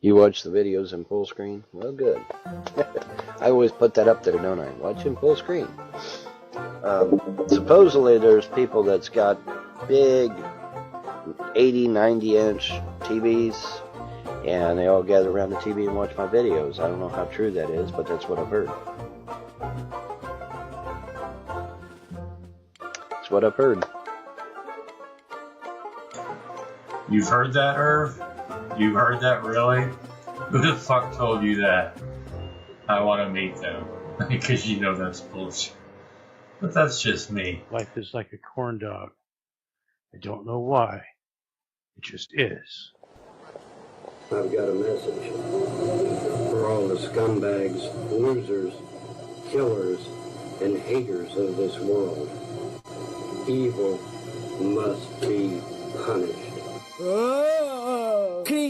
You watch the videos in full screen? Well, good. I always put that up there, don't I? Watch in full screen. Supposedly there's people that's got big 80, 90-inch TVs, and they all gather around the TV and watch my videos. I don't know how true that is, but that's what I've heard. That's what I've heard. You've heard that, Irv? You heard that, really? Who the fuck told you that? I want to meet them. Because you know that's bullshit. But that's just me. Life is like a corn dog. I don't know why. It just is. I've got a message for all the scumbags, losers, killers, and haters of this world. Evil must be punished.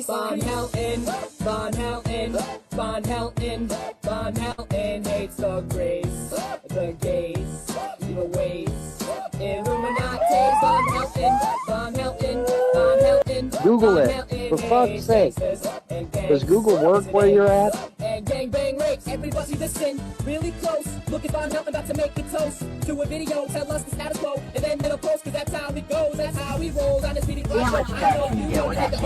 Von Helton, Von Helton, Von Helton, Von Helton hates the grace, the gays, the ways, Illuminati, Von Helton, Von Helton, Von Helton. Google it, for fuck's sake. Does Google work where you're at? And gang bang rapes, everybody listen really close. Look at Von Helton about to make a toast to a video, tell us the status quo, and then it'll post, cause that's how it goes, that's how he rolls on his video. Yeah, much better can you get with that shit?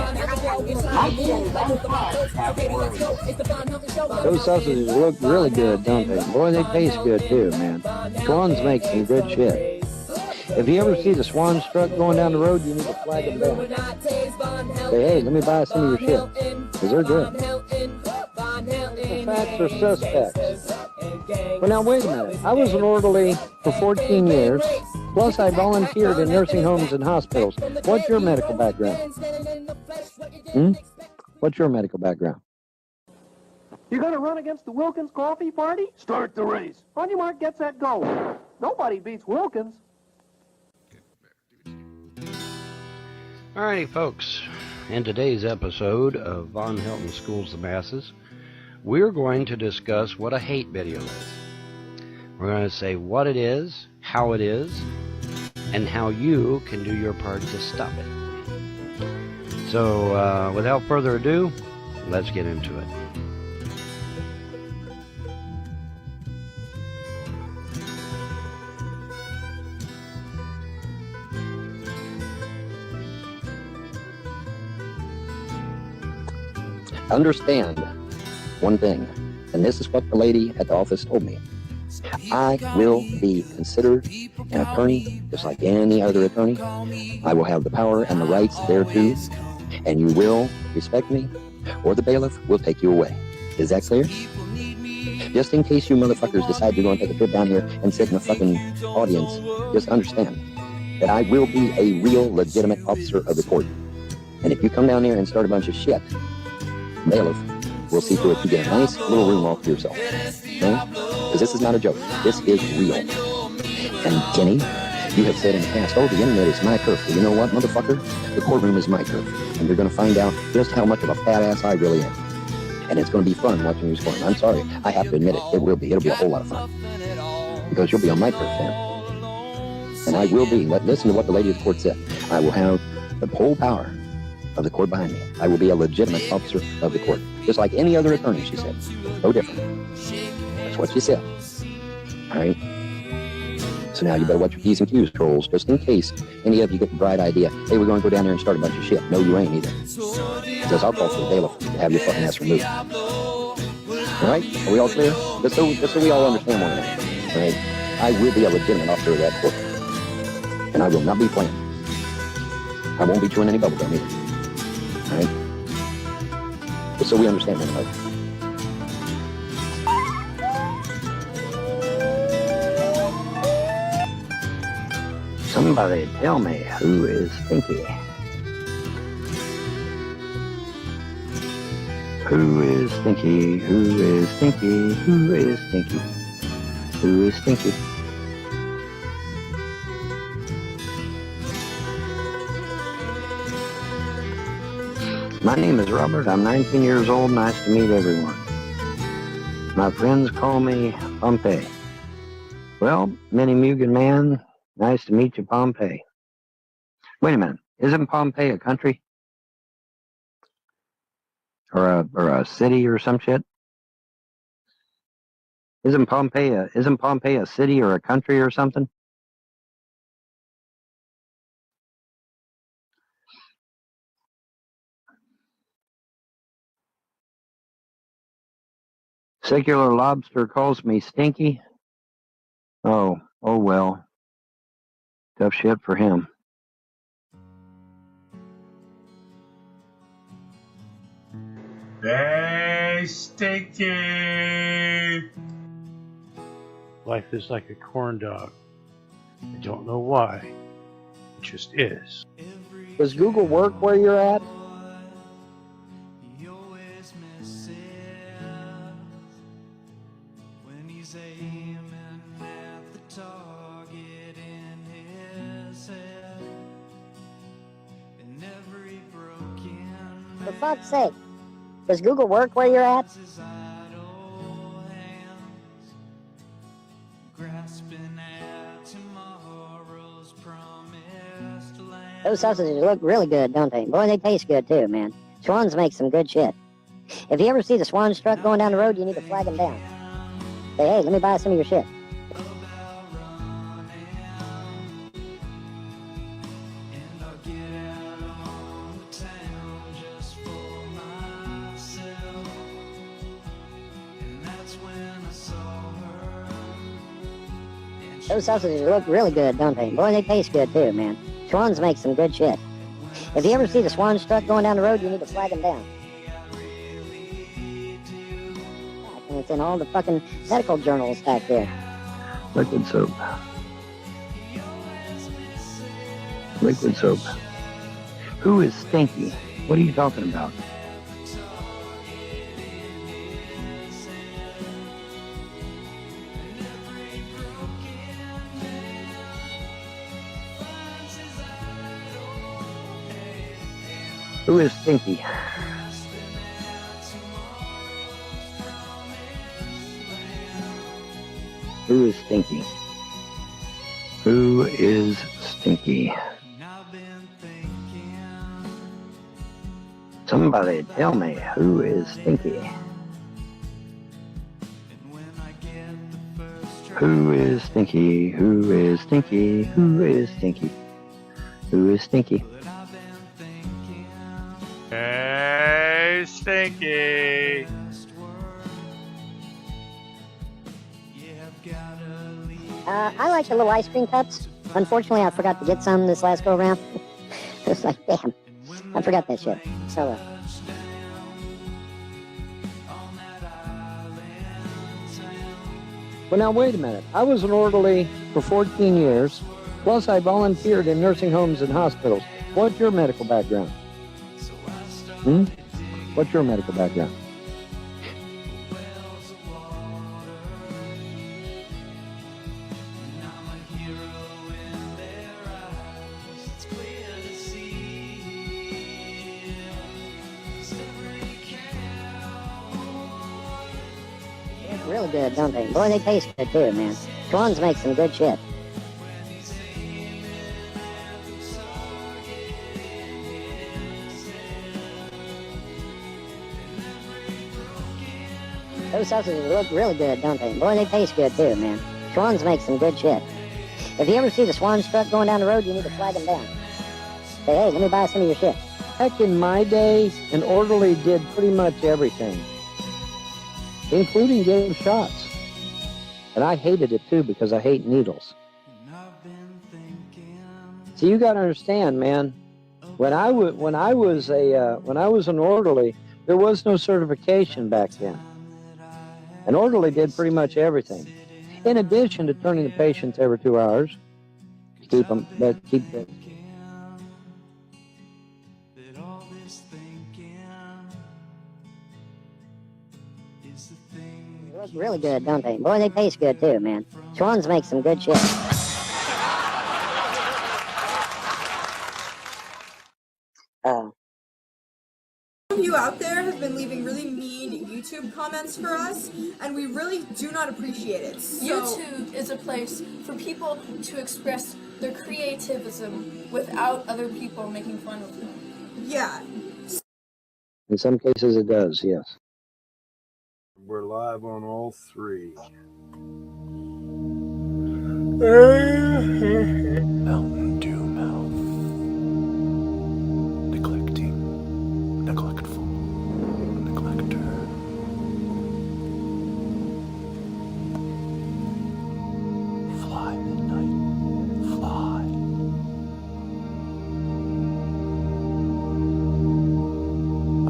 Those sausages look really good, don't they? Boy, they taste good too, man. Schwann's makes some good shit. If you ever see the Swan truck going down the road, you need to flag them down. Say, hey, let me buy some of your shit, because they're good. The facts are suspects. But now, wait a minute. I was an orderly for 14 years, plus I volunteered in nursing homes and hospitals. What's your medical background? What's your medical background? You gonna run against the Wilkins Coffee Party? Start the race. On your mark, get set, go. Nobody beats Wilkins. Alrighty, folks. In today's episode of Von Helton Schools the Masses, we're going to discuss what a hate video is. We're going to say what it is, how it is, and how you can do your part to stop it. So, without further ado, let's get into it. Understand one thing, and this is what the lady at the office told me. I will be considered an attorney just like any other attorney. I will have the power and the rights thereto, and you will respect me, or the bailiff will take you away. Is that clear? Just in case you motherfuckers decide you're going to take a trip down here and sit in a fucking audience, just understand that I will be a real legitimate officer of the court. And if you come down here and start a bunch of shit, bailiff will see to it you get a nice little room all to yourself. Okay? Because this is not a joke. This is real. And Kenny, you have said in the past, oh, the internet is my turf. Well, you know what, motherfucker? The courtroom is my turf. And you're going to find out just how much of a fat ass I really am. And it's going to be fun watching you squirm. I'm sorry. I have to admit it. It will be. It'll be a whole lot of fun. Because you'll be on my turf then. And I will be. Listen to what the lady of the court said. I will have the whole power of the court behind me. I will be a legitimate officer of the court. Just like any other attorney, she said. No different. That's what she said. All right? So now you better watch your P's and Q's, trolls, just in case any of you get the bright idea, hey, we're going to go down there and start a bunch of shit. No, you ain't either. Because I'll call for the bailiff to have your fucking ass removed. All right? Are we all clear? Just so we all understand one another. All right? I will be a legitimate officer of that court. And I will not be playing. I won't be chewing any bubblegum either. All right? Just so we understand one another. Somebody tell me who is stinky. Who is stinky? Who is stinky? Who is stinky? Who is stinky? My name is Robert. I'm 19 years old. Nice to meet everyone. My friends call me Pompey. Well, Minnie Mugen Man, nice to meet you, Pompey. Wait a minute. Isn't Pompeii a country? or a city or some shit? Isn't Pompeii a city or a country or something? Secular lobster calls me stinky. Oh well. Tough shit for him. They stinky. Life is like a corn dog. I don't know why. It just is. Does Google work where you're at? For fuck's sake, does Google work where you're at? Those sausages look really good, don't they? Boy, they taste good too, man. Swans make some good shit. If you ever see the Swans truck going down the road, you need to flag them down. Say, hey, let me buy some of your shit. Those sausages look really good, don't they? Boy, they taste good too, man. Swans make some good shit. If you ever see the Swans truck going down the road, you need to flag them down. And it's in all the fucking medical journals back there. Liquid soap. Liquid soap. Who is stinky? What are you talking about? Who is stinky? Who is stinky? Who is stinky? Somebody tell me who is stinky. Who is stinky? Who is stinky? Who is stinky? Who is stinky? Hey, stinky. I like the little ice cream cups. Unfortunately, I forgot to get some this last go around. It's like, damn, I forgot that shit. So, Well, now, wait a minute. I was an orderly for 14 years, plus I volunteered in nursing homes and hospitals. What's your medical background? What's your medical background? really good, don't they? Boy, they taste good too, man. Swans make some good shit. Those sausages look really good, don't they? Boy, they taste good too, man. Swans make some good shit. If you ever see the Swans truck going down the road, you need to flag them down. Say, hey, let me buy some of your shit. Heck, in my day, an orderly did pretty much everything, including getting shots. And I hated it too because I hate needles. So you got to understand, man. When I was an orderly, there was no certification back then. An orderly did pretty much everything, in addition to turning the patients every 2 hours to keep them. They look really good, don't they? Boy, they taste good too, man. Swans make some good shit. Some of you out there have been leaving really mean YouTube comments for us, and we really do not appreciate it. So, YouTube is a place for people to express their creativism without other people making fun of them. yeah. In some cases it does, yes. We're live on all three. Mountain Dew mouth. Neglecting. Neglectful. Neglector. Fly midnight. Fly.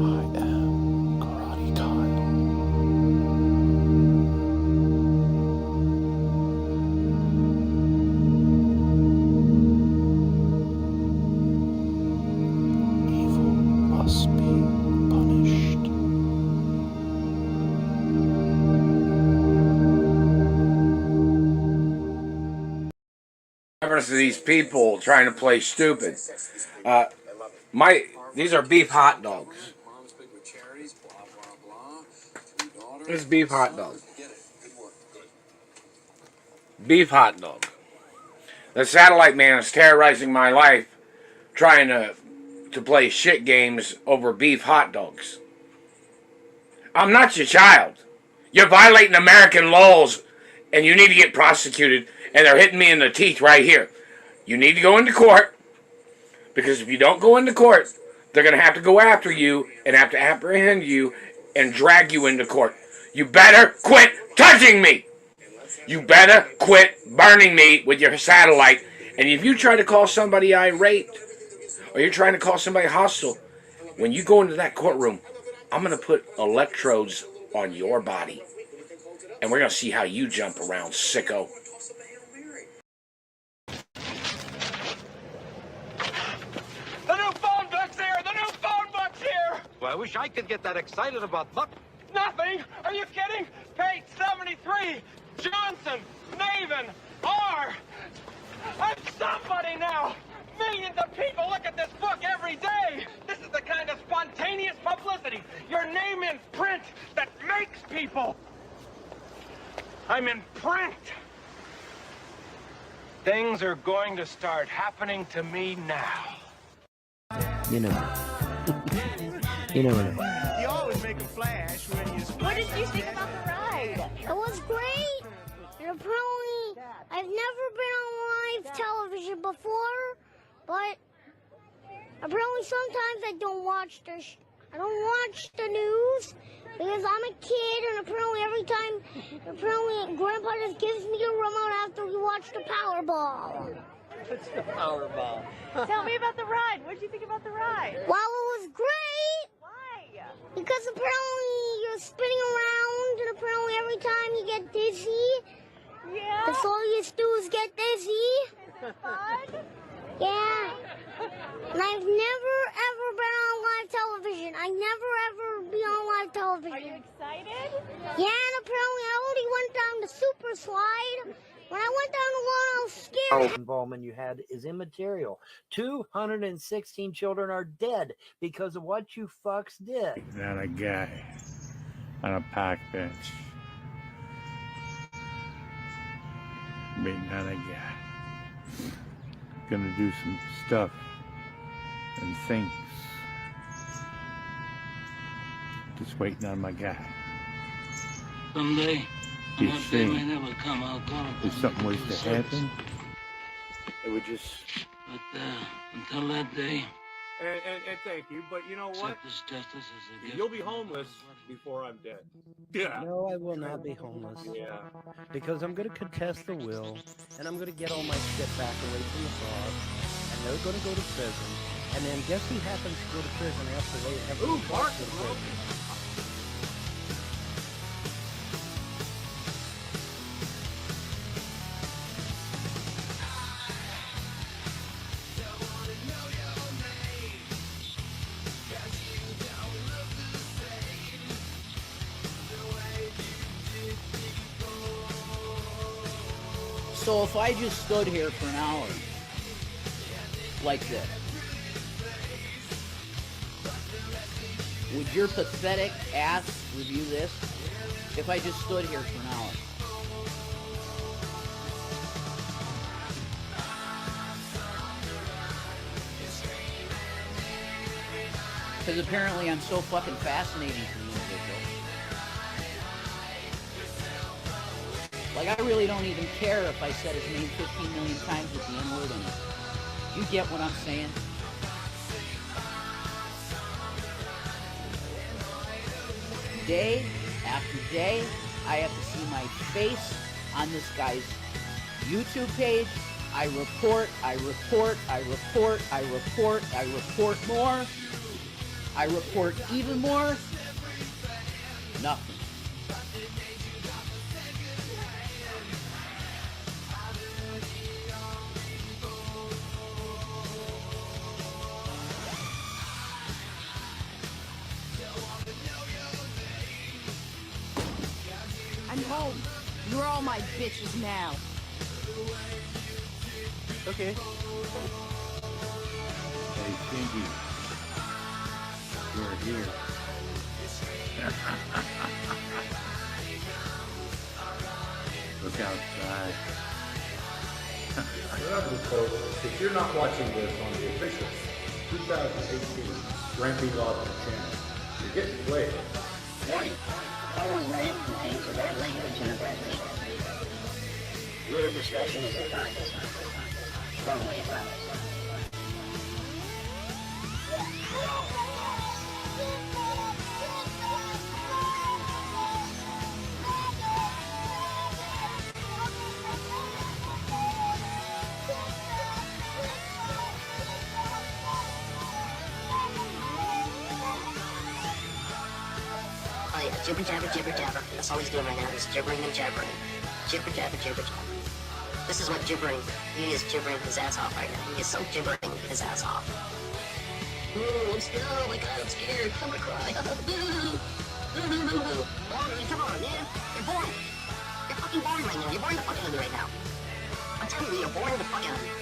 I am Karate Kyle. Evil must be punished. To these people trying to play stupid. These are beef hot dogs. This is beef hot dog. Beef hot dog. The satellite man is terrorizing my life trying to play shit games over beef hot dogs. I'm not your child. You're violating American laws and you need to get prosecuted, and they're hitting me in the teeth right here. You need to go into court, because if you don't go into court, they're going to have to go after you and have to apprehend you and drag you into court. You better quit touching me. You better quit burning me with your satellite. And if you try to call somebody irate, or you're trying to call somebody hostile, when you go into that courtroom, I'm going to put electrodes on your body. And we're going to see how you jump around, sicko. The new phone book's here! The new phone book's here! Well, I wish I could get that excited about luck. Nothing! Are you kidding? Page 73! Johnson! Maven! R! I'm somebody now! Millions of people look at this book every day! This is the kind of spontaneous publicity, your name in print, that makes people! I'm in print! Things are going to start happening to me now. You know. You never know. You always make a flash when you... What did you think about the ride? It was great. And apparently, I've never been on live television before, but apparently sometimes I don't watch the news because I'm a kid, and apparently Grandpa just gives me the remote after we watch the Powerball. What's the Powerball? Tell me about the ride. What did you think about the ride? Well, it was great. Why? Because apparently you're spinning around, and apparently every time you get dizzy. Yeah. That's all you do is get dizzy. Is it fun? Yeah. And I've never ever been on live television. I never ever be on live television. Are you excited? Yeah, and apparently I already went down the super slide. When I went down the one, I was scared. Involvement you had is immaterial. 216 children are dead because of what you fucks did. Not a guy on a park bench. Being not a guy. Gonna do some stuff and things. Just waiting on my guy. Someday, He's that day saying may never come. I'll call it. if something was to happen, it would just... But until that day, And thank you, but you know what? accept this justice as a gift. You'll be homeless before I'm dead. Yeah. No, I will not be homeless. Yeah. Because I'm going to contest the will, and I'm going to get all my shit back away from the frog, and they're going to go to prison. And then guess who happens to go to prison after they have Ooh, Mark. to prison? So if I just stood here for an hour, like this, would your pathetic ass review this? If I just stood here for an hour. Because apparently I'm so fucking fascinating to the individual. Like, I really don't even care if I said his name 15 million times with the N-word in it. You get what I'm saying? Day after day, I have to see my face on this guy's YouTube page. I report more. I report even more. Nothing. I'm home. You're all my bitches now. Okay. Hey, Stinky. You're here. Look outside. Remember, folks, if you're not watching this on the official 2018 Grampy Lobster channel, you're getting played. Warning. Following rant contains adult language and aggression. Your discretion is advised. Strongly advised. Jibber jabber jibber jabber. That's all he's doing right now. He's gibbering and jabbering. Jibber jabber jibber jabber. This is what gibbering. He is gibbering his ass off right now. He is so gibbering his ass off. Ooh, I'm scared. Oh my god, I'm scared. I'm gonna cry. Boring, come on, man. You're boring. You're fucking boring right now. You're boring the fuck out of me right now. I'm telling you, you're boring the fuck out of me.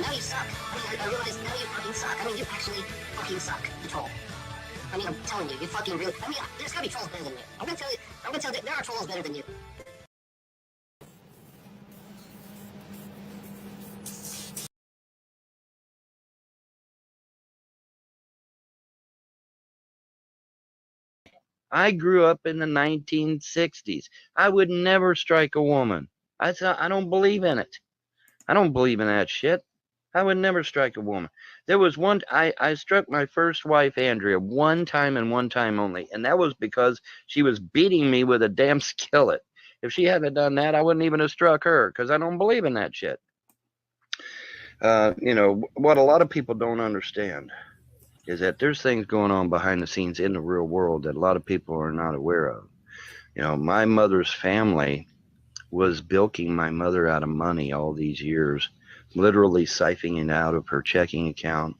Now you suck. I realize now you fucking suck. I mean, you actually fucking suck. You troll. I mean, I'm telling you, you fucking really. I mean, there's gotta be trolls better than me. I'm gonna tell you, there are trolls better than you. I grew up in the 1960s. I would never strike a woman. I don't believe in it. I don't believe in that shit. I would never strike a woman. There was one, I struck my first wife, Andrea, one time and one time only. And that was because she was beating me with a damn skillet. If she hadn't done that, I wouldn't even have struck her because I don't believe in that shit. You know, what a lot of people don't understand is that there's things going on behind the scenes in the real world that a lot of people are not aware of. You know, my mother's family was bilking my mother out of money all these years, literally siphoning it out of her checking account,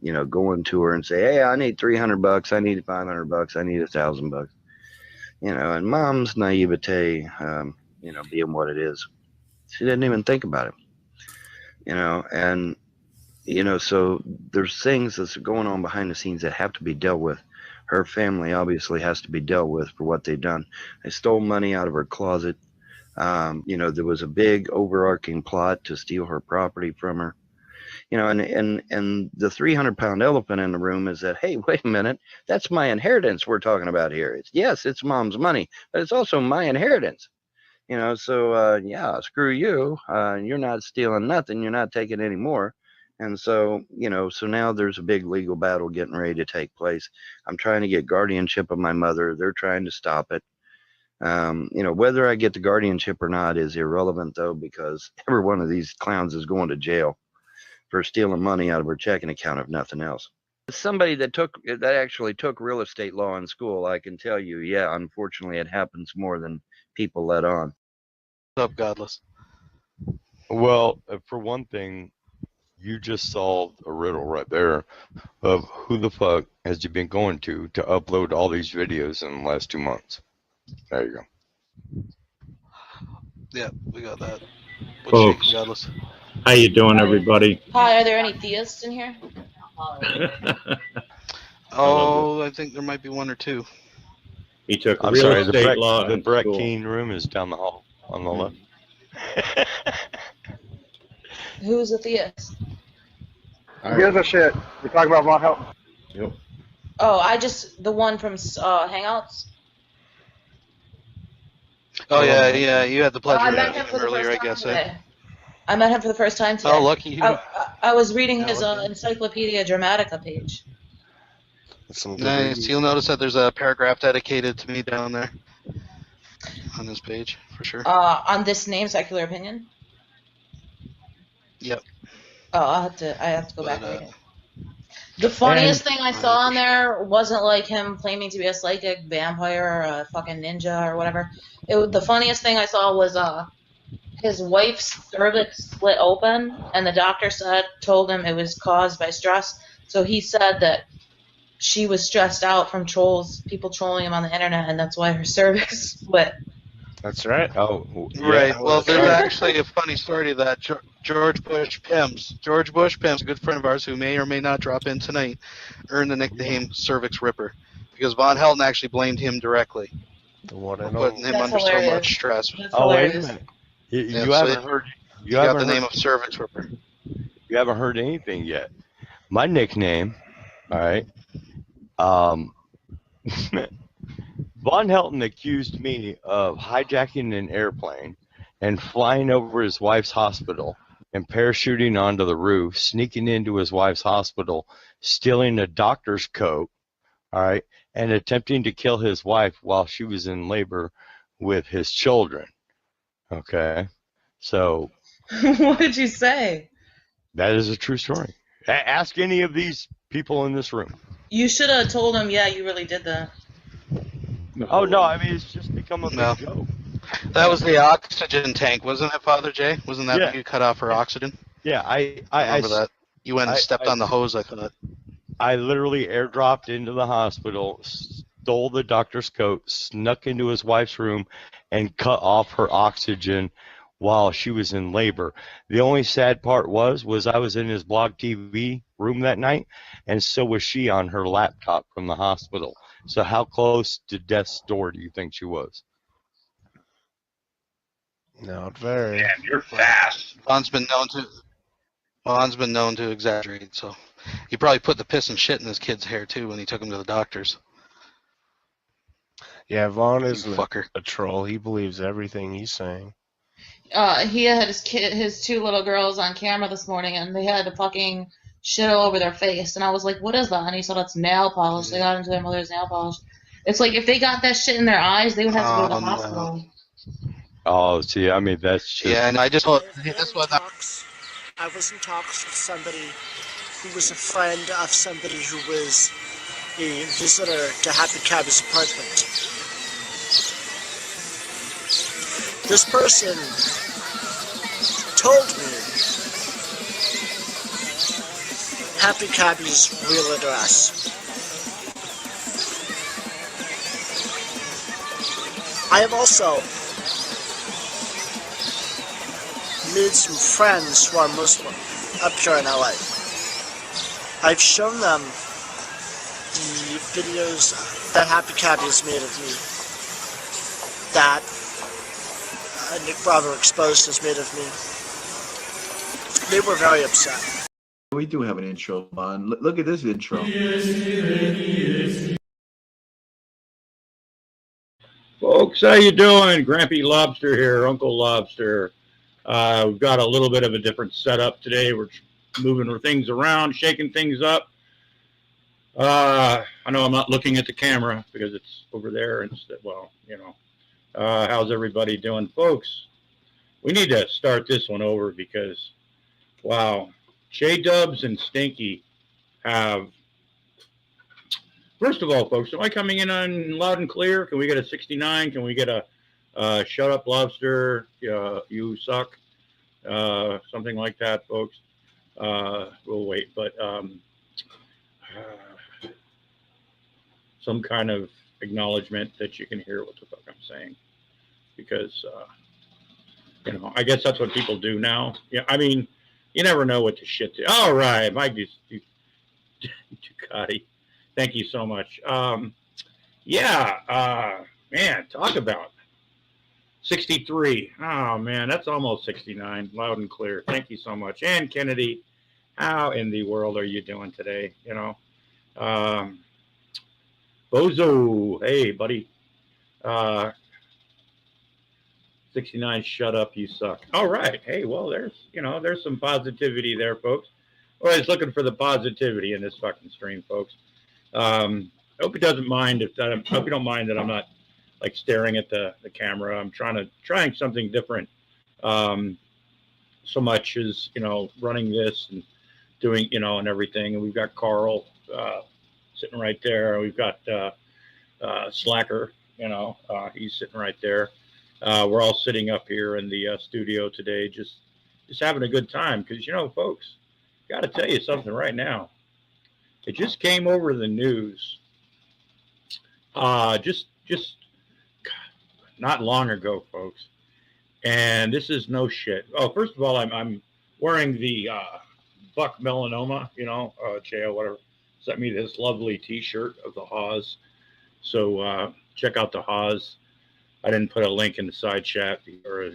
you know, going to her and say, hey, I need $300, I need $500, I need $1,000, you know, and mom's naivete, you know, being what it is, she didn't even think about it, you know, and, you know, so there's things that's going on behind the scenes that have to be dealt with. Her family obviously has to be dealt with for what they've done. They stole money out of her closet. You know, there was a big overarching plot to steal her property from her, you know, and the 300-pound elephant in the room is that, hey, wait a minute, that's my inheritance we're talking about here. Yes, it's mom's money, but it's also my inheritance, you know, so, yeah, screw you. You're not stealing nothing. You're not taking any more. And so, you know, so now there's a big legal battle getting ready to take place. I'm trying to get guardianship of my mother. They're trying to stop it. You know, whether I get the guardianship or not is irrelevant, though, because every one of these clowns is going to jail for stealing money out of her checking account, if nothing else. Somebody that actually took real estate law in school, I can tell you, yeah, unfortunately, it happens more than people let on. What's up, Godless? Well, for one thing, you just solved a riddle right there of who the fuck has you been going to upload all these videos in the last 2 months. There you go. Yeah, we got that. Folks, how you doing, everybody? Hi, are there any theists in here? Oh, I think there might be one or two. He took I'm real sorry, estate law the in Brett school. Keane room is down the hall on the left. Who's a theist? Who gives a shit? We're talking about Von Helton. Yep. Oh, the one from Hangouts. Oh yeah. You had the pleasure I of met meeting him him for the earlier, first I time guess. today. I met him for the first time today. Oh, lucky you. I was reading Yeah, his lucky. Encyclopedia Dramatica page. Nice. You'll notice that there's a paragraph dedicated to me down there on this page for sure. On this name, Secular Opinion. Yep. Oh, I have to go back and read it. The funniest thing I saw on there wasn't like him claiming to be a psychic vampire or a fucking ninja or whatever. The funniest thing I saw was his wife's cervix split open, and the doctor told him it was caused by stress. So he said that she was stressed out from people trolling him on the internet, and that's why her cervix split. That's right. Oh, yeah. Right. Well, there's actually a funny story to that. George Bush Pims, a good friend of ours who may or may not drop in tonight, earned the nickname Cervix Ripper because Von Helton actually blamed him directly for putting him under so much stress. Oh, wait a minute. You haven't heard. You got the name of Cervix Ripper. You haven't heard anything yet. My nickname, all right. Von Helton accused me of hijacking an airplane and flying over his wife's hospital and parachuting onto the roof, sneaking into his wife's hospital, stealing a doctor's coat, all right, and attempting to kill his wife while she was in labor with his children. Okay, so What did you say? that is a true story. Ask any of these people in this room. You should have told him, yeah, you really did that. Oh, no, I mean, it's just become a big joke. That was the oxygen tank, wasn't it, Father Jay? Wasn't that Yeah. when you cut off her oxygen? Yeah, I remember that. You went and stepped on the hose, I thought. I literally airdropped into the hospital, stole the doctor's coat, snuck into his wife's room, and cut off her oxygen while she was in labor. The only sad part was I was in his blog TV room that night, and so was she on her laptop from the hospital. So how close to death's door do you think she was? Not very. Damn, you're fast. Von's been known to exaggerate, so he probably put the piss and shit in his kid's hair too when he took him to the doctors. Yeah, Vaughn is fucker. a troll. He believes everything he's saying. He had his two little girls on camera this morning, and they had to fucking shit all over their face. And I was like, what is that? And he said, it's nail polish. They got into their mother's nail polish. It's like if they got that shit in their eyes, they would have to go to the hospital. Oh, see, I mean, that's just... Yeah, and I just told this was I was in talks with somebody who was a friend of somebody who was a visitor to Happy Cabby's apartment. This person told me Happy Cabby's real address. I have also made some friends who are Muslim up here in LA. I've shown them the videos that Happy Cabby has made of me, that Nick Bravo Exposed has made of me. They were very upset. We do have an intro, Vaughn. Look at this intro. Folks, how you doing? Grampy Lobster here, Uncle Lobster. We've got a little bit of a different setup today. We're moving things around, shaking things up. I know I'm not looking at the camera because it's over there instead. Well, you know. How's everybody doing? Folks, we need to start this one over because, wow, Jdubs and Stinky have... First of all, folks, am I coming in on loud and clear? Can we get a 69? Can we get a shut up, Lobster, you suck? Something like that, folks. We'll wait, but some kind of acknowledgement that you can hear what the fuck I'm saying. Because, you know, I guess that's what people do now. Yeah, I mean, you never know what the shit do. All right, Mike Ducati. Thank you so much. Yeah, man, talk about 63. Oh, man, that's almost 69. Loud and clear. Thank you so much. And Kennedy, How in the world are you doing today? You know, Bozo, hey buddy. 69, shut up, you suck. All right, hey, well, there's some positivity there, folks. Always looking for the positivity in this fucking stream, folks. I hope he doesn't mind I hope you don't mind that I'm not like staring at the camera. I'm trying something different. So much as running this and doing and everything. And we've got Carl sitting right there. We've got Slacker. He's sitting right there. We're all sitting up here in the studio today, just having a good time. Because folks, got to tell you something right now. It just came over the news. Just not long ago, folks. And this is no shit. Oh, first of all, I'm wearing the Buck Melanoma, J.O. whatever, sent me this lovely T-shirt of the Haws. So check out the Haws. I didn't put a link in the side chat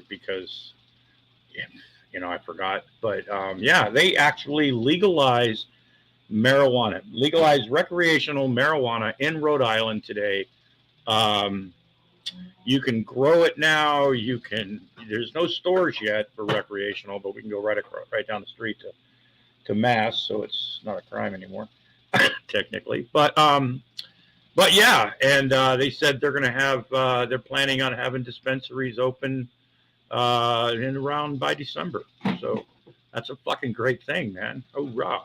because, I forgot. But yeah, they actually legalized recreational marijuana in Rhode Island today. You can grow it now. There's no stores yet for recreational, but we can go right down the street to Mass, so it's not a crime anymore, technically. But yeah, and they said they're going to have, they're planning on having dispensaries open in around by December. So that's a fucking great thing, man. Hoorah,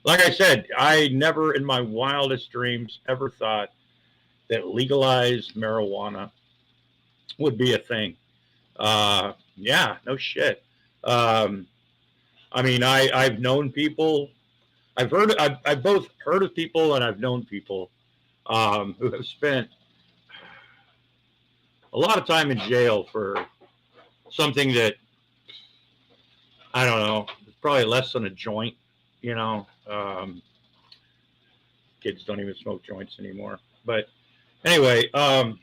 Like I said, I never in my wildest dreams ever thought that legalized marijuana would be a thing. Yeah, no shit. I mean, I've known people. I've both heard of people and I've known people who have spent a lot of time in jail for something that, I don't know, it's probably less than a joint, kids don't even smoke joints anymore. But anyway, so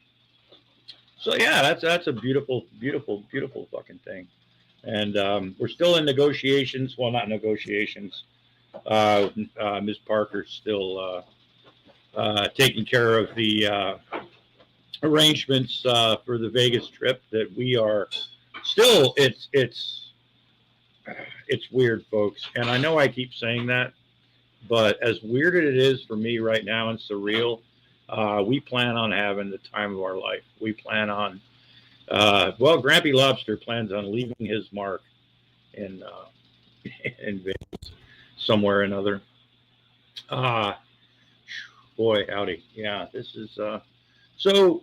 yeah, that's a beautiful, beautiful, beautiful fucking thing. And we're still in negotiations. Well, not negotiations. Ms. Parker's still taking care of the arrangements for the Vegas trip that we are still. It's weird, folks. And I know I keep saying that, but as weird as it is for me right now and surreal, we plan on having the time of our life. We plan on, Grampy Lobster plans on leaving his mark in Vegas somewhere or another. Boy, howdy. Yeah, this is, so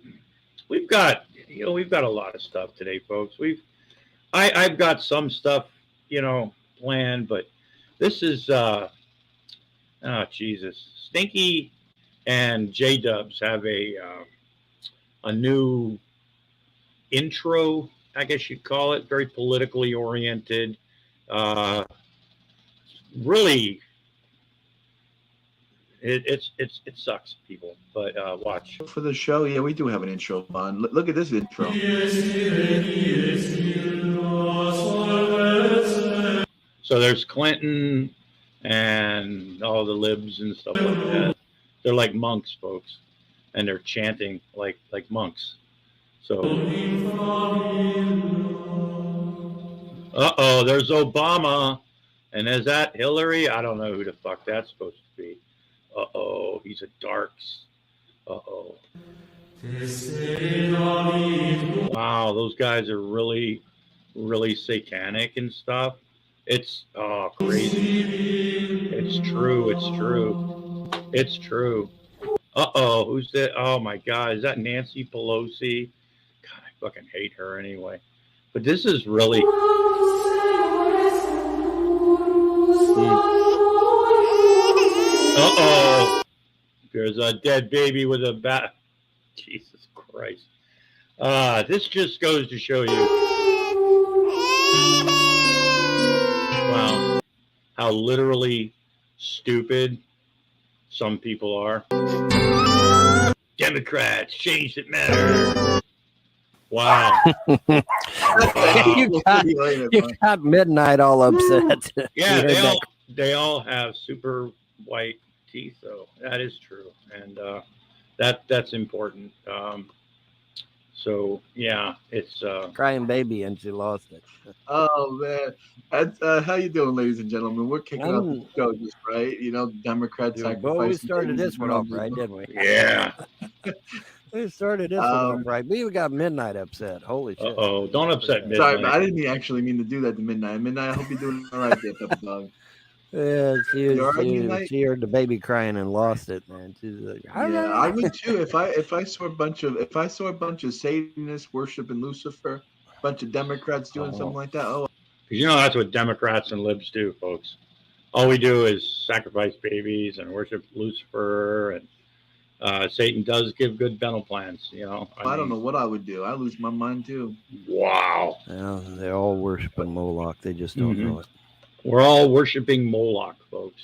we've got a lot of stuff today, folks. I've got some stuff, planned, but this is, oh, Jesus. Stinky and Jdubs have a new intro, I guess you'd call it, very politically oriented. Really, it sucks, people. But watch for the show. Yeah, we do have an intro on. Look at this intro. So there's Clinton and all the libs and stuff like that. They're like monks, folks, and they're chanting like monks. So, there's Obama, and is that Hillary? I don't know who the fuck that's supposed to be. He's a darks. Wow, those guys are really, really satanic and stuff. It's crazy. It's true. It's true. Who's that? Oh my God, is that Nancy Pelosi? God, I fucking hate her anyway. But this is really. There's a dead baby with a bat. Jesus Christ. This just goes to show you. Wow, how literally stupid some people are. Democrats, change that matter. Wow. You got Midnight all upset. Yeah, they all have super white teeth, though. That is true, and that's important. So yeah, it's Crying baby, and she lost it. Oh man, that's, how you doing, ladies and gentlemen? We're kicking off the show, just right. You know, Democrats Well, we sacrificing started babies this in one front off of right, the- didn't we? yeah. We started this one off right. We even got Midnight upset. Holy shit. Oh, don't upset Midnight. Sorry, but I didn't actually mean to do that to Midnight. Midnight, I hope you're doing all right there, Pepper Dog. Yeah, You all right, Midnight? she heard the baby crying and lost it, man. She's like, Yeah, I would too. If I saw a bunch of Satanists worshiping Lucifer, a bunch of Democrats doing something like that. Oh, Because you know that's what Democrats and libs do, folks. All we do is sacrifice babies and worship Lucifer, and Satan does give good dental plans. You know, I don't know what I would do. I lose my mind too. Wow. Well, they're all worshiping Moloch. They just don't Mhm. know it. We're all worshiping Moloch, folks.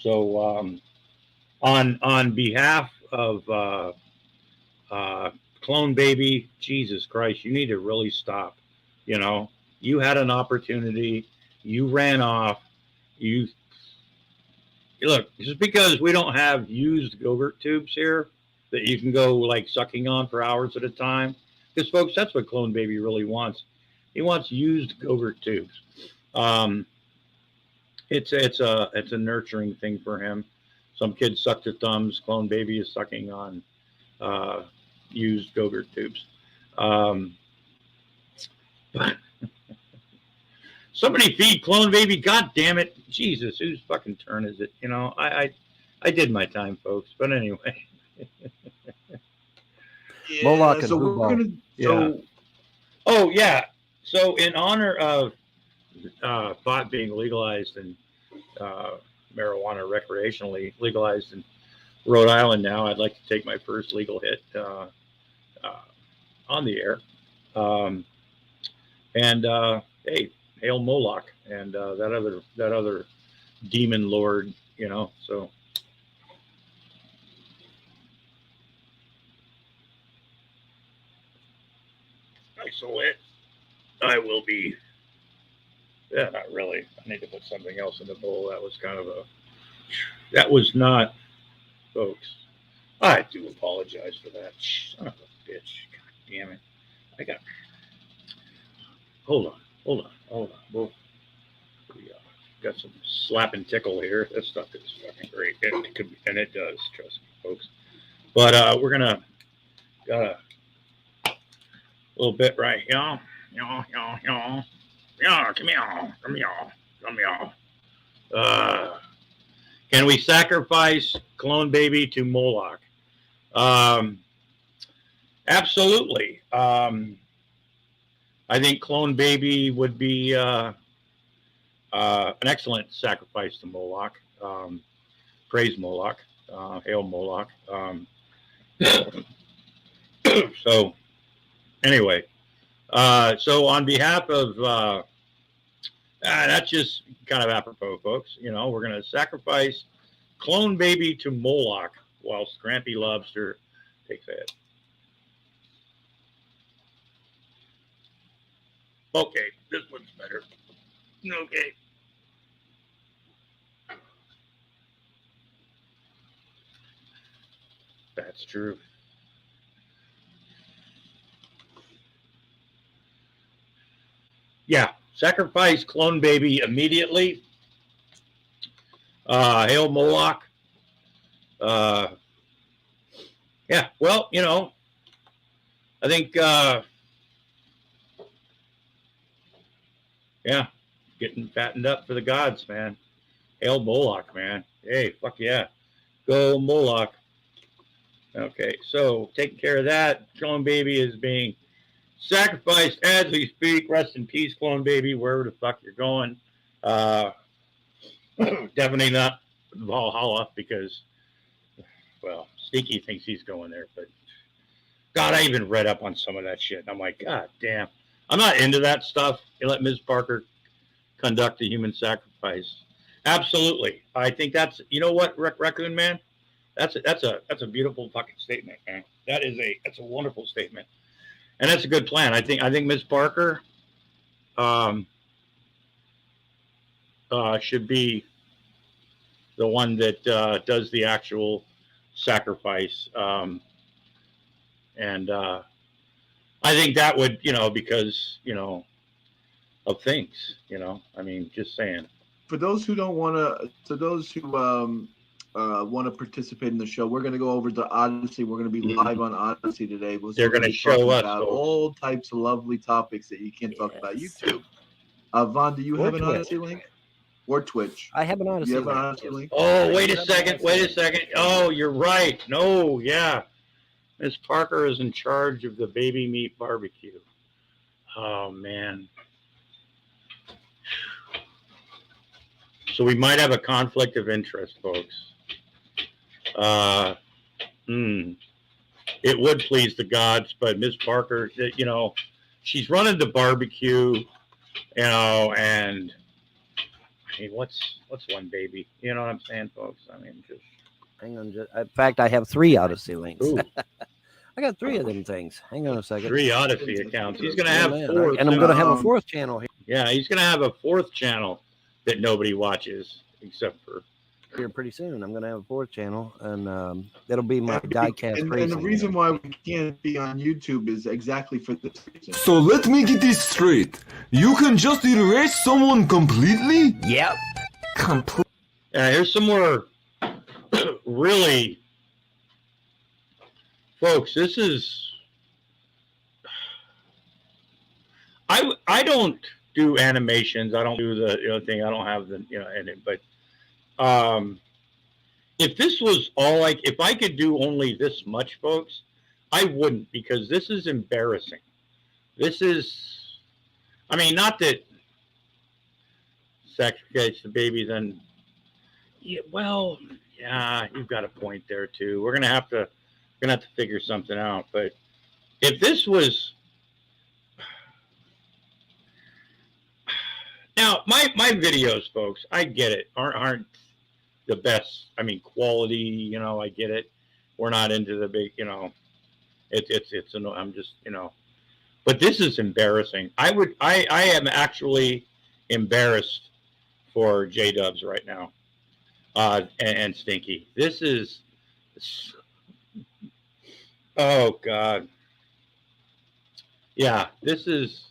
So on behalf of Clone Baby, Jesus Christ, you need to really stop. You know, you had an opportunity, you ran off. You look, just because we don't have used Gogurt tubes here that you can go like sucking on for hours at a time, because folks, that's what Clone Baby really wants. He wants used Gogurt tubes. It's a nurturing thing for him. Some kids suck their thumbs. Clone Baby is sucking on used Gogurt tubes. But somebody feed Clone Baby. God damn it, Jesus! Whose fucking turn is it? You know, I did my time, folks. But anyway. Yeah, Moloch and so we're Hubal. gonna. So Oh yeah. So in honor of pot being legalized and marijuana recreationally legalized in Rhode Island now, I'd like to take my first legal hit on the air. Hey, hail Moloch and that other demon lord, you know. So isolate. I will be. Yeah, not really. I need to put something else in the bowl. That was kind of a. That was not, folks. I do apologize for that. Son of a bitch. God damn it. I got. Hold on. We'll, we got some slap and tickle here. That stuff is fucking great. It could be, and it does, trust me, folks. But we're gonna got a little bit right here. Yeah, come here. Can we sacrifice Clone Baby to Moloch? Absolutely. I think Clone Baby would be an excellent sacrifice to Moloch. Praise Moloch. Hail Moloch. So, anyway. So on behalf of that's just kind of apropos, folks. You know, we're going to sacrifice Clone Baby to Moloch whilst Grampy Lobster takes a hit. Okay, this one's better. Okay. That's true. Yeah, sacrifice Clone Baby immediately. Hail Moloch. Yeah, well, you know, I think, yeah, getting fattened up for the gods, man. Hail Moloch, man. Hey, fuck yeah. Go Moloch. Okay, so taking care of that. Clone Baby is being sacrificed as we speak. Rest in peace, Clone Baby, wherever the fuck you're going. Definitely not Valhalla because, well, Stinky thinks he's going there. But, God, I even read up on some of that shit. And I'm like, God damn. I'm not into that stuff. You let Ms. Parker conduct a human sacrifice. Absolutely. I think that's, you know what, Raccoon Man? That's a beautiful fucking statement, man. That's a wonderful statement. And that's a good plan. I think Ms. Parker should be the one that does the actual sacrifice. And I think that would, because, of things, I mean, just saying. For those who don't want to, to those who want to participate in the show, we're going to go over to Odyssey. We're going to be live on Odyssey today. They're going to show us about all types of lovely topics that you can't talk about YouTube. Vaughn, do you have an Odyssey link? Or Twitch? I have an Odyssey You have an link. Odyssey link? Oh, wait a second. Oh, you're right. No, yeah. Miss Parker is in charge of the baby meat barbecue. Oh, man. So we might have a conflict of interest, folks. It would please the gods, but Miss Parker, she's running the barbecue, and I mean, what's one baby? You know what I'm saying, folks? I mean, just hang on. In fact, I have 3 Odyssey links. Ooh. I got 3 of them things. Hang on a second. 3 Odyssey accounts. He's going to have 4. And I'm going to have a 4th channel here. Yeah, he's going to have a 4th channel that nobody watches except for here pretty soon. I'm going to have a 4th channel, and that'll be my diecast And racing. the reason why we can't be on YouTube is exactly for this reason. So let me get this straight. You can just erase someone completely? Yep. Here's some more really, folks, this is, I don't do animations. I don't do the thing. I don't have the in it. But if this was all if I could do only this much, folks, I wouldn't, because this is embarrassing. This is, I mean, not that sacrifice the baby, then well, yeah, you've got a point there too. We're gonna have to figure something out. But if this was now, my videos, folks, I get it, aren't the best. I mean, quality, I get it. We're not into the big, it's I'm just, but this is embarrassing. I am actually embarrassed for Jdubs right now, and Stinky. This is, oh God, yeah, this is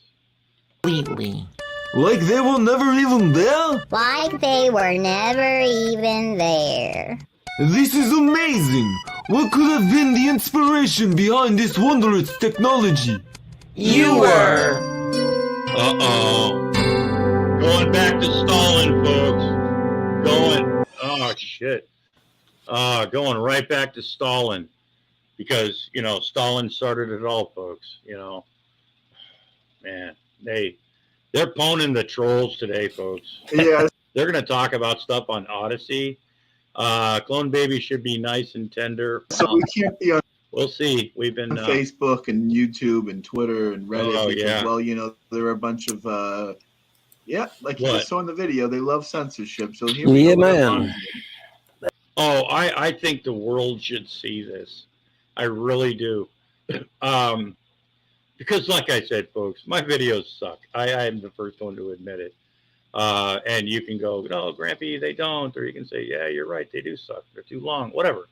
Completely. Like they were never even there? Like they were never even there. This is amazing! What could have been the inspiration behind this wondrous technology? You were. Uh-oh. Going back to Stalin, folks. Oh, shit. Going right back to Stalin. Because, Stalin started it all, folks. Man, they're poning the trolls today, folks. Yeah. They're going to talk about stuff on Odyssey. Clone Baby should be nice and tender. So we can't be on We'll see. We've been Facebook and YouTube and Twitter and Reddit. Oh, because, yeah. Well, there are a bunch of, like you What? just saw in the video, they love censorship. So here Yeah, we go. man. Oh, I think the world should see this. I really do. Because like I said, folks, my videos suck. I am the first one to admit it. And you can go, no, Grampy, they don't. Or you can say, yeah, you're right, they do suck. They're too long, whatever.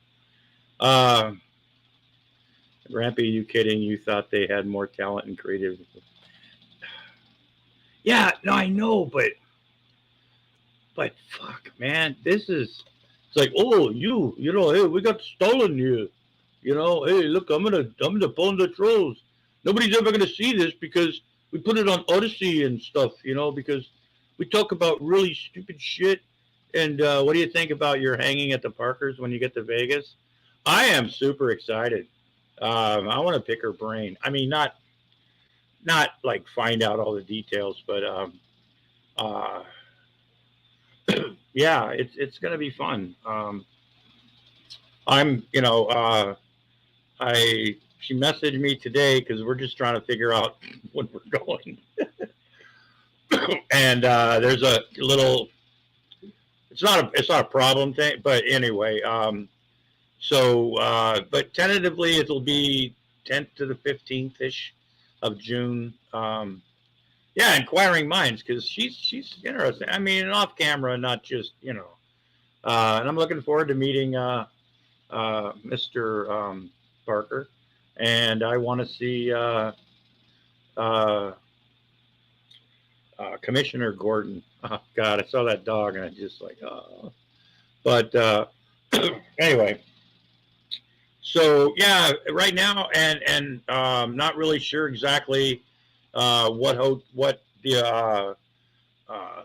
Grampy, you kidding? You thought they had more talent and creativity. Yeah, no, I know, but fuck, man, it's like, oh, hey, we got Stalin here. Hey, look, I'm gonna phone the trolls. Nobody's ever gonna see this because we put it on Odyssey and stuff, because we talk about really stupid shit. And what do you think about your hanging at the Parkers when you get to Vegas? I am super excited. I want to pick her brain. I mean, not like find out all the details, but yeah, it's gonna be fun. She messaged me today because we're just trying to figure out when we're going. And there's a little, it's not a problem thing, but anyway, but tentatively it'll be 10th to the 15th ish of June. Yeah, inquiring minds, because she's interesting. I mean, off camera, not just And I'm looking forward to meeting Mr. Parker. And I want to see Commissioner Gordon. Oh, God, I saw that dog and I just like, oh. But anyway, so yeah, right now, and not really sure exactly what the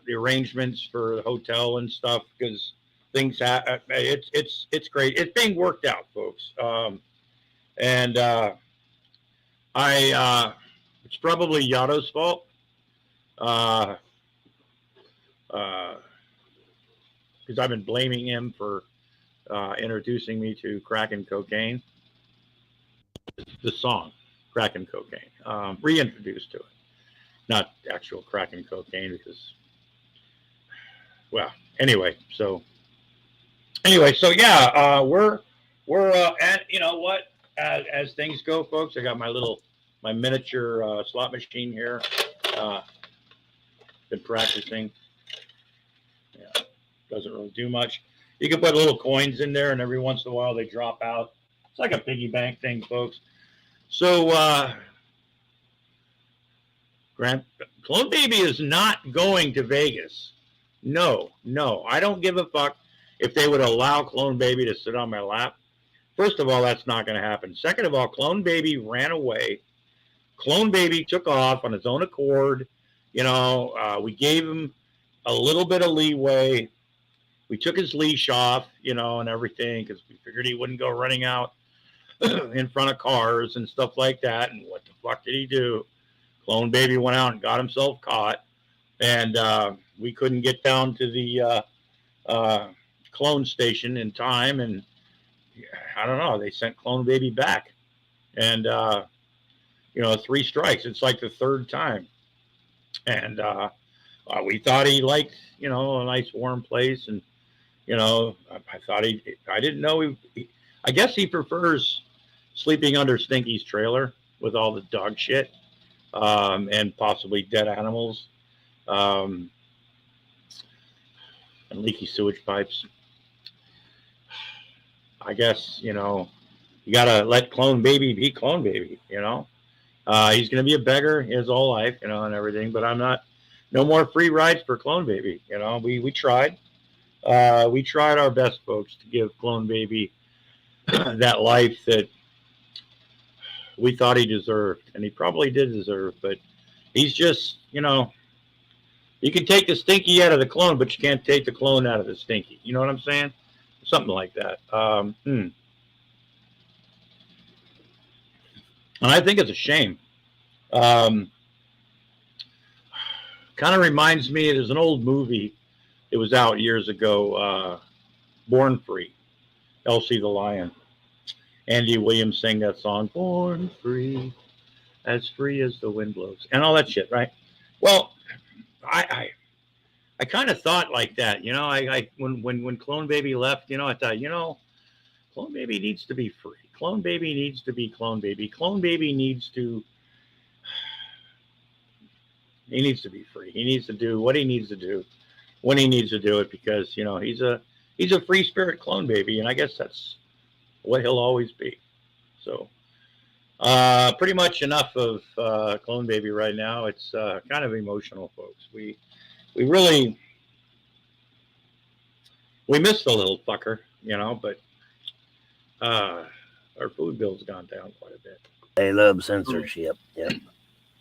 arrangements for the hotel and stuff, because things it's great. It's being worked out, folks. And it's probably Yato's fault. Because I've been blaming him for introducing me to crack and cocaine. The song, crack and cocaine, reintroduced to it, not actual crack and cocaine, because, well, anyway, so yeah, we're and you know what, as things go, folks, I got my miniature slot machine here. Been practicing. Yeah, doesn't really do much. You can put little coins in there, and every once in a while they drop out. It's like a piggy bank thing, folks. So, Clone Baby is not going to Vegas. No, I don't give a fuck if they would allow Clone Baby to sit on my lap. First of all, that's not going to happen. Second of all, Clone Baby ran away. Clone Baby took off on his own accord. You know, we gave him a little bit of leeway. We took his leash off, you know, and everything, because we figured he wouldn't go running out in front of cars and stuff like that. And what the fuck did he do? Clone Baby went out and got himself caught. And we couldn't get down to the clone station in time. And I don't know, they sent Clone Baby back. And, you know, 3 strikes. It's like the 3rd time. And we thought he liked, you know, a nice warm place. And, you know, I didn't know I guess he prefers sleeping under Stinky's trailer with all the dog shit and possibly dead animals and leaky sewage pipes. I guess, you know, you got to let Clone Baby be Clone Baby, you know. He's going to be a beggar his whole life, you know, and everything. But no more free rides for Clone Baby. You know, we tried. We tried our best, folks, to give Clone Baby that life that we thought he deserved. And he probably did deserve. But he's just, you know, you can take the Stinky out of the clone, but you can't take the clone out of the Stinky. You know what I'm saying? Something like that. And I think it's a shame. Kind of reminds me, there's an old movie. It was out years ago, Born Free, Elsie the Lion. Andy Williams sang that song, Born Free as the wind blows, and all that shit, right? Well, I kind of thought like that, you know. When Clone Baby left, you know, I thought, you know, Clone Baby needs to be free. Clone Baby needs to be Clone Baby. Clone Baby needs to. He needs to be free. He needs to do what he needs to do when he needs to do it, because, you know, he's a free spirit Clone Baby, and I guess that's what he'll always be. So, pretty much enough of Clone Baby right now. It's kind of emotional, folks. We really miss the little fucker, you know, but our food bill's gone down quite a bit. They love censorship. Yep.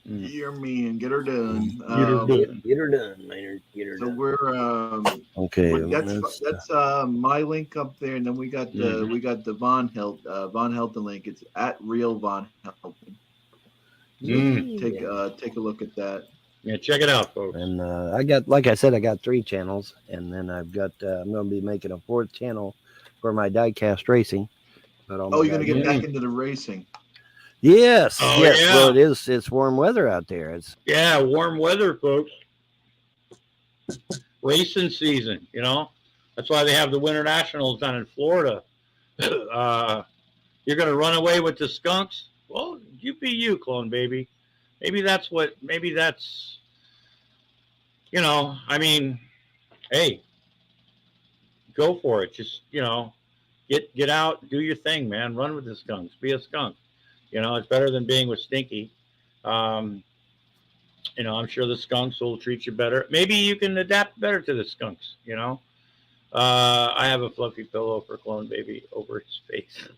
You're mean. Get her done. Get her done, Maynard. Get her so done. We're okay. That's my link up there, and then we got the Von Helton link. It's at Real Von Helton. So take a look at that. Yeah, check it out, folks. And I got, like I said, I got 3 channels, and then I've got I'm going to be making a 4th channel for my diecast racing. But you're going to get back into the racing. Yes. Oh, yes. yeah. Well, it is. It's warm weather out there. Yeah, warm weather, folks. Racing season, you know. That's why they have the Winter Nationals down in Florida. You're going to run away with the skunks? Well, you be you, Clone Baby. Maybe that's, you know, I mean, hey, go for it. Just, you know, get out, do your thing, man. Run with the skunks. Be a skunk. You know, it's better than being with Stinky. You know, I'm sure the skunks will treat you better. Maybe you can adapt better to the skunks, you know. I have a fluffy pillow for Clone Baby over his face.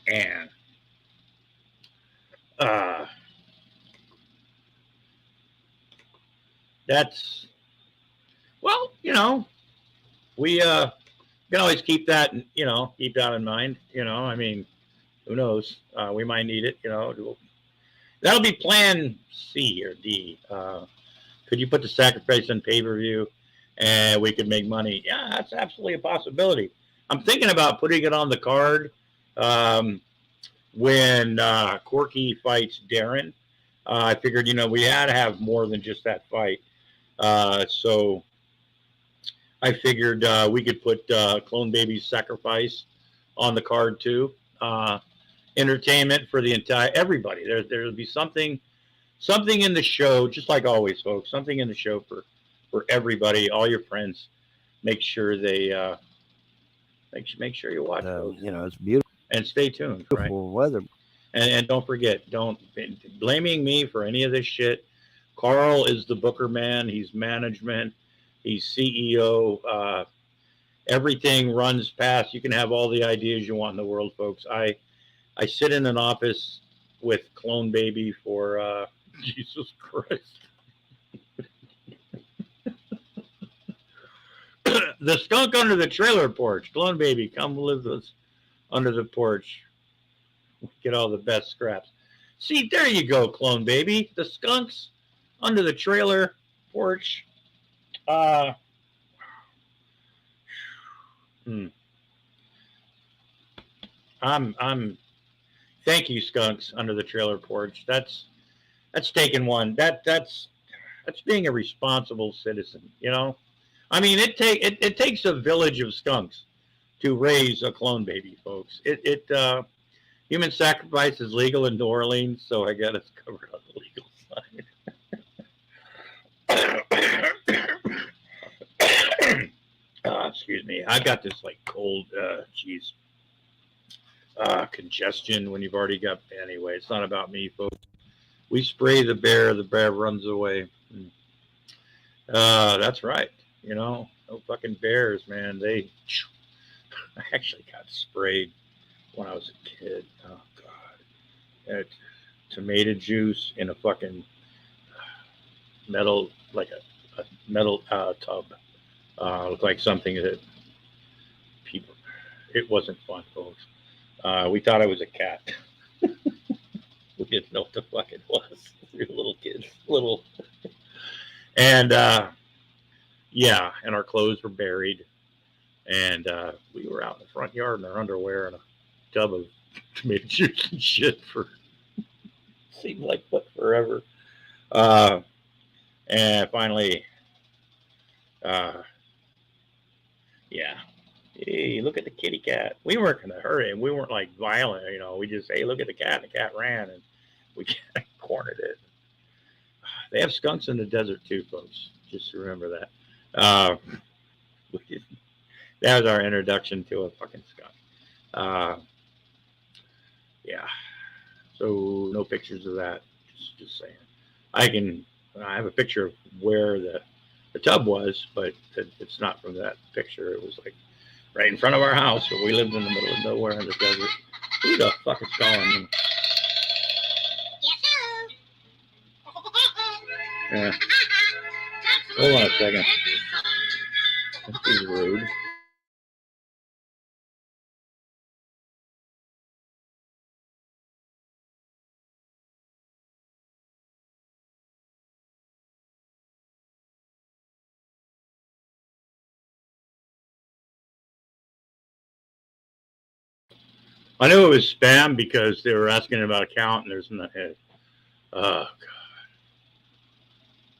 And that's, well, you know, we can always keep that, you know, keep that in mind. You know, I mean, who knows? We might need it. You know, that'll be Plan C or D. Could you put the sacrifice on pay-per-view, and we could make money? Yeah, that's absolutely a possibility. I'm thinking about putting it on the card when Corky fights Darren. I figured, you know, we had to have more than just that fight. So I figured we could put Clone Baby's sacrifice on the card too. Entertainment for the entire everybody. There'll be something in the show, just like always, folks. Something in the show for everybody, all your friends. Make sure they make sure you watch those. You know, it's beautiful. And stay tuned. Beautiful weather. And don't forget, don't blaming me for any of this shit. Carl is the booker man. He's management. He's CEO. Everything runs past. You can have all the ideas you want in the world, folks. I sit in an office with Clone Baby for Jesus Christ. The skunk under the trailer porch. Clone Baby, come live with us under the porch. Get all the best scraps. See, there you go, Clone Baby. The skunks under the trailer porch. Thank you, skunks under the trailer porch. That's taking one. That's being a responsible citizen, you know? I mean, it takes a village of skunks to raise a Clone Baby, folks. Human sacrifice is legal in New Orleans, so I got it covered on the legal side. Excuse me. I got this like cold, congestion when you've already got. Anyway, it's not about me, folks. We spray the bear runs away. That's right. You know, no fucking bears, man. I actually got sprayed when I was a kid. Oh God. Tomato juice in a fucking metal, like a metal tub. Looked like something that people. It wasn't fun, folks. We thought I was a cat. We didn't know what the fuck it was. We were little kids, and yeah, and our clothes were buried, and we were out in the front yard in our underwear and a tub of tomato juice and shit for seemed like forever. And finally, yeah. Hey, look at the kitty cat. We weren't in a hurry, and we weren't like violent, you know. We just, hey, look at the cat, and the cat ran, and we cornered it. They have skunks in the desert too, folks. Just remember that. That was our introduction to a fucking skunk. Yeah. So no pictures of that. Just saying. I have a picture of where the tub was, but it's not from that picture. It was like right in front of our house, where we lived in the middle of nowhere in the desert. Who the fuck is calling me? Yeah. Hold on a second. This is rude. I knew it was spam because they were asking about account and there's no head. Oh,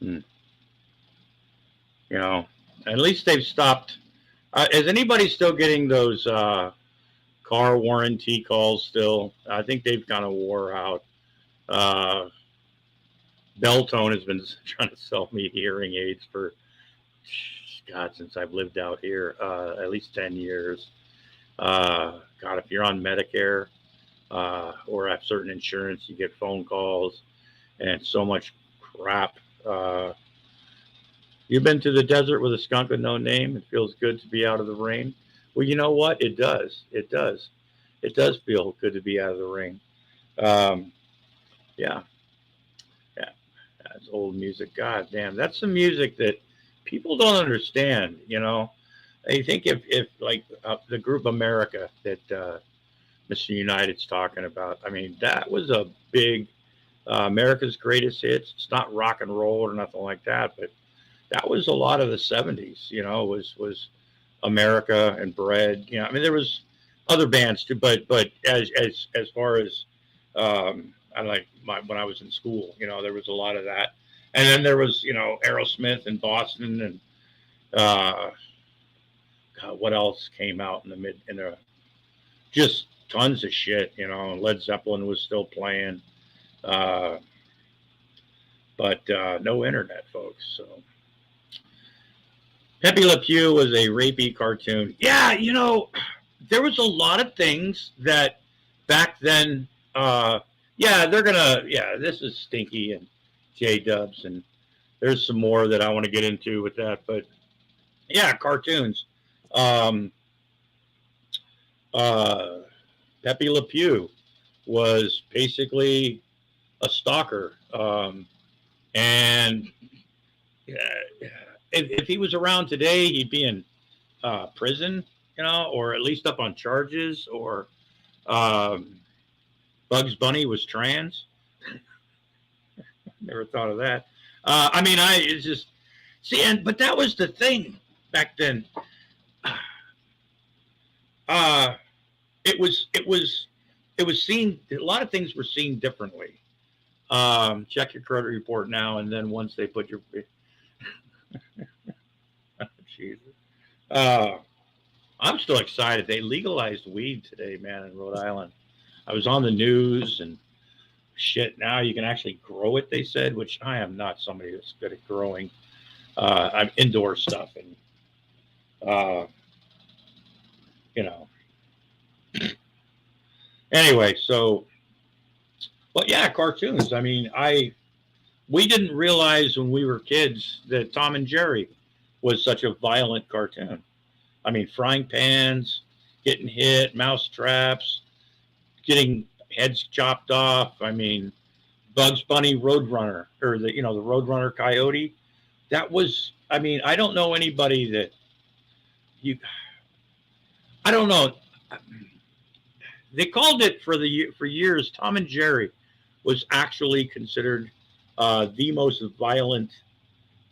God. You know, at least they've stopped. Is anybody still getting those car warranty calls still? I think they've kind of wore out. Belltone has been trying to sell me hearing aids for, God, since I've lived out here, at least 10 years. God, if you're on Medicare or have certain insurance, you get phone calls and so much crap. You've been to the desert with a skunk with no name. It feels good to be out of the rain. Well, you know what? It does. It does. It does feel good to be out of the rain. Yeah. That's old music. God damn. That's some music that people don't understand, you know. I think if like the group America that Mr. United's talking about, I mean, that was a big America's Greatest Hits. It's not rock and roll or nothing like that, but that was a lot of the 70s, you know, was America and Bread. You know, I mean, there was other bands too, but as far as I like when I was in school, you know, there was a lot of that. And then there was, you know, Aerosmith in Boston and God, what else came out in the just tons of shit, you know. Led Zeppelin was still playing. But no internet, folks. So Pepe Le Pew was a rapey cartoon. Yeah, you know, there was a lot of things that back then, this is Stinky and Jdubs, and there's some more that I want to get into with that, but yeah, cartoons. Pepe Le Pew was basically a stalker, and if he was around today, he'd be in prison, you know, or at least up on charges. Or Bugs Bunny was trans. Never thought of that. I mean, it's just see, but that was the thing back then. It was seen. A lot of things were seen differently. Check your credit report now, and then once they put your Jesus. I'm still excited. They legalized weed today, man, in Rhode Island. I was on the news and shit. Now you can actually grow it, they said, which I am not somebody that's good at growing. I'm indoor stuff, and you know. Anyway, so, but yeah, cartoons. I mean, we didn't realize when we were kids that Tom and Jerry was such a violent cartoon. I mean, frying pans, getting hit, mouse traps, getting heads chopped off. I mean, Bugs Bunny Roadrunner, or the Roadrunner Coyote. That was, I mean, I don't know anybody that I don't know. They called it for years. Tom and Jerry was actually considered the most violent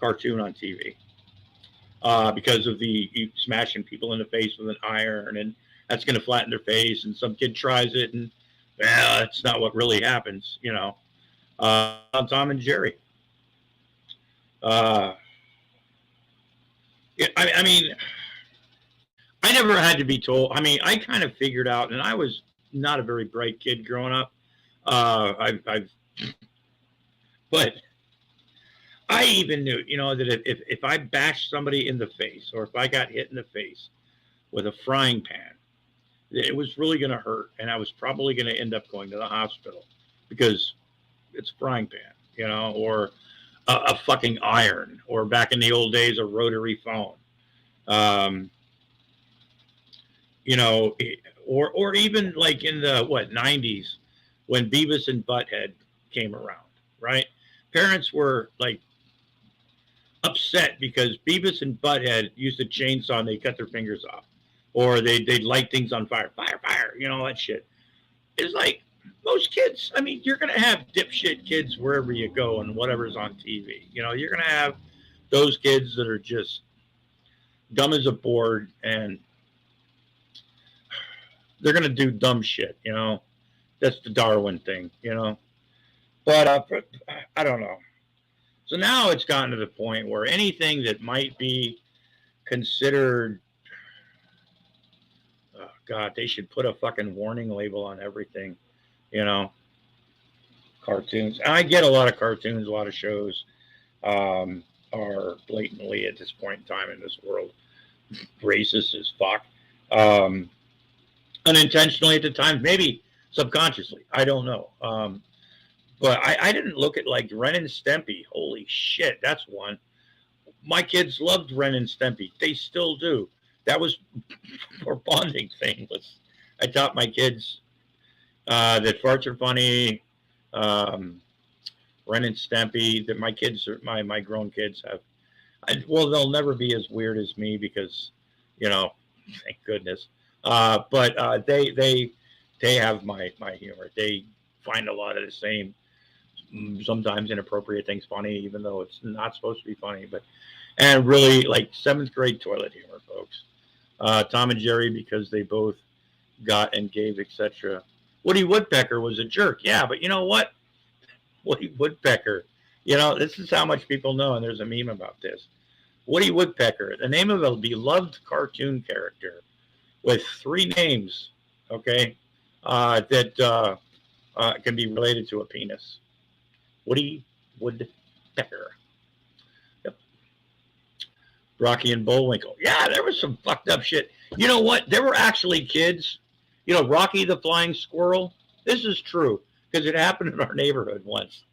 cartoon on TV because of the smashing people in the face with an iron, and that's going to flatten their face. And some kid tries it, and that's not what really happens, you know. On Tom and Jerry. I mean, I never had to be told. I mean, I kind of figured out, and I was not a very bright kid growing up. But I even knew, you know, that if I bashed somebody in the face, or if I got hit in the face with a frying pan, it was really going to hurt, and I was probably going to end up going to the hospital because it's a frying pan, you know, or a fucking iron, or back in the old days, a rotary phone. You know, or even like in the 90s when Beavis and Butthead came around, right? Parents were like upset because Beavis and Butthead used a chainsaw and they cut their fingers off, or they'd light things on fire, you know, that shit. It's like most kids. I mean, you're gonna have dipshit kids wherever you go and whatever's on TV. You know, you're gonna have those kids that are just dumb as a board, and they're going to do dumb shit, you know. That's the Darwin thing, you know. But I don't know. So now it's gotten to the point where anything that might be considered, oh God, they should put a fucking warning label on everything, you know. cartoons. And I get a lot of cartoons, a lot of shows are blatantly at this point in time in this world racist as fuck. Unintentionally at the time, maybe subconsciously. I don't know. But I didn't look at like Ren and Stimpy. Holy shit, that's one. My kids loved Ren and Stimpy. They still do. That was our bonding thing. I taught my kids that farts are funny. Ren and Stimpy. That my kids, my grown kids have. Well, they'll never be as weird as me because, thank goodness. But they have my humor. They find a lot of the same, sometimes inappropriate things funny, even though it's not supposed to be funny. And really like 7th grade toilet humor, folks. Tom and Jerry, because they both got and gave, etc. Woody Woodpecker was a jerk, yeah, but you know what? Woody Woodpecker, this is how much people know, and there's a meme about this. Woody Woodpecker, the name of a beloved cartoon character with 3 names, okay, that can be related to a penis. Woody Woodpecker. Yep. Rocky and Bullwinkle. Yeah, there was some fucked up shit. You know what? There were actually kids. Rocky the Flying Squirrel. This is true because it happened in our neighborhood once.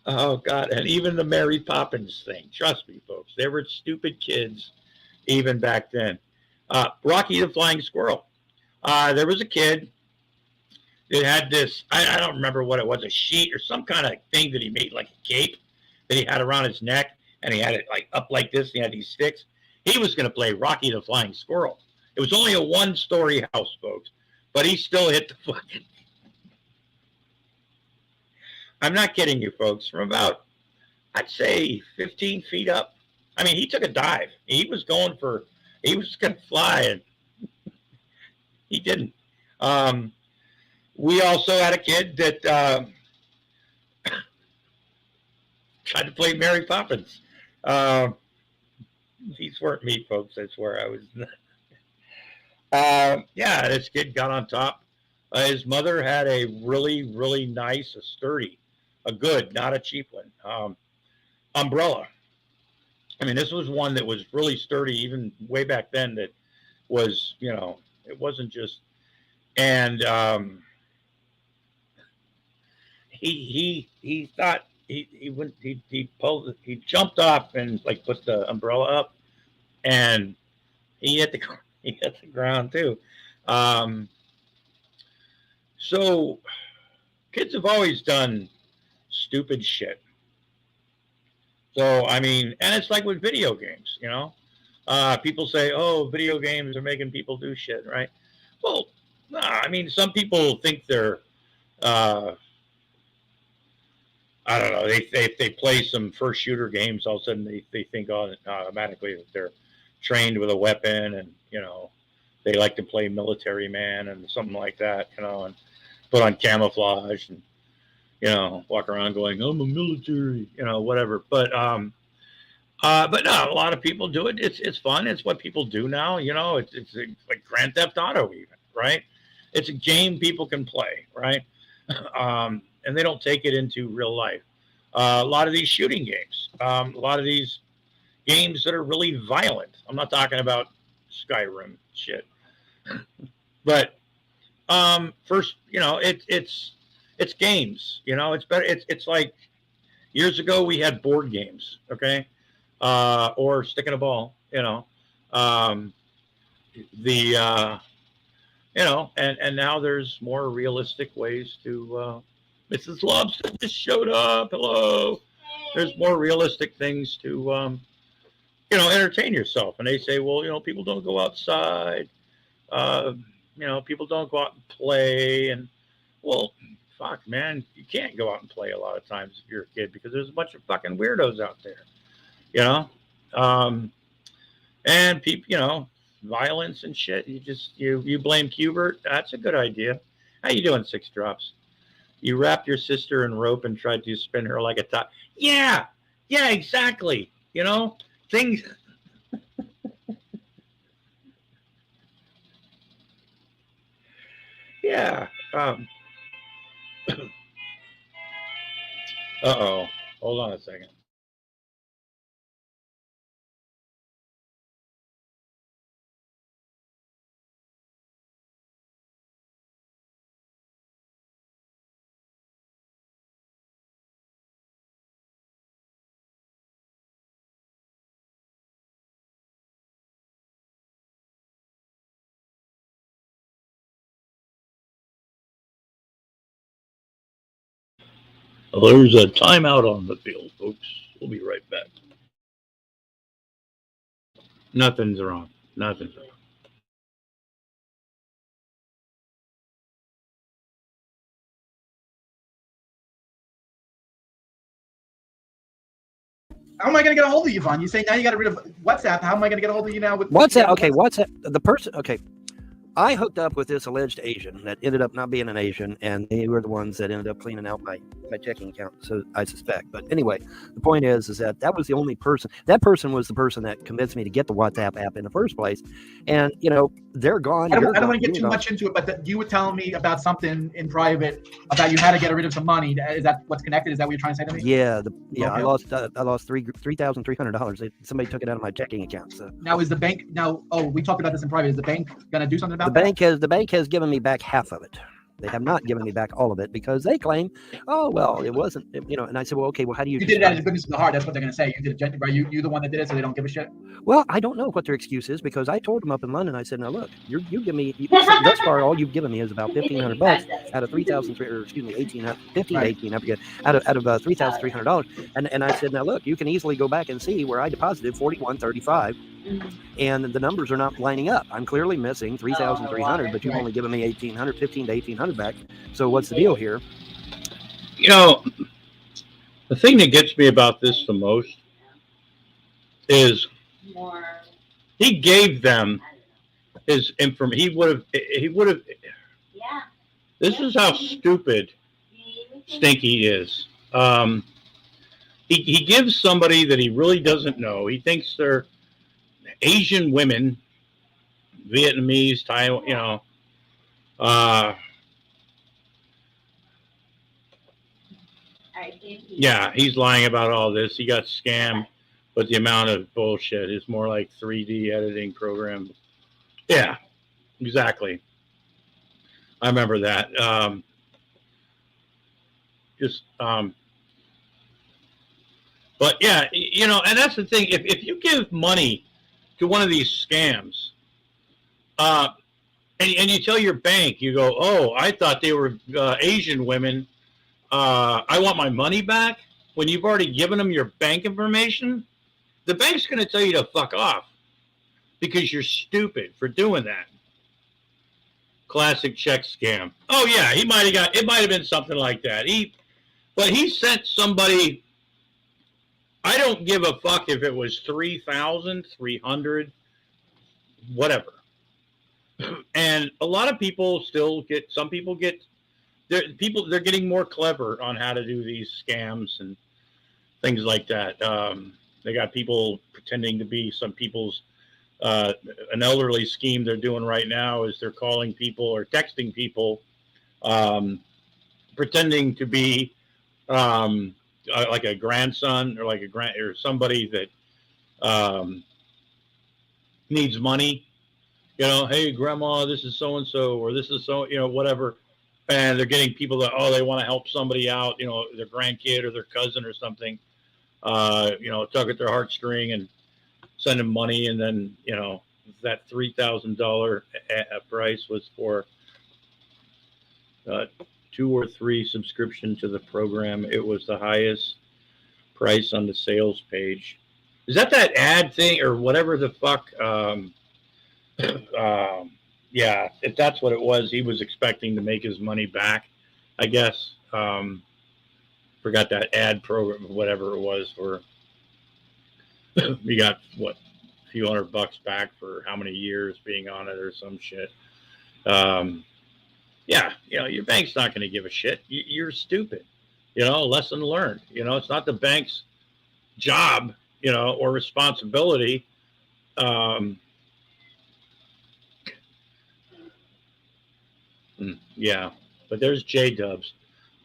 Oh, God. And even the Mary Poppins thing. Trust me, folks. They were stupid kids even back then. Rocky the Flying Squirrel. There was a kid that had this, I don't remember what it was, a sheet or some kind of thing that he made, like a cape that he had around his neck, and he had it like up like this, and he had these sticks. He was going to play Rocky the Flying Squirrel. It was only a 1-story house, folks, but he still hit the fucking... I'm not kidding you, folks. From about, I'd say, 15 feet up. I mean, he took a dive. He was going to fly, and he didn't. We also had a kid that tried to play Mary Poppins. These weren't me, folks. I swear I was. Yeah, this kid got on top. His mother had a really, really nice, sturdy, a good, not a cheap one, umbrella. I mean, this was one that was really sturdy, even way back then. That was, it wasn't just. And he thought he jumped off and like put the umbrella up, and he hit the ground too. So kids have always done stupid shit. So I mean, and it's like with video games, people say, oh, video games are making people do shit, right? Well, no, I mean, some people think they're I don't know. They play some first shooter games. All of a sudden, they think automatically that they're trained with a weapon, and they like to play military man and something like that, and put on camouflage and walk around going, I'm a military, whatever. But no, a lot of people do it. It's fun. It's what people do now. It's like Grand Theft Auto, even, right? It's a game people can play, right? And they don't take it into real life. A lot of these shooting games, a lot of these games that are really violent. I'm not talking about Skyrim shit, but first, it's games. It's better. It's like years ago we had board games, okay, or sticking a ball. And now there's more realistic ways to. Mrs. Lobster just showed up. Hello. There's more realistic things to, entertain yourself. And they say, well, people don't go outside. People don't go out and play. And, well, fuck, man, you can't go out and play a lot of times if you're a kid because there's a bunch of fucking weirdos out there, and people, violence and shit. You blame Cubert. That's a good idea. How you doing, 6 Drops? You wrapped your sister in rope and tried to spin her like a top. Yeah, exactly. Things. Yeah. Uh-oh. Hold on a second. Well, there's a timeout on the field, folks. We'll be right back. Nothing's wrong. Nothing's wrong. How am I going to get a hold of you, Vaughn? You say now you got rid of WhatsApp. How am I going to get a hold of you now with WhatsApp? Okay, WhatsApp. The person. Okay, I hooked up with this alleged Asian that ended up not being an Asian, and they were the ones that ended up cleaning out my checking account, so I suspect. But anyway, the point is that was the only person. That person was the person that convinced me to get the WhatsApp app in the first place. And, you know, they're gone. I don't want to get too much into it, but you were telling me about something in private about you had to get rid of some money. Is that what's connected? Is that what you're trying to say to me? Yeah, Okay. I lost $3,300. Somebody took it out of my checking account. So now is the bank now? Oh, we talked about this in private. Is the bank going to do something about the that? bank has given me back half of it. They have not given me back all of it because they claim, oh, well, it wasn't, you know, and I said, well, okay, well, how do you You did it out of the goodness of the heart. That's what they're going to say. You did it, right? You the one that did it, so they don't give a shit? Well, I don't know what their excuse is because I told them up in London, I said, now look, you give me, thus far, all you've given me is about $1,500 out of 18, I forget, out of $3,300. And I said, now look, you can easily go back and see where I deposited $41.35. And the numbers are not lining up. I'm clearly missing $3,300, but you've only given me $1,800, $1,500 to $1,800 back. So what's the deal here? You know, the thing that gets me about this the most is he gave them his information. He would have. This is how stupid Stinky is. He gives somebody that he really doesn't know. He thinks they're Asian women, Vietnamese, Taiwan, you know, yeah, he's lying about all this. He got scammed, but the amount of bullshit is more like 3D editing program. Yeah, exactly. I remember that. But yeah, you know, and that's the thing. If you give money to one of these scams, and you tell your bank, you go, oh, I thought they were Asian women. I want my money back. When you've already given them your bank information, the bank's going to tell you to fuck off because you're stupid for doing that. Classic check scam. Oh yeah, it might have been something like that. But he sent somebody. I don't give a fuck if it was 3,300, whatever. And a lot of people still get. Some people get. They're getting more clever on how to do these scams and things like that. They got people pretending to be some people's. An elderly scheme they're doing right now is they're calling people or texting people, pretending to be like a grandson or like or somebody that needs money. You know, hey grandma, this is so and so, or this is so, you know, whatever. And they're getting people that they want to help somebody out, you know, their grandkid or their cousin or something. You know, tug at their heartstring and send them money, and then, you know, that $3,000 price was for 2 or 3 subscription to the program. It was the highest price on the sales page. Is that ad thing or whatever the fuck? Yeah, if that's what it was, he was expecting to make his money back, I guess. Forgot that ad program, whatever it was for. We got what, a few $100 back for how many years being on it or some shit. Yeah, you know, your bank's not going to give a shit. You're stupid. You know, lesson learned. You know, it's not the bank's job, you know, or responsibility. Yeah, but there's Jdubs.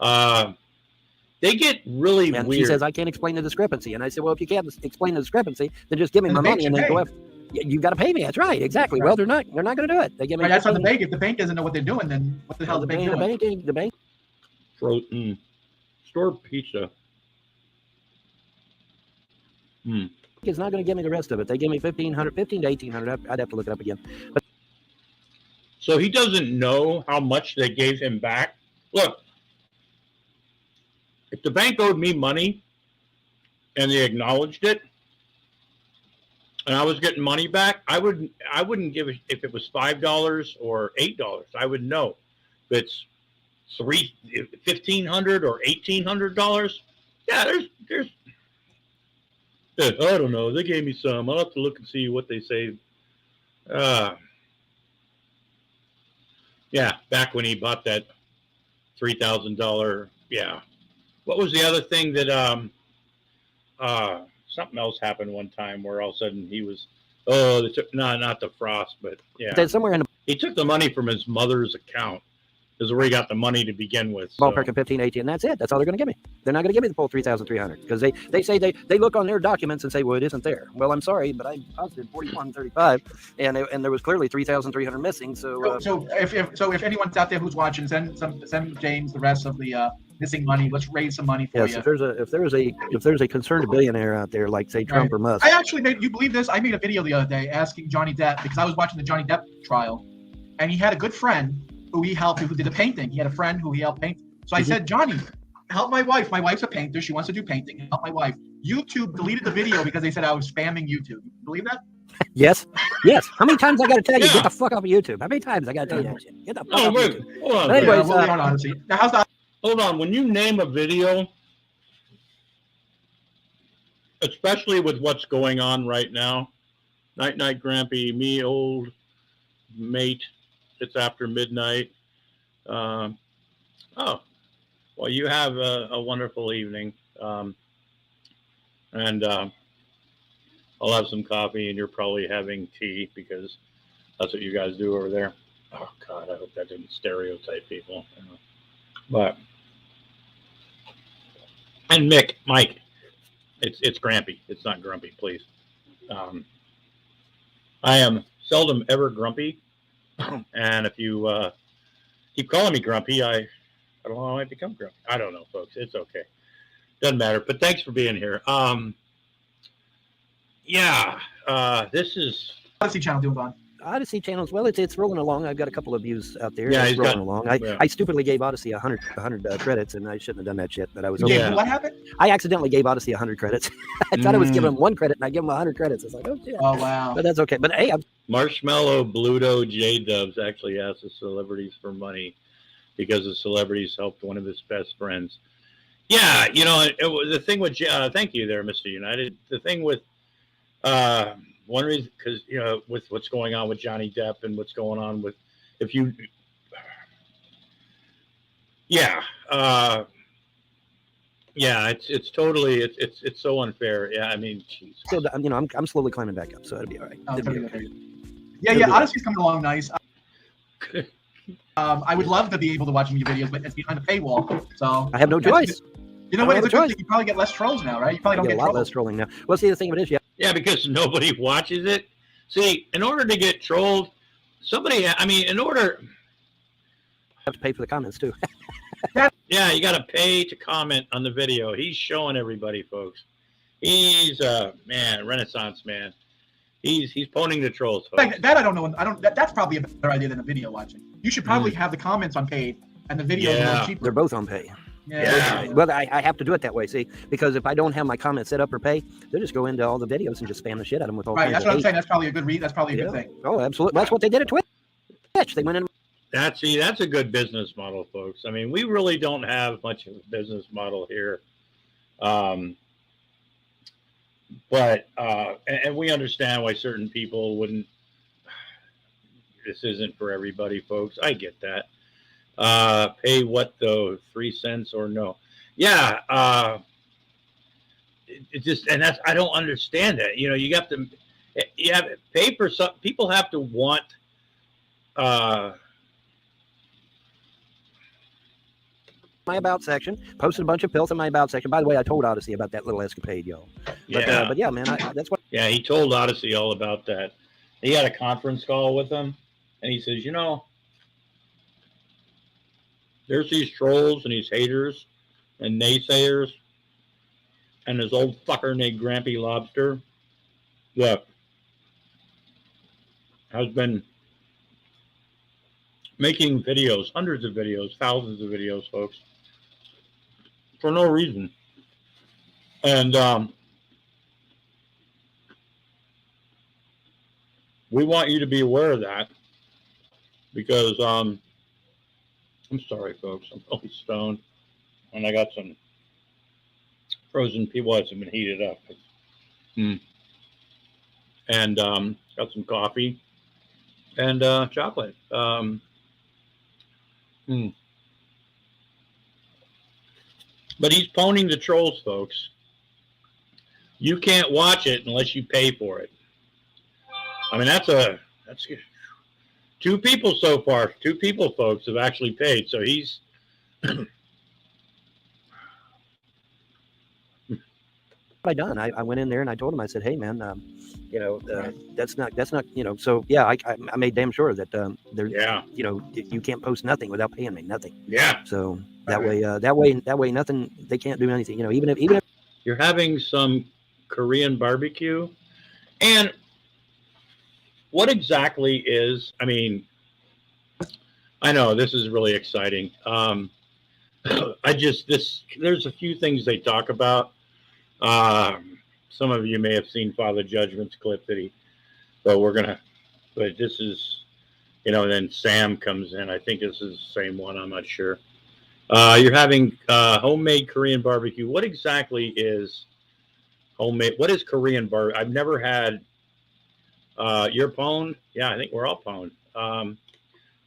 They get really And weird. she says, I can't explain the discrepancy. And I said, well, if you can't explain the discrepancy, then just give me And my the bank money and should then go pay. after. You've got to pay me. That's right. Exactly. Right. Well, they're not going to do it. They give me. Right, that's why the 15. bank. If the bank doesn't know what they're doing, then what the hell is the bank doing? The bank. Store pizza. Is not going to give me the rest of it. They give me 1,500, 15 to 1,800. I'd have to look it up again. But So he doesn't know how much they gave him back. Look, if the bank owed me money and they acknowledged it, and I was getting money back, I wouldn't give it if it was $5 or $8. I would know if it's $1,500 or $1,800. Yeah, there's. I don't know. They gave me some. I'll have to look and see what they say. Yeah, back when he bought that $3,000. Yeah. What was the other thing that something else happened one time where all of a sudden he was they took not the frost, but yeah. then somewhere in the He took the money from his mother's account. This is where he got the money to begin with. So. ballpark of 15, 18, and that's it. That's all they're going to give me. They're not going to give me the full 3,300 because they say they look on their documents and say, well, it isn't there. Well, I'm sorry, but I posted 4135, and there was clearly 3,300 missing. So So if anyone's out there who's watching, send James the rest of the missing money. Let's raise some money for yes, you. if there's a concerned billionaire out there like say Trump or Musk. I actually made, you believe this? I made a video the other day asking Johnny Depp, because I was watching the Johnny Depp trial, and he had a good friend who he helped, who did a painting. He had a friend who he helped paint. So I said, Johnny, help my wife. My wife's a painter. She wants to do painting. Help my wife. YouTube deleted the video because they said I was spamming YouTube. You believe that? Yes. How many times I got to tell you, get the fuck off of YouTube? How many times I got to tell you that shit? Get the fuck off of YouTube. Hold on. But anyways, now, how's that? Hold on. When you name a video, especially with what's going on right now, Night Night Grampy, me old mate, it's after midnight. Oh, well, you have a wonderful evening. And I'll have some coffee, and you're probably having tea because that's what you guys do over there. Oh, God, I hope that didn't stereotype people. But, and Mike, it's Grampy. It's not Grumpy, please. I am seldom ever grumpy. And if you keep calling me grumpy, I don't know how I become grumpy. I don't know, folks. It's okay. Doesn't matter. But thanks for being here. This is Odyssey channel doing on. Odyssey channels. Well, it's rolling along. I've got a couple of views out there. Yeah, it's he's rolling got- along. yeah. I stupidly gave Odyssey 100 credits, and I shouldn't have done that shit. But I was. Yeah. What happened? I accidentally gave Odyssey 100 credits. I thought I was giving him 1 credit, and I give him 100 credits. It's like, oh shit. Oh wow. But that's okay. But hey, Marshmallow Bluto Jdubs actually asked the celebrities for money because the celebrities helped one of his best friends. Yeah, it was the thing with thank you there, Mr. United. The thing with one reason, because with what's going on with Johnny Depp and what's going on with it's totally it's so unfair. Yeah, I mean, geez. still, I'm slowly climbing back up, so it'll be all right. Oh, It'll be okay. okay. Yeah, Odyssey's coming along nice. I would love to be able to watch your videos, but it's behind a paywall. So I have no choice. You know what? It's a good thing. You probably get less trolls now, right? You probably don't get get a lot trolls. less trolling now. Well, see, the thing of it is, Yeah, because nobody watches it. See, in order to get trolled, have to pay for the comments too. Yeah, you got to pay to comment on the video. He's showing everybody, folks. He's Renaissance man. He's poning the trolls, folks. Like, that I don't know. That's probably a better idea than a video watching. You should probably have the comments on paid and the videos a little cheaper. They're both on pay. Yeah. Well, I have to do it that way, see, because if I don't have my comments set up for pay, they'll just go into all the videos and just spam the shit out of them with all Right. kinds That's of what I'm hate. saying. That's probably a good That's probably a good thing. Oh, absolutely. That's what they did at Twitch. They went in. That's a good business model, folks. I mean, we really don't have much of a business model here. But we understand why certain people wouldn't. This isn't for everybody, folks. I get that. Pay what though? 3 cents or no? Yeah. It just, and that's, I don't understand that. You have to pay for some. People have to want. my about section, posted a bunch of filth in my about section. By the way, I told Odyssey about that little escapade, y'all. But yeah, man, that's what. Yeah, he told Odyssey all about that. He had a conference call with him, and he says, there's these trolls and these haters and naysayers and this old fucker named Grampy Lobster that has been making videos, hundreds of videos, thousands of videos, folks, for no reason. And we want you to be aware of that because I'm sorry, folks, I'm really stoned, and I got some frozen peanuts have been heated up. And got some coffee and chocolate. But he's pwning the trolls, folks. You can't watch it unless you pay for it. I mean, that's two people so far. Two people, folks, have actually paid. So he's I done. I went in there and I told him. I said, "Hey, man, that's not. So yeah, I made damn sure that there. Yeah. You can't post nothing without paying me. Nothing. Yeah. So that way, nothing. They can't do anything. Even if you're having some Korean barbecue, and what exactly is? I mean, I know this is really exciting. There's a few things they talk about. Some of you may have seen Father Judgment's clip but this is, and then Sam comes in. I think this is the same one. I'm not sure. You're having homemade Korean barbecue. What exactly is homemade? What is Korean barbecue? I've never had. You're pwned? Yeah, I think we're all pwned.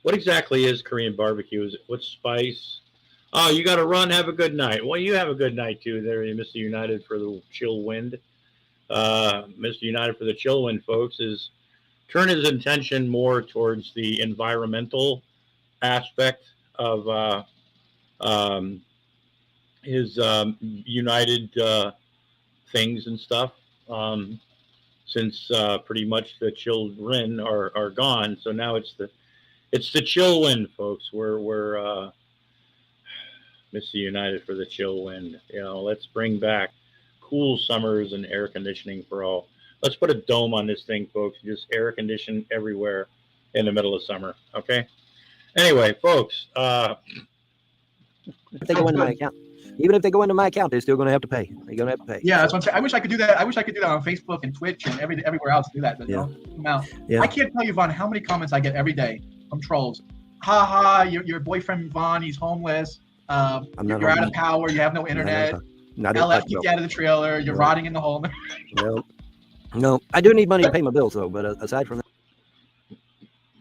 What exactly is Korean barbecue? Is it what spice? Oh, you got to run. Have a good night. Well, you have a good night too. There, Mr. United for the chill wind. Mr. United for the chill wind, folks, is turn his attention more towards the environmental aspect of his United things and stuff. Since pretty much the children are gone, so now it's the chill wind, folks. We're Mr. United for the chill wind. Let's bring back cool summers and air conditioning for all. Let's put a dome on this thing, folks. Just air condition everywhere in the middle of summer. Okay. Anyway, folks. If they go into my account, even if they go into my account, they're still going to have to pay. They're going to have to pay. Yeah, that's what I'm saying. I wish I could do that. I wish I could do that on Facebook and Twitch and everywhere else. Do that, but yeah. I can't tell you, Vaughn, how many comments I get every day from trolls. Ha ha! Your boyfriend Vaughn, he's homeless. You're out of power. You have no internet. LF kicked you out of the trailer. You're rotting in the hole. No, I do need money to pay my bills though. But aside from that,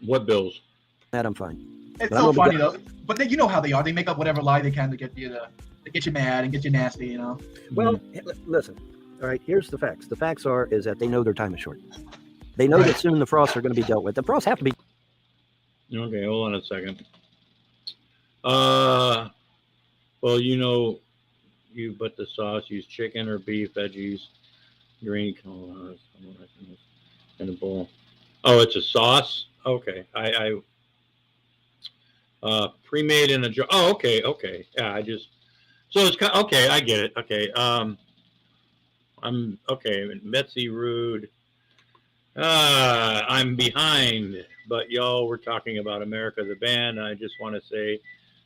what bills? That I'm fine. It's so funny though. But then you know how they are. They make up whatever lie they can to get you mad and get you nasty. Well, listen. All right. Here's the facts. The facts is that they know their time is short. They know that soon the frosts are going to be dealt with. The frosts have to be. Okay, hold on a second. Well, you put the sauce, use chicken or beef, veggies, green colors, in a bowl. Oh, it's a sauce? Okay. I pre-made in a jar. Oh, okay. Yeah, so it's kind of, okay, I get it. Okay. I'm okay. Betsy Rude. I'm behind, but y'all were talking about America the band. I just want to say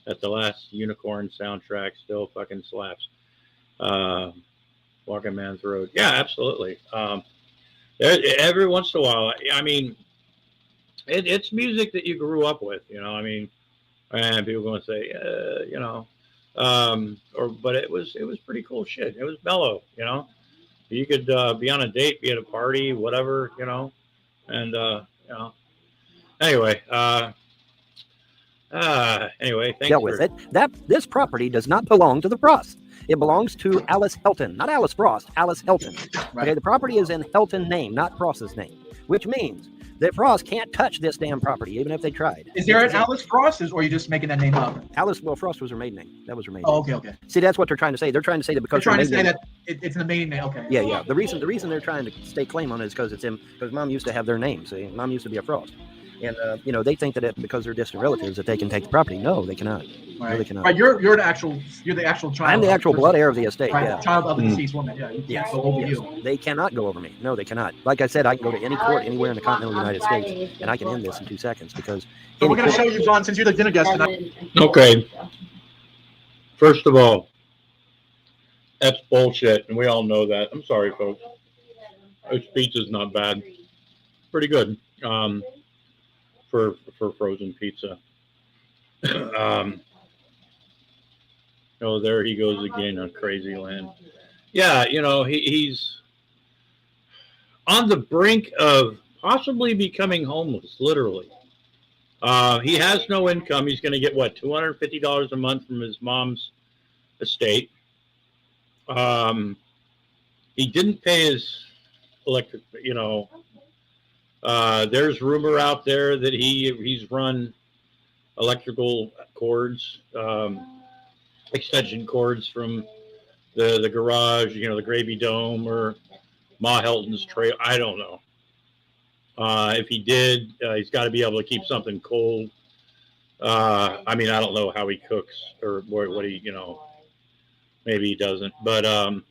that the last Unicorn soundtrack still fucking slaps. Walking Man's Road. Yeah, absolutely. Every once in a while, I mean, it's music that you grew up with, I mean, and people are going to say, but it was pretty cool shit. It was mellow, You could be on a date, be at a party, whatever, and anyway. Anyway, thanks with it. This property does not belong to the Frost. It belongs to Alice Helton, not Alice Frost. Alice Helton. Right. Okay, the property is in Helton name, not Frost's name, which means The Frost can't touch this damn property, even if they tried. Is there an Alice Frost, or are you just making that name up? Frost was her maiden name. That was her maiden Oh, name. okay. See, that's what they're trying to say. They're trying to say that because They're trying to say name, that it's in the maiden name. Okay. Yeah. The reason they're trying to stake claim on it is because because Mom used to have their name. See, Mom used to be a Frost, and they think that because they're distant relatives that they can take the property. No, they cannot. Right. No, they cannot. Right. You're the actual child. I'm the actual blood heir of the estate. Right, Yeah. child of the deceased woman. Yeah. You can't go over you. They cannot go over me. No, they cannot. Like I said, I can go to any court anywhere in the continental United States, and I can end this in 2 seconds because. So we're going to show you, John, since you're the dinner guest tonight. Okay. First of all, that's bullshit, and we all know that. I'm sorry, folks. This pizza's not bad. Pretty good for frozen pizza. Oh, there he goes again on Crazy Land. Yeah, he's on the brink of possibly becoming homeless, literally. He has no income. He's going to get, what, $250 a month from his mom's estate. He didn't pay his electric, there's rumor out there that he's run electrical cords, extension cords from the garage, the Gravy Dome or Ma Helton's trail. I don't know. If he did, he's got to be able to keep something cold. I don't know how he cooks or what he, maybe he doesn't. But,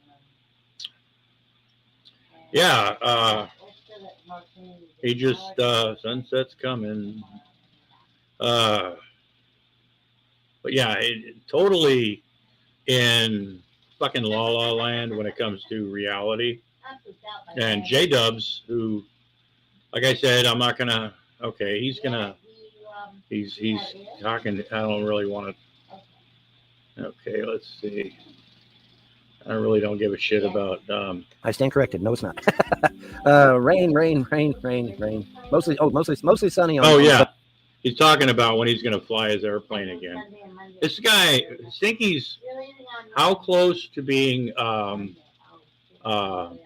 he just, sunset's coming. But yeah, totally in fucking La La Land when it comes to reality. And Jdubs, who, like I said, I'm not gonna. Okay, he's talking. I don't really want to. Okay, let's see. I really don't give a shit about. I stand corrected. No, it's not. Rain. Mostly sunny. Oh yeah, he's talking about when he's gonna fly his airplane again. This guy, Stinky's, how close to being? Hold on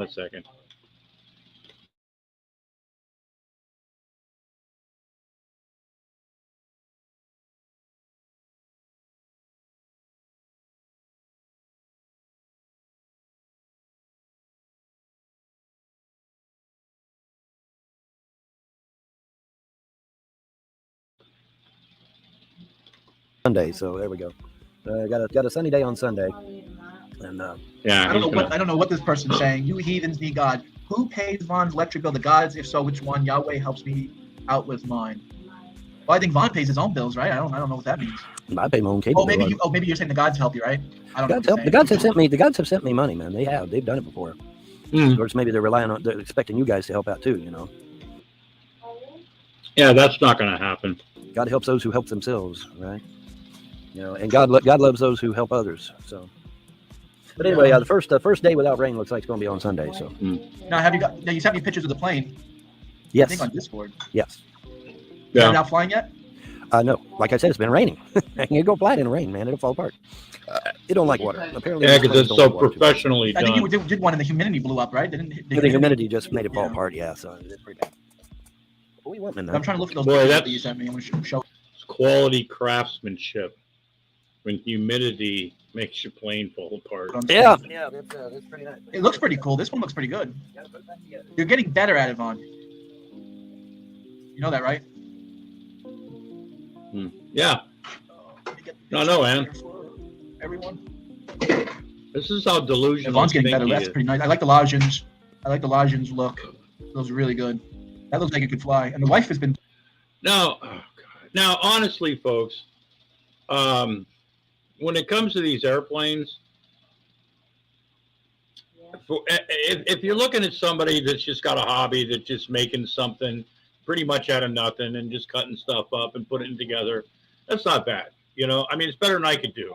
a second. Sunday, so there we go. Got a sunny day on Sunday, and yeah. I don't know what this person's saying. You heathens need God. Who pays Von's electric bill? The gods? If so, which one? Yahweh helps me out with mine. Well, I think Von pays his own bills, right? I don't know what that means. I pay my own cable. Maybe you're saying the gods help you, right? I don't know. The gods have sent me money, man. They've done it before. Of course, maybe they're they're expecting you guys to help out too. Yeah, that's not going to happen. God helps those who help themselves, right? And God loves those who help others. So, but anyway, the first day without rain looks like it's going to be on Sunday. So, now you sent me pictures of the plane? Yes. I think on Discord. Yes. Yeah. Is it out flying yet? No. Like I said, it's been raining. You go fly in the rain, man. It'll fall apart. It don't like water. Apparently. Yeah, because it's so professionally done. I think you did one and the humidity blew up, right? The humidity just made it fall apart. Yeah. So it's pretty bad. What are you wanting? I'm trying to look at those pictures that you sent me. I'm going to show. It's quality craftsmanship. When humidity makes your plane fall apart. Yeah, that's pretty nice. It looks pretty cool. This one looks pretty good. You're getting better at it, Vaughn. You know that, right? Yeah. No, man. Everyone. This is how delusional. Vaughn's getting better. That's pretty nice. I like the Lajans. look. Those are really good. That looks like it could fly. And the wife has been. Now, honestly, folks. When it comes to these airplanes, if you're looking at somebody that's just got a hobby that's just making something pretty much out of nothing and just cutting stuff up and putting it together, that's not bad. It's better than I could do.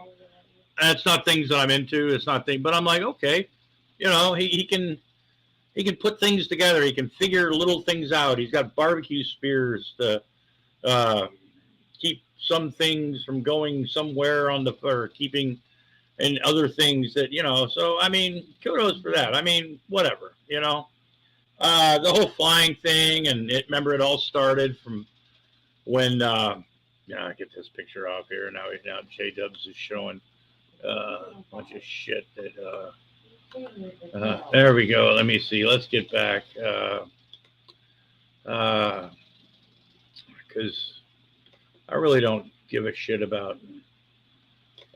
And it's not things that I'm into. It's not things, but I'm like, okay, he can put things together. He can figure little things out. He's got barbecue spears to keep some things from going somewhere or keeping and other things that, so, kudos for that. Whatever, The whole flying thing, and remember it all started from when I get this picture off here now. Jdubs is showing a bunch of shit that there we go. Let me see. Let's get back because I really don't give a shit about.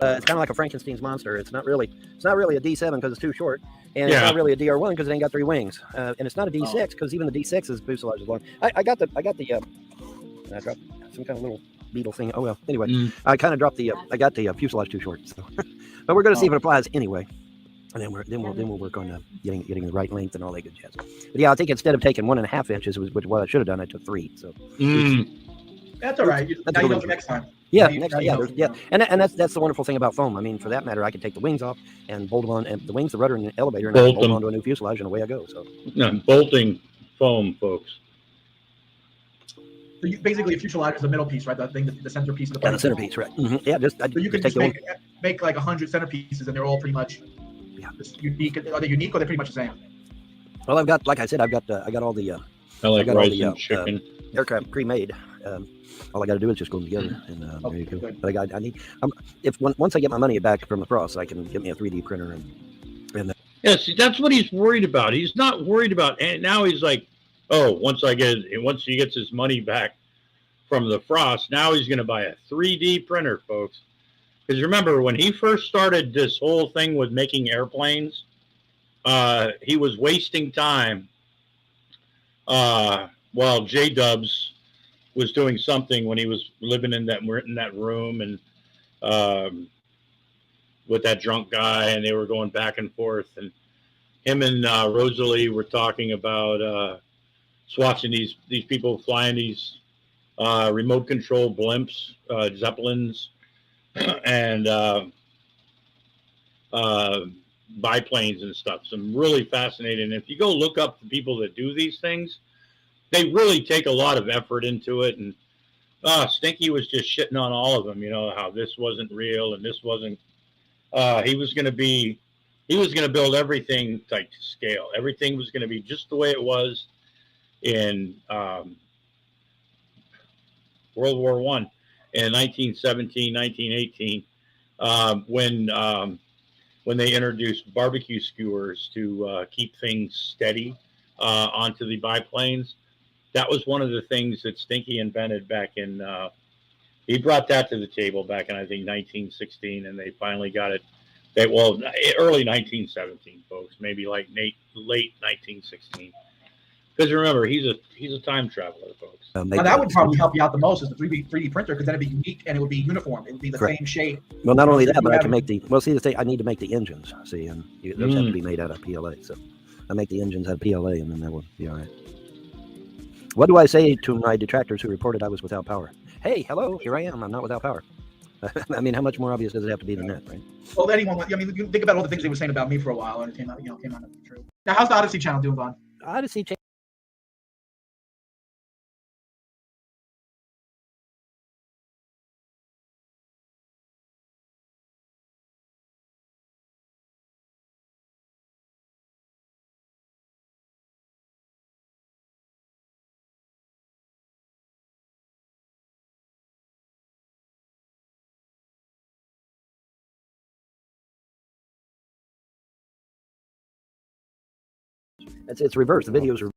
It's kind of like a Frankenstein's monster. It's not really a D7 because it's too short, and it's not really a DR1 because it ain't got 3 wings, and it's not a D6 because even the D6's fuselage is long. I got the I dropped some kind of little beetle thing. Oh well. Anyway, I kind of dropped the I got the fuselage too short. So. But we're going to see if it applies anyway, and then we'll work on getting the right length and all that good jazz. But yeah, I think instead of taking 1.5 inches, which what I should have done, I took 3. So. That's all right. Now you know for next time. Yeah, and that's the wonderful thing about foam. I mean, for that matter, I could take the wings off and bolt them on, and the wings, the rudder, and the elevator, and I can bolt onto a new fuselage, and away I go. So, bolting foam, folks. So basically, a fuselage is the middle piece, right? The thing, the centerpiece of the plane. Yeah, the centerpiece, right? Mm-hmm. Yeah, so you can just make like 100 centerpieces, and they're all pretty much unique. Are they unique, or they're pretty much the same? Well, I've got, like I said, I got all the. I like rice and chicken. Aircraft pre-made. All I got to do is just glue them together, and there you go. But I need once I get my money back from the cross, I can get me a 3D printer and. Yeah, see, that's what he's worried about. He's not worried about, and now he's like, oh, once he gets his money back from the frost, now he's going to buy a 3D printer, folks. Because remember, when he first started this whole thing with making airplanes, he was wasting time while Jdubs was doing something when he was living in that room and with that drunk guy, and they were going back and forth, and him and Rosalie were talking about watching these people flying these remote control blimps, Zeppelins, and biplanes and stuff. Some really fascinating. If you go look up the people that do these things, they really take a lot of effort into it. And Stinky was just shitting on all of them, how this wasn't real and this wasn't. He was going to build everything to scale. Everything was going to be just the way it was in World War I in 1917, 1918, when they introduced barbecue skewers to keep things steady onto the biplanes. That was one of the things that Stinky invented back in. He brought that to the table back in, I think, 1916, and they finally got it. Early 1917, folks, maybe like late 1916. Because remember, he's a time traveler, folks. Now that would probably help you out the most is the 3D printer, because then it'd be unique and it would be uniform. It would be the same shape. Well, not only that, but I can make the. Well, see, the thing, I need to make the engines. See, and those have to be made out of PLA. So I make the engines out of PLA, and then that will be all right. What do I say to my detractors who reported I was without power? Hey, hello, here I am. I'm not without power. I mean, how much more obvious does it have to be than that, right? Well, anyone. I mean, you think about all the things they were saying about me for a while, and it came out to be true. Now, how's the Odyssey channel doing, Vaughn? Odyssey channel. It's reversed. The videos are.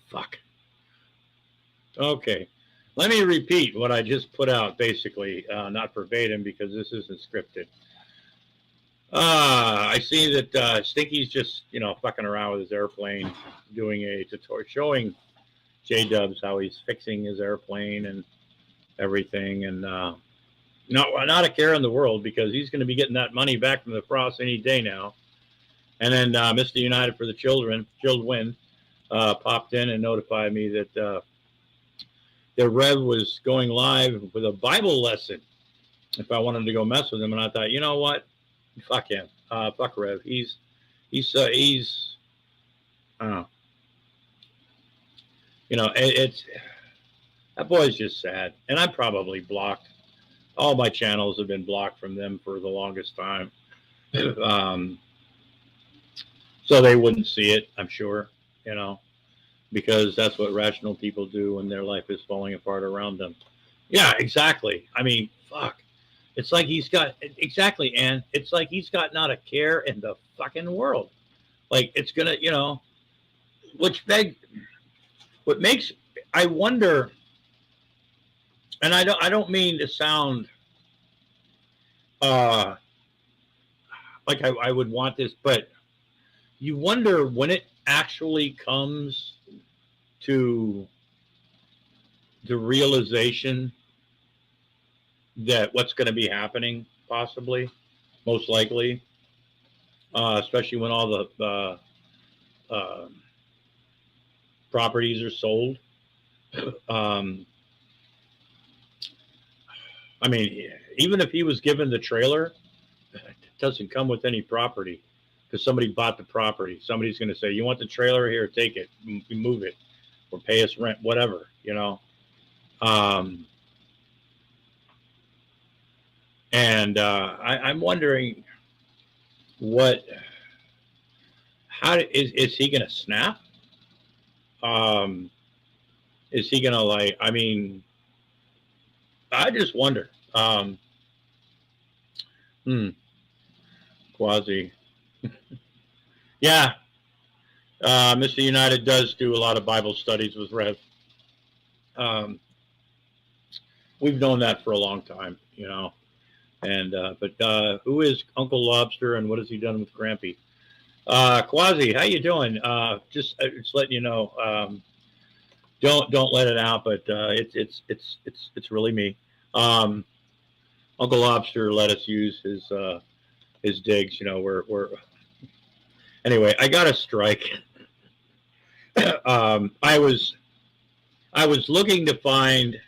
Fuck. Okay. Let me repeat what I just put out, basically, not verbatim, because this isn't scripted. I see that Stinky's just, fucking around with his airplane, doing a tutorial, showing Jdubs how he's fixing his airplane and everything, and not a care in the world, because he's going to be getting that money back from the frost any day now. And then Mr. United for the Chilled Wind popped in and notified me that Rev was going live with a Bible lesson if I wanted to go mess with him. And I thought, you know what? Fuck him. Fuck Rev. He's I don't know. It's That boy's just sad. And I'm probably blocked. All my channels have been blocked from them for the longest time. So they wouldn't see it, I'm sure, because that's what rational people do when their life is falling apart around them. Yeah, exactly. I mean, fuck. It's like he's got, exactly, Ann. It's like he's got not a care in the fucking world. Like, it's going to, what makes, I wonder, and I don't mean to sound like I would want this, but you wonder when it actually comes to the realization that what's going to be happening, possibly, most likely, especially when all the properties are sold. I mean, even if he was given the trailer, it doesn't come with any property because somebody bought the property. Somebody's going to say, you want the trailer? Here, take it, move it, or pay us rent, whatever, And I'm wondering how is he going to snap? Is he going to I just wonder. Quasi. Yeah. Mr. United does do a lot of Bible studies with Rev. We've known that for a long time, And but who is Uncle Lobster and what has he done with Grampy? Quasi, how you doing? Just letting you know. Don't let it out, but it's really me. Uncle Lobster let us use his digs. We're anyway. I got a strike. I was looking to find.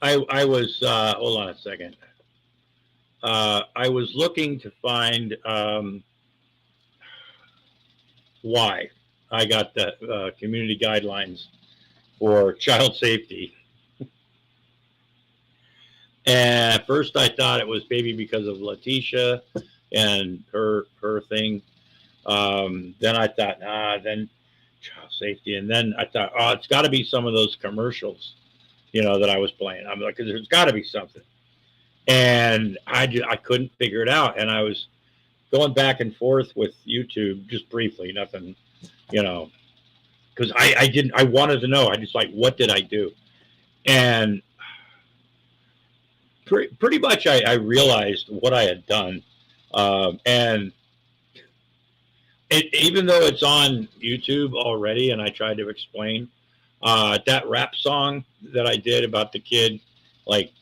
I was hold on a second. I was looking to find why I got the community guidelines for child safety. And at first I thought it was maybe because of Letitia and her thing. Then I thought, then child safety. And then I thought, it's got to be some of those commercials, that I was playing. I'm like, there's got to be something. And I couldn't figure it out. And I was going back and forth with YouTube just briefly, nothing, because I wanted to know. I just what did I do? And pretty much I realized what I had done. And even though it's on YouTube already, and I tried to explain that rap song that I did about the kid,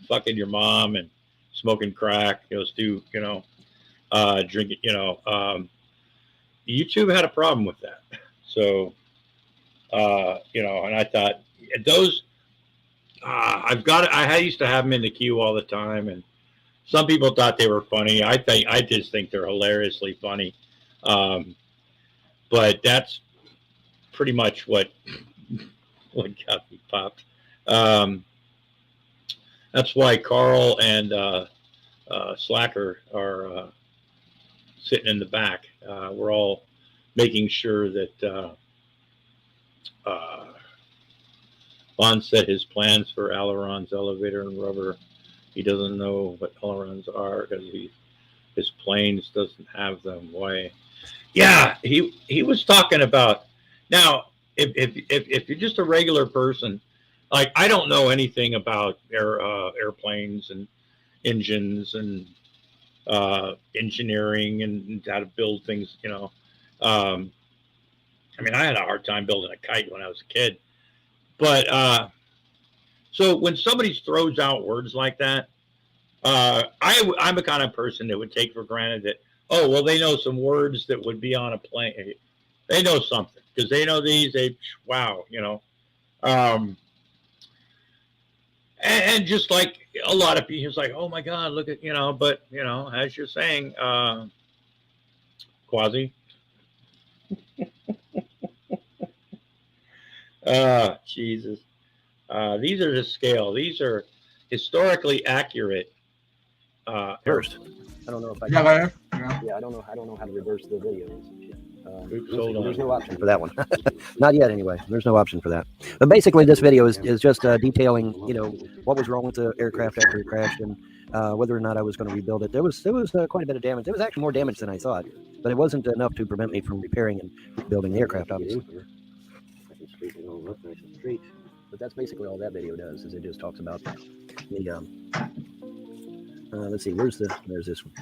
fucking your mom and smoking crack, drinking, YouTube had a problem with that. So, and I thought those, I used to have them in the queue all the time, and some people thought they were funny. I just think they're hilariously funny. But that's pretty much what got me popped. That's why Carl and Slacker are sitting in the back. We're all making sure that Bond set his plans for Aileron's elevator and rubber. He doesn't know what ailerons are because his planes doesn't have them. Why? Yeah, he was talking about. Now, if you're just a regular person, I don't know anything about airplanes and engines and engineering and how to build things. I had a hard time building a kite when I was a kid. But so when somebody throws out words like that, I'm the kind of person that would take for granted that, oh, well, they know some words that would be on a plane. They know something because they know these. Wow. And just like a lot of people, it's like, oh my God, look at, but, as you're saying, Quasi. Jesus. These are to scale. These are historically accurate. First, I don't know if I. Yeah, I don't know. I don't know how to reverse the videos. Oops, hold on. There's no option for that one. Not yet, anyway. There's no option for that. But basically, this video is just detailing, what was wrong with the aircraft after it crashed and whether or not I was going to rebuild it. There was quite a bit of damage. There was actually more damage than I thought, but it wasn't enough to prevent me from repairing and rebuilding the aircraft, obviously. But that's basically all that video does. Is it just talks about the. Let's see. There's this one.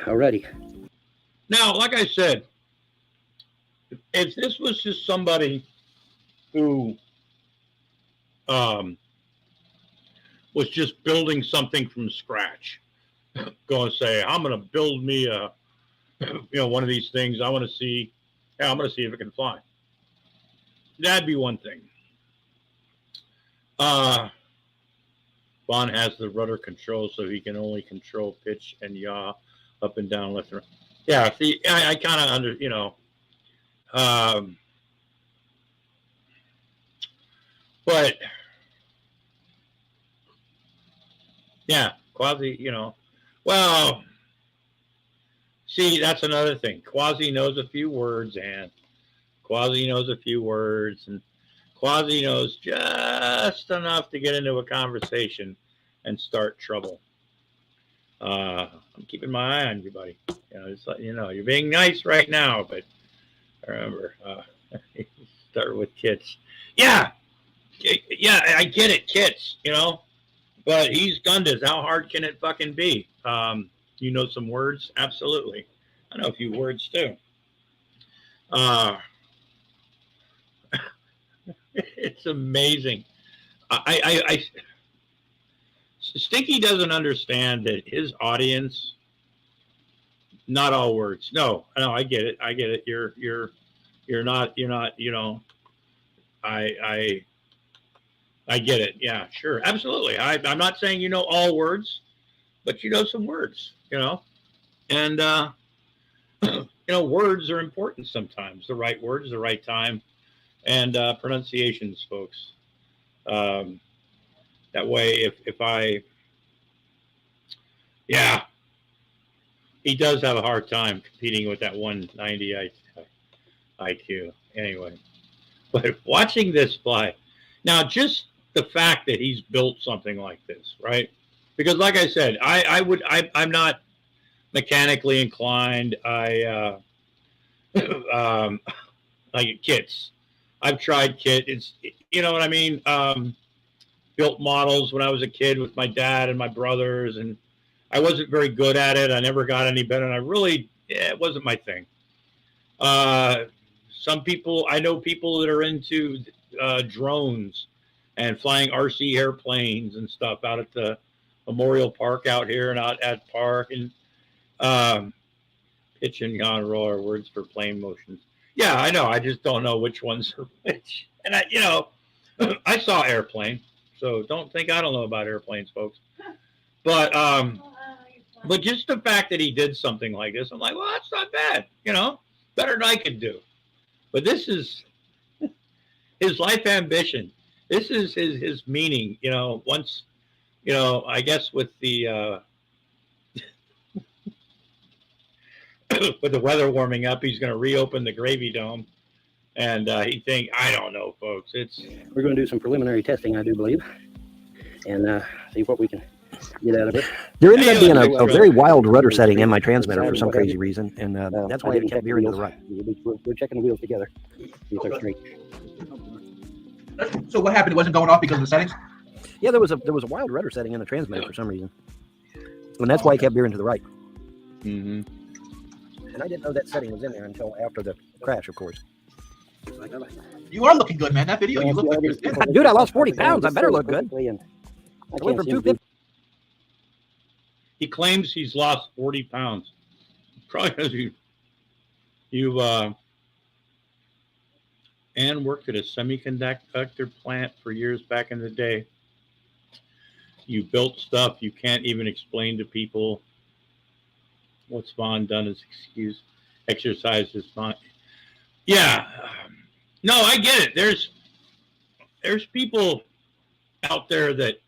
Alrighty. Now, like I said, if this was just somebody who was just building something from scratch, going to say, I'm going to build me a, one of these things. I'm going to see if it can fly. That'd be one thing. Vaughn has the rudder control, so he can only control pitch and yaw up and down, left and right. Yeah, see, I kind of but yeah, Quasi, well, see, that's another thing. Quasi knows a few words, and Quasi knows just enough to get into a conversation and start trouble. I'm keeping my eye on you, buddy. Just letting you know, you're being nice right now, but remember, start with kits. Yeah, I get it, kits, but he's Gundus. How hard can it fucking be? You know some words? Absolutely. I know a few words too. It's amazing. Stinky doesn't understand that his audience, not all words. No, I get it. You're not, I get it. Yeah, sure. Absolutely. I'm not saying you know all words, but you know some words, and, words are important sometimes. The right words, the right time, and pronunciations, folks. That way, if I, he does have a hard time competing with that 190 IQ. Anyway, but watching this fly, now just the fact that he's built something like this, right? Because like I said, I'm not mechanically inclined. I like kits. I've tried kit. It's, you know what I mean? Built models when I was a kid with my dad and my brothers, and I wasn't very good at it. I never got any better, and it wasn't my thing. Some people, I know people that are into drones and flying RC airplanes and stuff out at the Memorial Park out here and out at Park, and pitch and yaw and roll are words for plane motions. Yeah, I know. I just don't know which ones are which. And I saw airplane. So don't think I don't know about airplanes, folks. But just the fact that he did something like this, I'm like, well, that's not bad, better than I could do. But this is his life ambition. This is his meaning, once, I guess with the with the weather warming up, he's going to reopen the Gravy Dome. And I don't know, folks. We're going to do some preliminary testing, I do believe, and see what we can get out of it. There ended up being a very wild rudder setting in my transmitter for some crazy reason, and that's why it kept veering to the right. We're checking the wheels together. See if they're straight. So what happened? It wasn't going off because of the settings? Yeah, there was a wild rudder setting in the transmitter for some reason, and that's why it kept veering to the right. Mm-hmm. And I didn't know that setting was in there until after the crash, of course. You are looking good, man. That video, you look good. Dude, I lost 40 pounds. I better look good. I went from 250. He claims he's lost 40 pounds. Probably because you Ann worked at a semiconductor plant for years back in the day. You built stuff you can't even explain to people. What's Vaughn done as excuse? Exercise is fine. Yeah. No, I get it. there's people out there that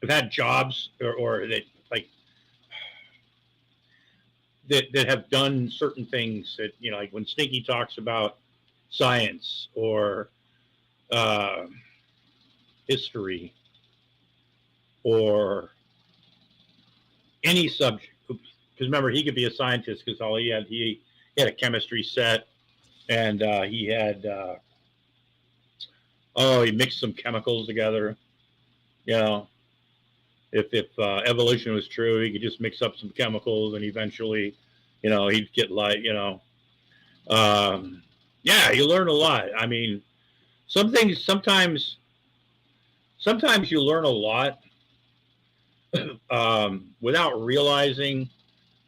have had jobs or that like that have done certain things that, you know, like when Stinky talks about science or history or any subject, because remember, he could be a scientist because all he had a chemistry set, and he had he mixed some chemicals together. You know, if evolution was true, he could just mix up some chemicals, and eventually, you know, he'd get like, you know, yeah, you learn a lot. I mean, some things sometimes you learn a lot without realizing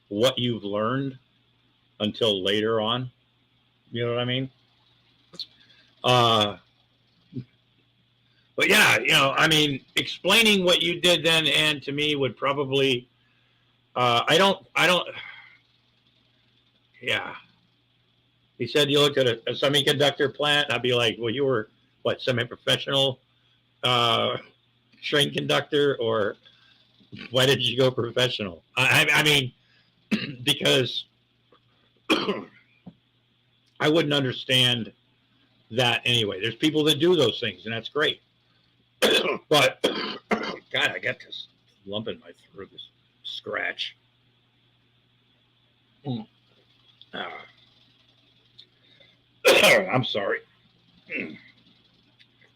what you've learned until later on. You know what I mean? But yeah, you know, I mean, explaining what you did then, and to me would probably, I don't, yeah. He said you looked at a semiconductor plant. I'd be like, well, you were what, semi-professional train conductor, or why did you go professional? I mean, because I wouldn't understand that anyway. There's people that do those things, and that's great. But God, I got this lump in my throat, this scratch. I'm sorry.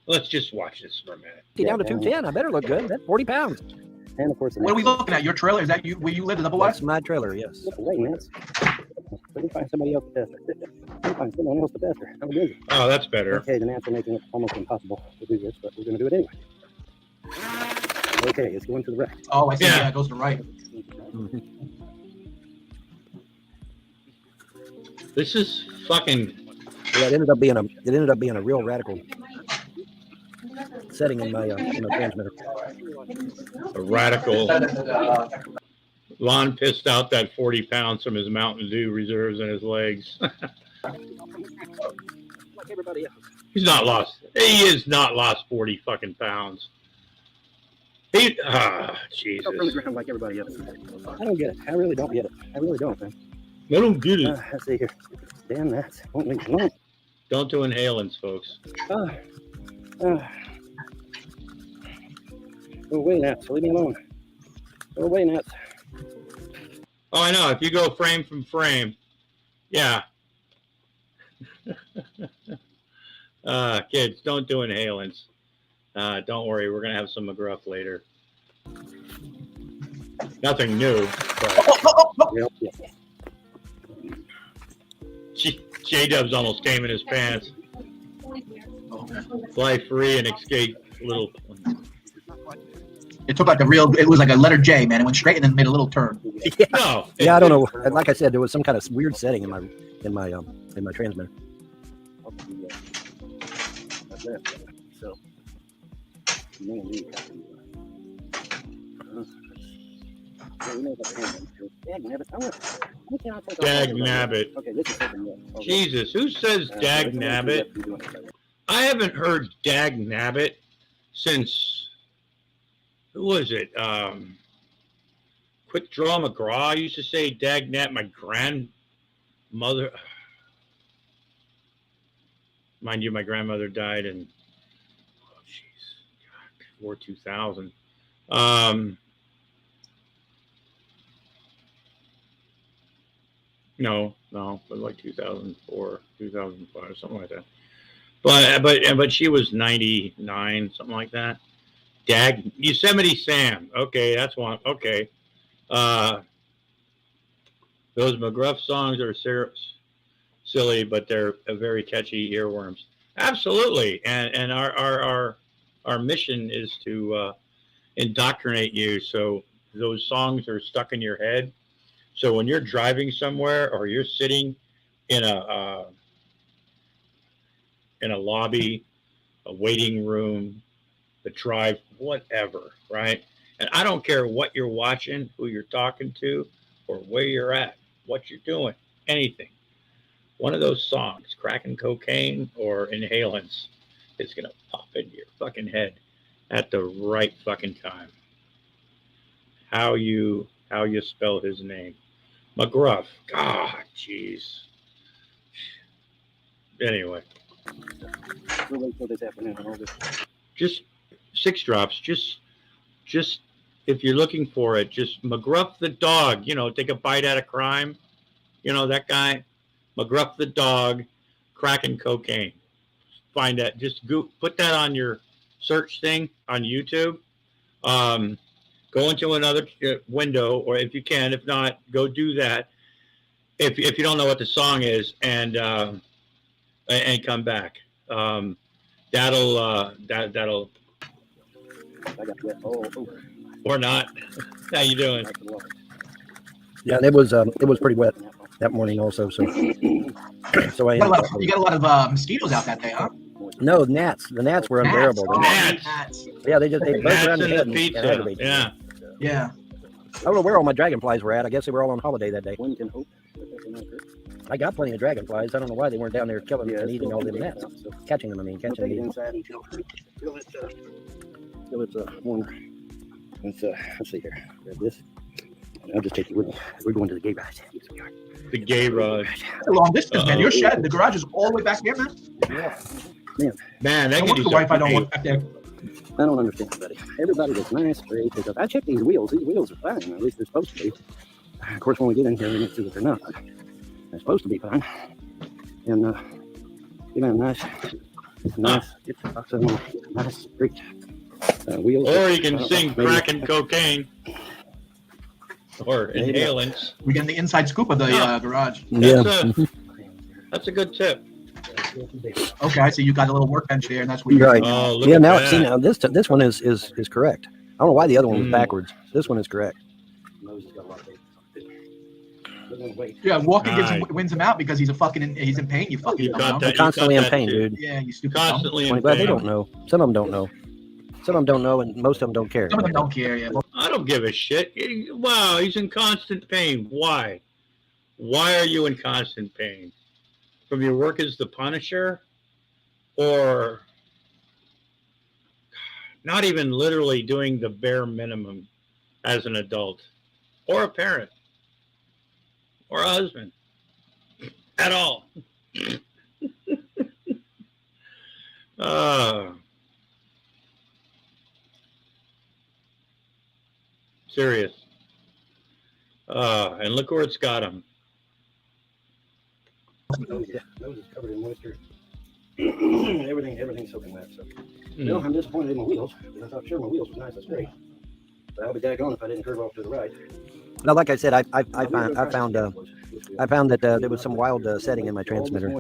Let's just watch this for a minute. Down to 210. I better look good. That's 40 pounds. And of course, what are we looking at? Your trailer? Is that you? Where you live in Double West? That's my trailer. Yes. Wait, man. Let me find somebody else to test her. Let me find someone else to test her. I'm busy. Oh, that's better. Okay, the ants are making it almost impossible to do this, but we're going to do it anyway. Okay, it's going to the right. Oh, I see. Yeah, it goes to the right. This is fucking. Yeah, it ended up being a real radical setting in my transmitter. A radical. Lon pissed out that 40 pounds from his Mountain Dew reserves in his legs. Like everybody else. He's not lost. He is not lost 40 fucking pounds. Jesus. From the ground like everybody else. I don't get it. I really don't get it. I really don't, man. I don't get it. Let's see here. Damn, that won't leave me alone. Don't do inhalants, folks. Go away, Nats. Leave me alone. Go away, Nats. Oh, I know. If you go frame from frame, yeah. Kids, don't do inhalants. Don't worry, we're gonna have some McGruff later. Nothing new, but Jdubs almost came in his pants. Fly free and escape little. It took like it was like a letter J, man. It went straight and then made a little turn. Yeah, no, yeah, I don't know. Like I said, there was some kind of weird setting in my transmitter. So, Dag nabbit. Jesus, who says dag nabbit? I haven't heard dag nabbit since, who was it? Quick Draw McGraw used to say dag nab. My grandmother, mind you, my grandmother died in, before 2000. No, but like 2004, 2005, something like that. But she was 99, something like that. Yosemite Sam. Okay, that's one. Okay. Those McGruff songs are silly, but they're very catchy earworms. Absolutely. And our mission is to indoctrinate you so those songs are stuck in your head. So when you're driving somewhere or you're sitting in a lobby, a waiting room, the drive, whatever, right? And I don't care what you're watching, who you're talking to, or where you're at, what you're doing, anything. One of those songs, cracking cocaine or inhalants, is gonna pop into your fucking head at the right fucking time. How you spell his name? McGruff. God, jeez. Anyway, We'll wait till this afternoon and all this. just 6 drops. Just if you're looking for it, just McGruff the dog. You know, take a bite out of crime. You know that guy, McGruff the dog, cracking cocaine. Find that. Just put that on your search thing on YouTube. Go into another window, or if you can, if not, go do that. If you don't know what the song is, and come back. That'll. I got wet all over. Or not. How you doing? Yeah, it was pretty wet that morning also. So You got a lot of mosquitoes out that day, huh? No, gnats. The gnats were unbearable. Gnats. Yeah, they buzzed around the head and aggravated. Yeah. Yeah. I don't know where all my dragonflies were at. I guess they were all on holiday that day. One can hope. I got plenty of dragonflies. I don't know why they weren't down there killing and eating all them gnats. So, catching them, catching them. Inside until it's warmer. Let's see here. Grab this. I'll just take you with me. We're going to the gay ride. The gay ride. That's a long distance, man. Your shed, the garage is all the way back there, man. Yeah. Man, that I wonder why if I don't want back there. I don't understand, buddy. Everybody gets nice, straight. Because I check these wheels. These wheels are fine. At least they're supposed to be. Of course, when we get in here, we make sure that they're not. They're supposed to be fine. And, nice, straight wheels. Or you can sing cracking cocaine. Or inhalants. We get the inside scoop of the garage. That's a good tip. Okay, I see you got a little workbench there, and that's what you're right. Oh, yeah, now this one is correct. I don't know why the other one was backwards. This one is correct. Yeah, Walker wins him out because he's in pain. You fucking don't know. I'm constantly in pain, dude. Yeah, you stupid. Constantly in pain. Well, they don't know. Some of them don't know. Some of them don't know, and most of them don't care. Some of them don't care. Yeah. I don't give a shit. Wow, he's in constant pain. Why? Why are you in constant pain? From your work as the Punisher, or not even literally doing the bare minimum as an adult, or a parent, or a husband, at all. Serious. And look where it's got him. Nose is covered in moisture. Everything's soaking wet. So, I'm disappointed in my wheels because I thought sure my wheels were nice and straight. But I'll be daggone if I didn't curve off to the right. Now, like I said, I found that there was some wild setting in my transmitter.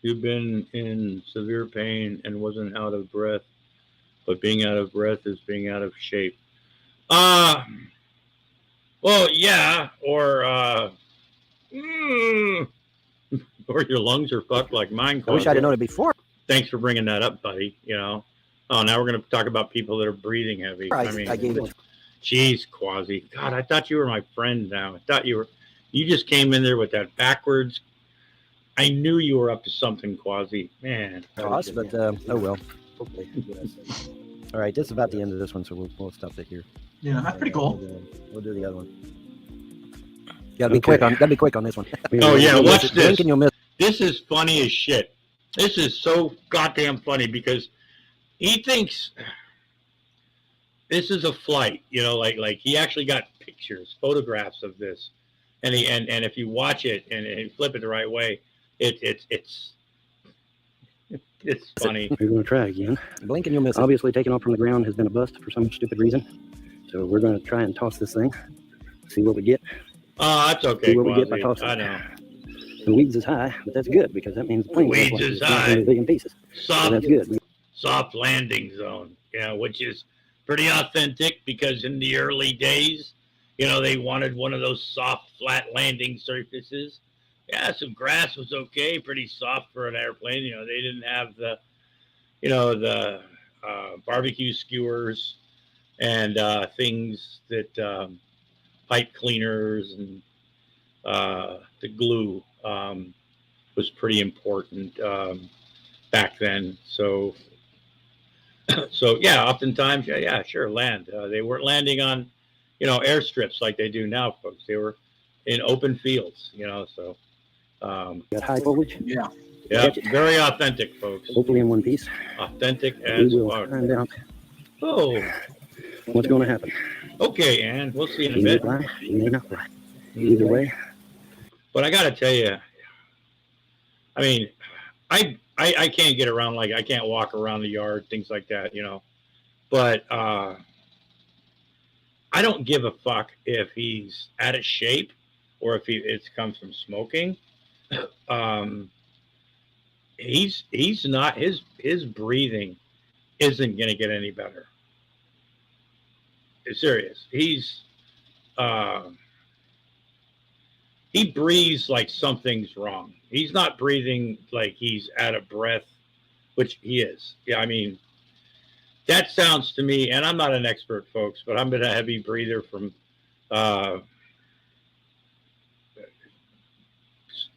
You've been in severe pain and wasn't out of breath, but being out of breath is being out of shape. Well, yeah, or or your lungs are fucked like mine. I wish I'd have known it before. Thanks for bringing that up, buddy. You know. Oh, now we're going to talk about people that are breathing heavy. I gave it. Jeez, Quasi. God, I thought you were my friend now. I thought you just came in there with that backwards. I knew you were up to something, Quasi. Man. But, oh well. Hopefully. All right, this is about the end of this one, so we'll stop it here. Yeah, that's pretty cool. We'll do the other one. Gotta be quick on this one. Oh yeah, watch this. This is funny as shit. This is so goddamn funny because he thinks this is a flight, you know, like he actually got pictures, photographs of this, and if you watch it and flip it the right way, it's funny. We're going to try again. Blink and you'll miss it. Obviously, taking off from the ground has been a bust for some stupid reason. So we're going to try and toss this thing, see what we get. Oh, that's okay. See what we get by tossing. I know. The weeds is high, but that's good because that means the plane is high. A billion pieces. So that's good. Soft landing zone, yeah, which is pretty authentic because in the early days, you know, they wanted one of those soft, flat landing surfaces. Yeah, some grass was okay, pretty soft for an airplane. You know, they didn't have the barbecue skewers and things that pipe cleaners and the glue was pretty important back then. So yeah, oftentimes, yeah, sure, land. They weren't landing on, airstrips like they do now, folks. They were in open fields, so. Got high foliage? Yeah. Yeah, very authentic, folks. Hopefully in one piece. Authentic We as will fuck. find out Oh, what's going to happen. okay, Ann. We'll see in a He may bit. fly, he may not fly. Either way, But I got to tell you, I mean, I can't get around, like, I can't walk around the yard, things like that, But I don't give a fuck if he's out of shape or if it comes from smoking. He's not, his breathing isn't going to get any better. It's serious. He breathes like something's wrong. He's not breathing like he's out of breath, which he is. Yeah, I mean, that sounds to me, and I'm not an expert, folks, but I've been a heavy breather from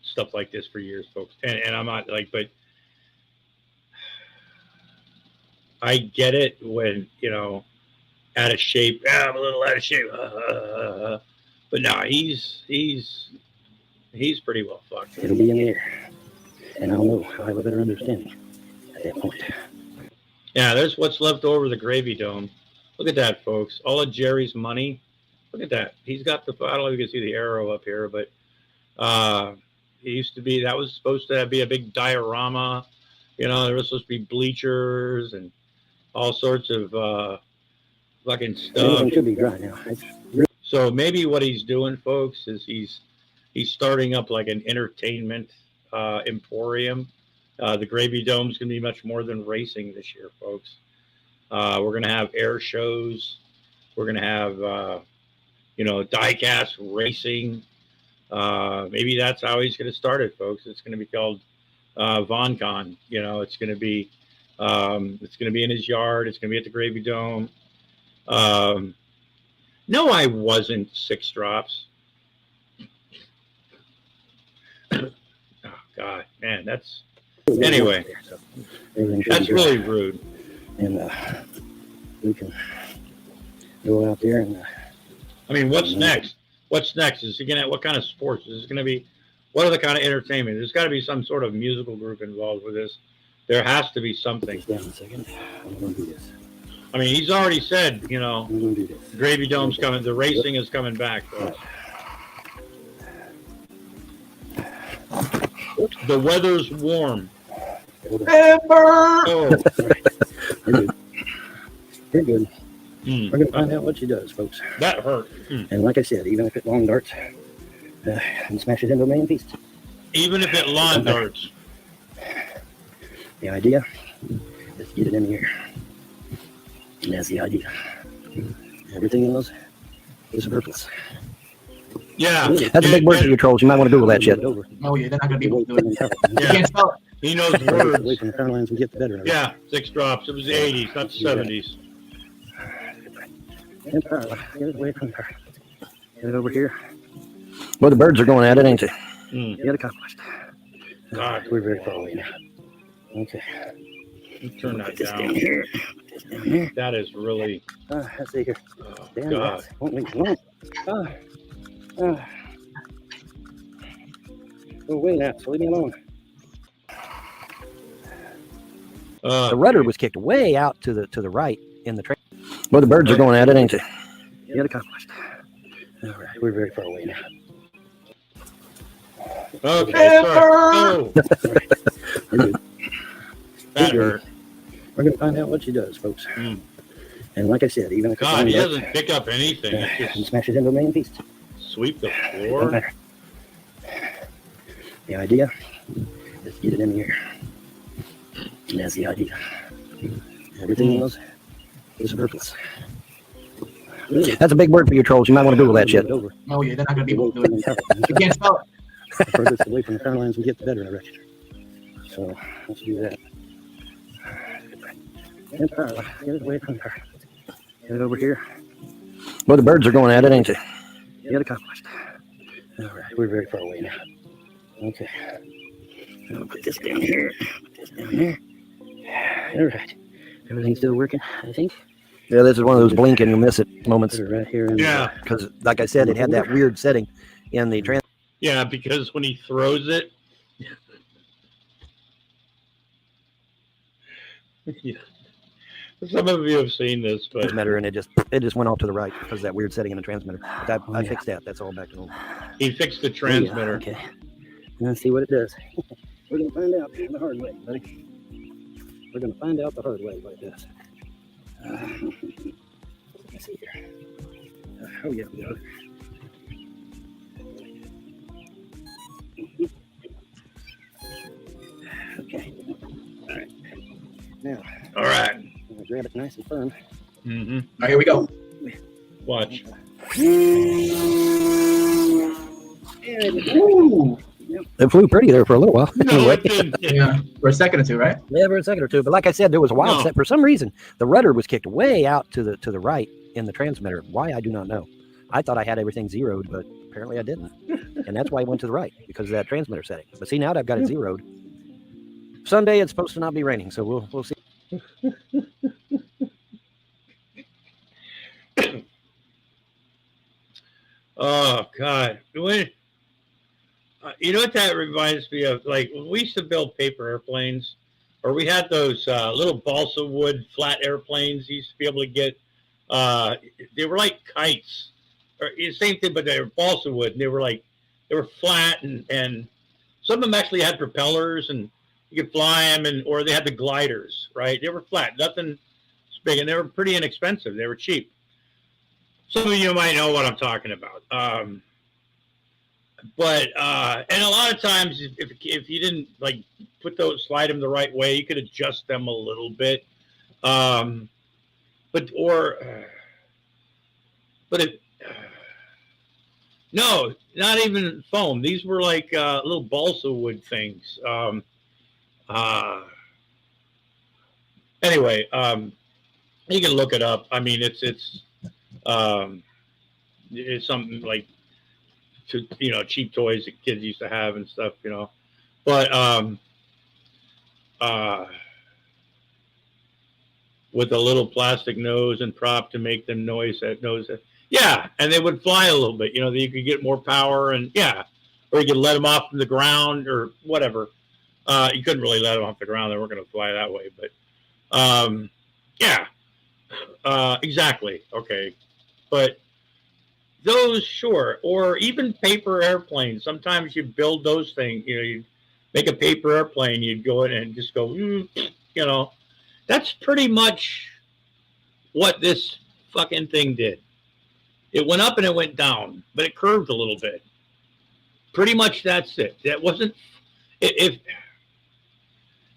stuff like this for years, folks. And I'm not like, but I get it when, out of shape. I'm a little out of shape. But no, he's pretty well fucked. it'll be in the air. And I'll know. I'll have a better understanding at that point. Yeah, there's what's left over the gravy dome. Look at that, folks. All of Jerry's money. Look at that. He's got I don't know if you can see the arrow up here, but it used to be, that was supposed to be a big diorama. There was supposed to be bleachers and all sorts of fucking stuff. Everything should be dry now. So maybe what he's doing, folks, is he's starting up like an entertainment emporium. The Gravy Dome's going to be much more than racing this year, folks. We're going to have air shows. We're going to have, die-cast racing. Maybe that's how he's going to start it, folks. It's going to be called VonCon. It's going to be in his yard. It's going to be at the Gravy Dome. No, I wasn't 6 drops. Oh God, man, that's anyway. That's really rude. And we can go out there and. I mean, what's next? What's next? Is he gonna? What kind of sports is this gonna be? What are the kind of entertainment? There's got to be some sort of musical group involved with this. There has to be something. Down a second. I'm gonna do this. I mean, he's already said, Gravy Dome's coming. The racing is coming back, folks. The weather's warm. Oh. You're good. You're good. We're going to find out what she does, folks. That hurt. And like I said, even if it long darts and smashes into a million pieces. Even if it lawn darts. The idea is to get it in the air. And that's the idea. Everything else is worthless. Yeah. That's a big word for you trolls. You might want to Google that shit. Oh yeah, they're not going to be able to do it. Yeah. You can't spell it. He knows words. Away from the power lines, we get the better of it. Yeah, 6 drops. It was the 80s, not the 70s. Get it away from the power. Get it over here. Well, the birds are going at it, ain't they? Get accomplished. God. We're very far away now. Okay. Turn that down. That is really. Let's see here. Oh, Damn, God. won't leave me alone. Go away now, so leave me alone. The rudder was kicked way out to the right in the train. Well, the birds are going at it, ain't they? Get accomplished. All right, we're very far away now. Okay, sorry. Oh. That hurt. We're going to find out what she does, folks. And like I said, even if God, he doesn't pick up anything. It's and just smashes into a million pieces. sweep the Don't floor. matter. The idea is to get it in the air. And that's the idea. Everything else is worthless. That's a big word for you trolls. You might want to Google that shit. Oh yeah, they're not going to be able to do it. You can't spell it. The furthest away from the power lines we get, the better, I reckon. So let's do that. Get it away from the power. Get it over here. Well, the birds are going at it, ain't they? Get accomplished. All right, we're very far away now. Okay. I'll put this down here. Put this down there. All right. Everything's still working, I think. Yeah, this is one of those blink and you'll miss it moments. Right here. Yeah. Because, like I said, it had that weird setting in the trans. Yeah, because when he throws it, yeah. Some of you have seen this, but transmitter, and it just went off to the right because of that weird setting in the transmitter. But I fixed that. That's all back to normal. He fixed the transmitter. Okay. Let's see what it does. We're gonna find out the hard way, buddy. We're gonna find out the hard way what it does. Let's see here. Oh yeah, we got it. Okay. All right. Now. All right. I'm gonna grab it nice and firm. Mm-hmm. All right, here we go. Watch. Ooh. It flew pretty there for a little while. No, it didn't. Yeah, for a second or two, right? Yeah, for a second or two. But like I said, there was a while No. set. For some reason, the rudder was kicked way out to the right in the transmitter. Why, I do not know. I thought I had everything zeroed, but apparently I didn't. And that's why I went to the right, because of that transmitter setting. But see, now that I've got it zeroed. Sunday it's supposed to not be raining, so we'll see. Oh God! You know what that reminds me of? Like when we used to build paper airplanes, or we had those little balsa wood flat airplanes. You used to be able to get. They were like kites, or the same thing, but they were balsa wood. And they were flat, and some of them actually had propellers, and you could fly them, or they had the gliders. Right? They were flat, nothing big, and they were pretty inexpensive. They were cheap. Some of you might know what I'm talking about. But and a lot of times, if you didn't like slide them the right way, you could adjust them a little bit. No, not even foam. These were like little balsa wood things. Anyway, you can look it up. I mean, it's something like cheap toys that kids used to have and stuff, but with a little plastic nose and prop to make them nose. Yeah, and they would fly a little bit, that you could get more power, and or you could let them off from the ground or whatever. You couldn't really let them off the ground; they weren't going to fly that way. But exactly. Okay, but those, sure, or even paper airplanes. Sometimes you build those things. You make a paper airplane. You'd go in and just go, That's pretty much what this fucking thing did. It went up and it went down, but it curved a little bit. Pretty much that's it. That wasn't. If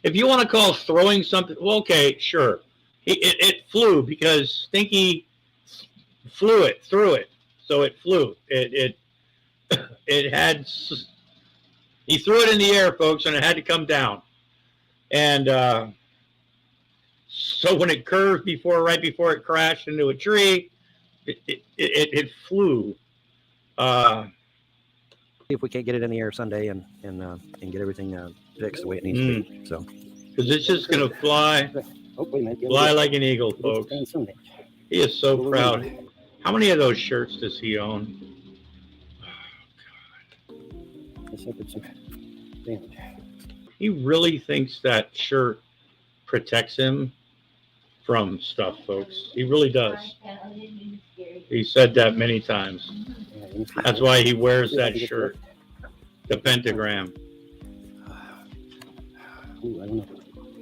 you want to call throwing something, well, okay, sure. It flew because Stinky threw it. So it flew. It had. He threw it in the air, folks, and it had to come down. And so when it curved right before it crashed into a tree, it flew. If we can't get it in the air Sunday and get everything fixed the way it needs to be, so because it's just gonna fly like an eagle, folks. He is so proud. How many of those shirts does he own? He really thinks that shirt protects him from stuff, folks. He really does. He said that many times. That's why he wears that shirt, the pentagram.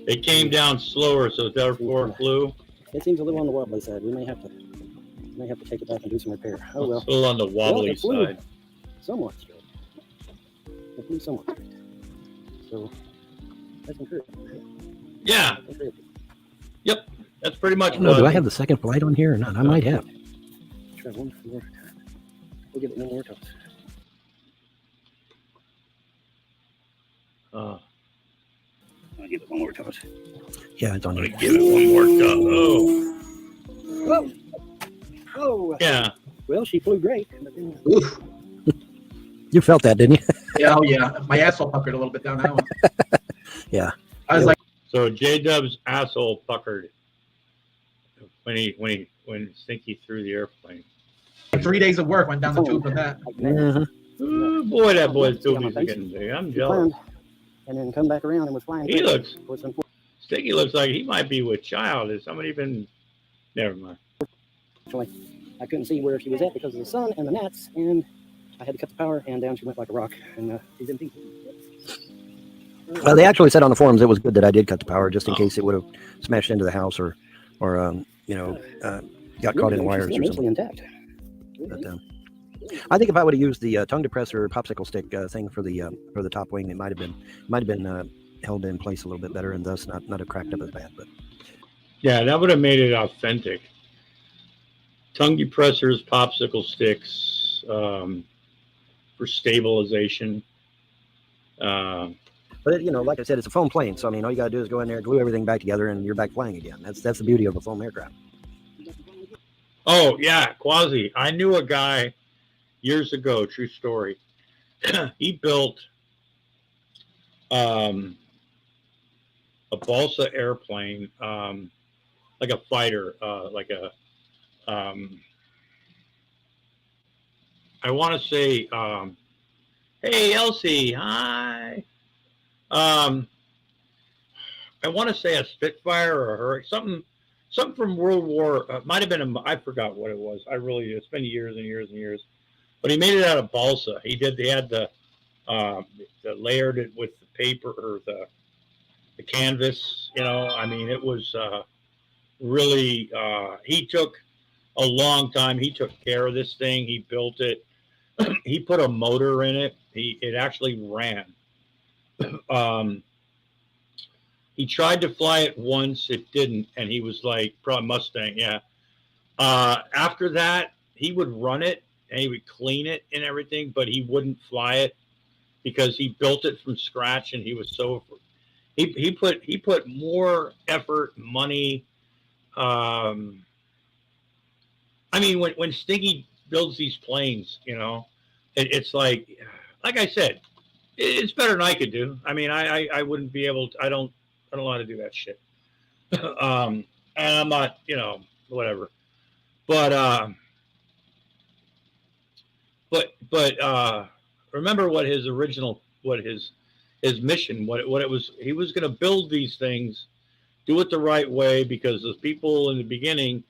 It came down slower, so therefore it flew. It seems a little on the wobbly side. We may have to take it back and do some repair. Oh well. It's a little on the wobbly side. Somewhat straight. It flew somewhat straight. So that's encouraging. Yeah. Yep. That's pretty much. Do I have the second flight on here or not? I might have. Try one more. We'll give it one more toss. I'll give it one more toss. Yeah, it's on here. Give it one more toss. Oh. Yeah. Well, she flew great. But then... You felt that, didn't you? Yeah, oh yeah. My asshole puckered a little bit down that one. Yeah. I was like, So Jdubs' asshole puckered when Stinky threw the airplane. 3 days of work went down the tube with that. Oh, boy, that boy's boobies are getting big. I'm jealous. And then come back around and was flying. He looks. Stinky looks like he might be with child. Has somebody been? Never mind. I couldn't see where she was at because of the sun and the gnats, and I had to cut the power, and down she went like a rock, and she's in pieces. Well, they actually said on the forums it was good that I did cut the power, just in case it would have smashed into the house or got caught in the wires or something. Intact. But, I think if I would have used the tongue depressor popsicle stick thing for the top wing, it might have been held in place a little bit better, and thus not have cracked up as bad. But yeah, that would have made it authentic. Tongue depressors, popsicle sticks for stabilization. But like I said, it's a foam plane, so I mean, all you gotta do is go in there, glue everything back together, and you're back flying again. That's the beauty of a foam aircraft. Oh yeah, Quasi. I knew a guy years ago. True story. He built a balsa airplane, like a fighter, I want to say, hey Elsie, hi. I want to say a Spitfire or a Hurricane, something from World War. Might have been I forgot what it was. It's been years and years and years. But he made it out of balsa. He had the layered it with the paper or the canvas. I mean, it was really. He took a long time. He took care of this thing. He built it. He put a motor in it. It actually ran. He tried to fly it once, it didn't, and he was like, probably Mustang, yeah. After that, he would run it and he would clean it and everything, but he wouldn't fly it because he built it from scratch, and he was so he put more effort, money. I mean, when Stinky builds these planes, it's like I said, it's better than I could do. I mean, I wouldn't be able to. I don't know how to do that shit. And I'm not, whatever. But remember what his mission, what it was. He was going to build these things, do it the right way, because the people in the beginning,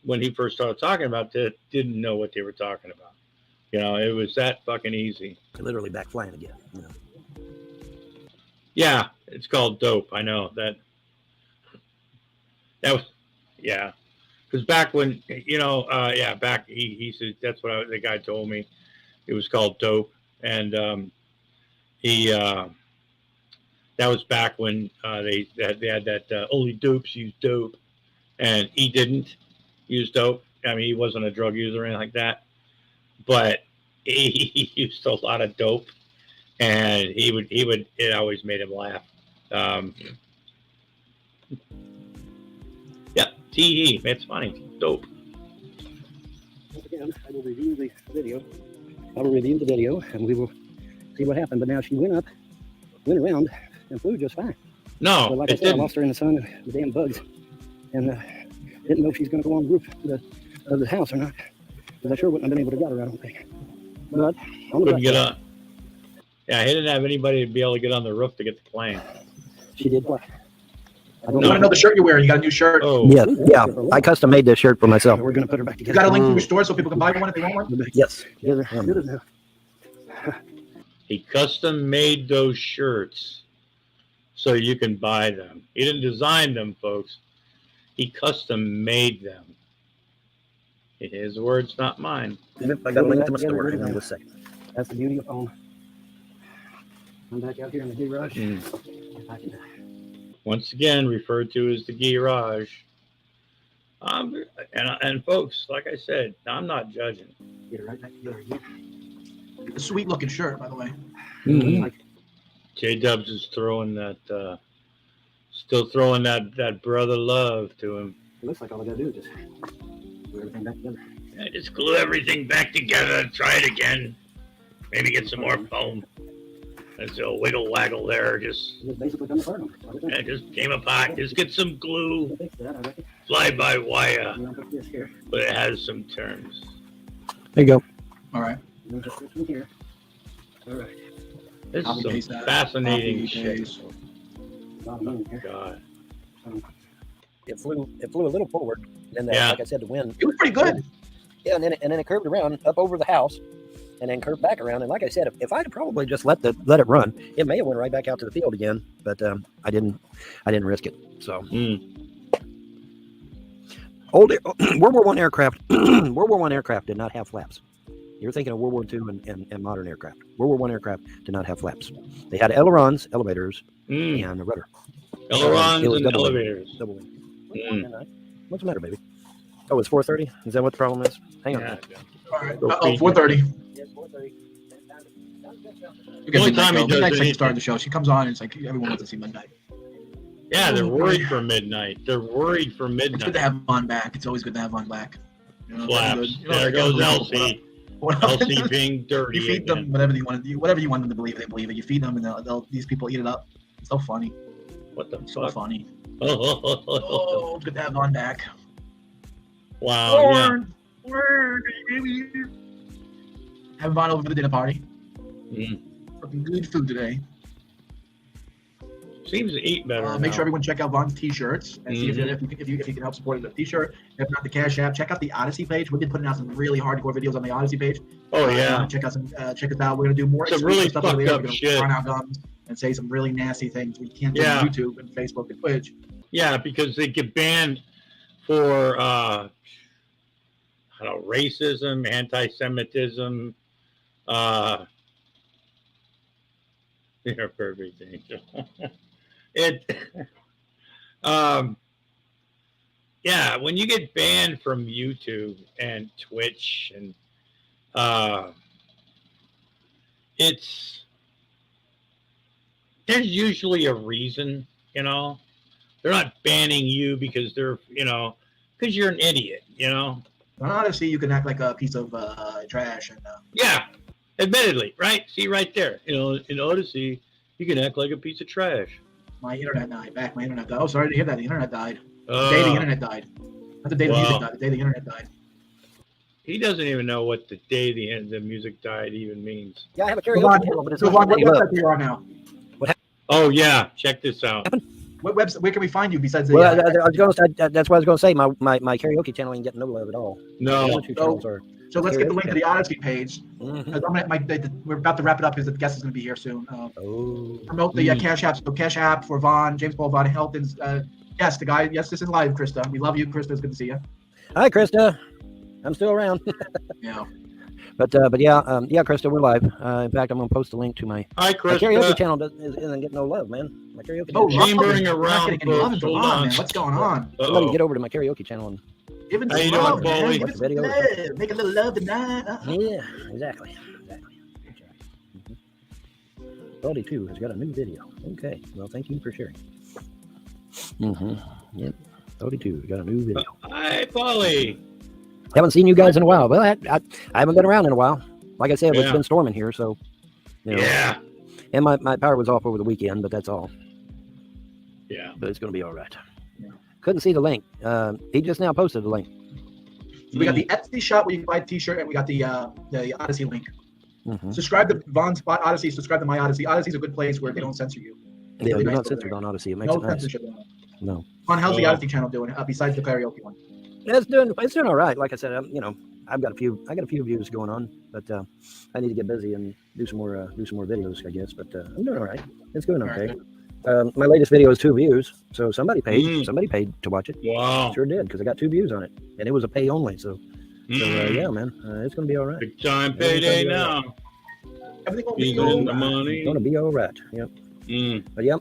when he first started talking about it, didn't know what they were talking about. It was that fucking easy. Literally back flying again. Yeah, it's called dope. I know that was, yeah. Because back when, back he said, that's what the guy told me. It was called dope. And that was back when they had that only dopes use dope. And he didn't use dope. I mean, he wasn't a drug user or anything like that. But he used a lot of dope. And it always made him laugh. Yeah, T.E. It's funny. Dope. Once again, I will review the video. And we will see what happened. But now she went around, and flew just fine. No, but like it I said, didn't. I lost her in the sun and the damn bugs. And didn't know if she's going to go on the roof of the house or not. Because I sure wouldn't have been able to get her, I don't think. But couldn't get on. Yeah, he didn't have anybody to be able to get on the roof to get the plane. She did what? I want to know the shirt you're wearing. You got a new shirt. Oh. Yeah. I custom made this shirt for myself. We're going to put her back You together. got a link to your store so people can buy one if they want one? Yes. He custom made those shirts so you can buy them. He didn't design them, folks. He custom made them. His words, not mine. I got a link to my store. Hang on just a second. That's the beauty of home. I'm back out here in the garage. Once again, referred to as the garage. And folks, like I said, I'm not judging. Get it right back together again. A sweet looking shirt, by the way. Jdubs is throwing that, still throwing that brother love to him. It looks like all I got to do is just glue everything back together. Yeah, just glue everything back together. Try it again. Maybe get some more foam. That's a wiggle waggle there. Just game a pot. Just get some glue. Fly by wire. But it has some terms. There you go. All right. All right. This is some fascinating shit. Oh, God. It flew a little forward. Then, like I said, the wind. It was pretty good. Yeah, and then it curved around up over the house, and then curved back around. And like I said, if I'd probably just let it run, it may have went right back out to the field again. But I didn't risk it. So. Old World War I aircraft. World War I aircraft did not have flaps. You're thinking of World War II and modern aircraft. World War I aircraft did not have flaps. They had ailerons, elevators, and a rudder. Ailerons and double elevators. Double wing. What's the matter, baby? Oh, it's 4:30? Is that what the problem is? Hang on. All right. 4:30. Yes, 4:30. The only time Midnight's like the start of the show. She comes on and it's like everyone wants to see Midnight. Yeah, they're worried for midnight. They're worried for midnight. It's good to have Vaughn back. It's always good to have Vaun back. Flaps. There goes Elsie. Elsie being dirty. You feed them whatever you want them to believe. They believe it. You feed them, and these people eat it up. It's so funny. What the so fuck? funny. Oh, it's good to have Vaun back. Wow. Have Vaun over for the dinner party. Fucking good food today. Seems to eat better. Make sure everyone check out Vaughn's t-shirts and see if you can help support the t-shirt. If not, the Cash App. Check out the Odyssey page. We've been putting out some really hardcore videos on the Odyssey page. Oh yeah. Check us out. We're gonna do more some really stuff fucked over there. up We're gonna shit. run out guns and say some really nasty things we can't do on YouTube and Facebook and Twitch. Yeah, because they get banned for racism, anti-Semitism, perfect angel. Yeah, when you get banned from YouTube and Twitch and there's usually a reason, They're not banning you because because you're an idiot, On Odyssey, you can act like a piece of trash and yeah, admittedly, right? See right there, in Odyssey, you can act like a piece of trash. My internet died. My internet died. Oh, sorry to hear that. The internet died. The day the internet died. Not the day the music died. The day the internet died. He doesn't even know what the day the music died even means. Yeah, I have a karaoke channel, but it's not what any love. website are you on now? Oh yeah, check this out. What website? Where can we find you besides the? Well, I was going to say that's what I was going to say. My karaoke channel ain't getting no love at all. No. The other two channels are. So let's get the link to the Odyssey page. We're about to wrap it up because the guest is going to be here soon. Promote the Cash App. So Cash App for Vaughn, James Paul Vaughn Helton's. Yes, the guy. Yes, this is live, Krista. We love you, Krista. It's good to see you. Hi, Krista. I'm still around. Yeah. But yeah, Krista, we're live. In fact, I'm going to post a link to my karaoke channel. Isn't getting no love, man. My karaoke. Chambering around. Man. What's going on? Somebody get over to my karaoke channel and. Give it some love, man. Give it some love. Make a little love tonight. Yeah, exactly. 42 has got a new video. Okay, well, thank you for sharing. Yep, 42 has got a new video. Hi, Polly. Haven't seen you guys in a while. Well, I haven't been around in a while. Like I said, it's been storming here, so. Yeah. And my power was off over the weekend, but that's all. Yeah. But it's going to be all right. Couldn't see the link. He just now posted the link. So we got the Etsy shop where you can buy a t-shirt, and we got the Odyssey link. Subscribe to Vaughn's Odyssey. Subscribe to my Odyssey. Odyssey's a good place where they don't censor you. Yeah, you're not censored on Odyssey. It makes it nice. Censorship on it. No. How's the Odyssey channel doing besides the karaoke one? It's doing all right. Like I said, I've got a few views going on, but I need to get busy and do some more videos, I guess. But I'm doing all right. It's going okay. My latest video is 2 views, so somebody paid. Somebody paid to watch it. Wow, sure did, because I got 2 views on it, and it was a pay only. So yeah, man, it's gonna be all right. Big time payday now. Everything will be all right. Money. It's gonna be all right. Yep. But yeah,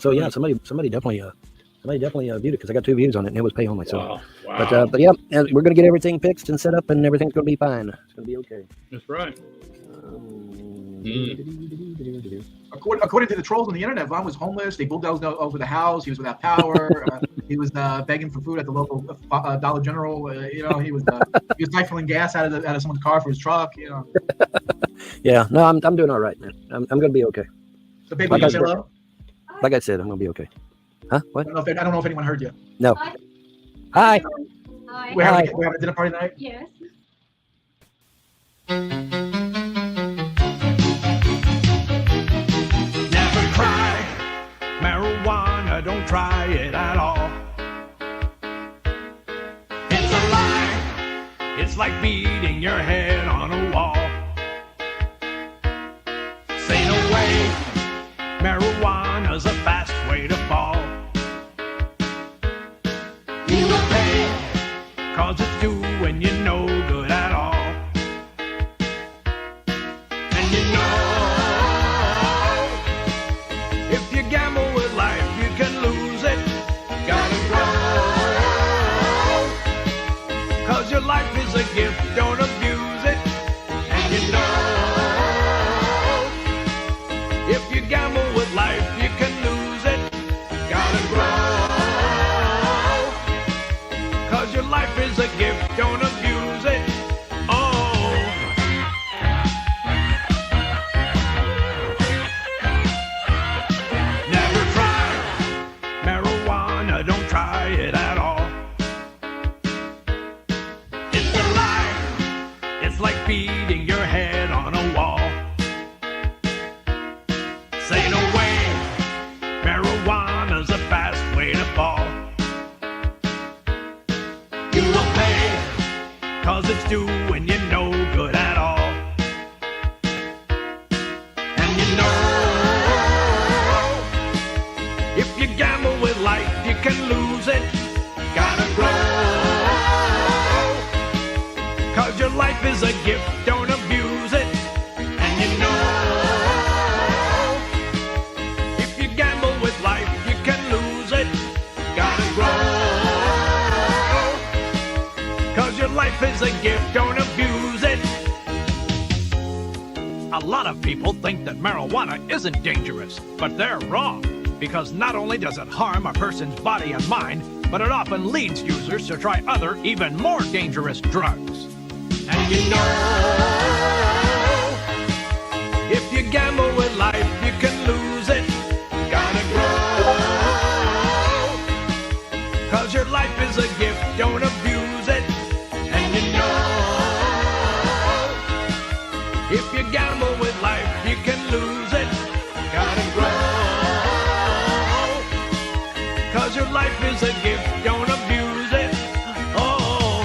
so yeah, somebody definitely viewed it because I got 2 views on it, and it was pay only. So, wow. But yeah, and we're gonna get everything fixed and set up, and everything's gonna be fine. It's gonna be okay. That's right. According to the trolls on the internet, Vaughn was homeless. They bulldozed over the house. He was without power. He was begging for food at the local Dollar General. He was siphoning gas out of someone's car for his truck. Yeah, no, I'm doing all right, man. I'm gonna be okay. So, baby, Like you I say said- hello? Like I said, I'm gonna be okay. Huh? What? I don't know if anyone heard you. No. Hi. We're having a dinner party tonight? Yes. Never try marijuana, don't try it at all. It's a lie, it's like beating your head on a wall. Say no way, marijuana's a fast way to fall. You will pay, cause it's doing you no good at all. And you know, if you gamble with life, you can lose it. Gotta grow, cause your life is a gift, don't abuse it. And you know, if you gamble with life, you can lose it. Gotta grow, cause your life is a gift, don't abuse it. Oh. Never try marijuana, don't try it at all. It's a lie, it's like beating your head on a wall. Say no way, marijuana's a fast way to fall. You will pay, cause it's doing you no good at all. And you know, if you gamble with life, you can lose it. Gotta grow, cause your life is a gift, don't abuse it. And you know, if you gamble with life, you can lose it. Gotta grow, cause your life is a gift, don't abuse it. A lot of people think that marijuana isn't dangerous, but they're wrong. Because not only does it harm a person's body and mind, but it often leads users to try other, even more dangerous drugs. And you know, if you gamble with life, you can lose it. Gotta grow, cause your life is a gift, don't abuse it. And you know, if you gamble with life, you can lose it. Gotta grow, cause your life is a gift, don't abuse it. Oh.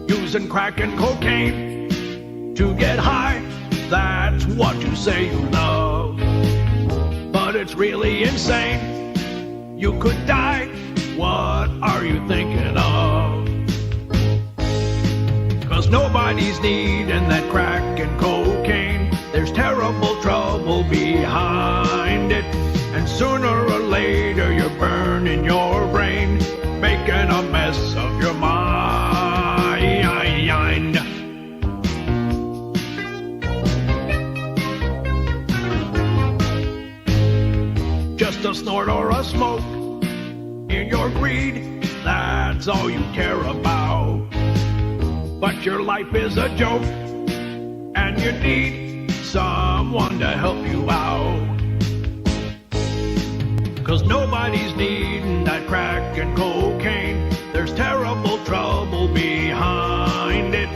Using crack and cocaine to get high, that's what you say you love. But it's really insane. You could die, what are you thinking of? Cause nobody's needing that crack and cocaine. There's terrible trouble behind it. And sooner or later you're burning your brain, making a mess of your mind. Just a snort or a smoke in your greed, that's all you care about. But your life is a joke, and you need someone to help you out. Cause nobody's needing that crack and cocaine. There's terrible trouble behind it.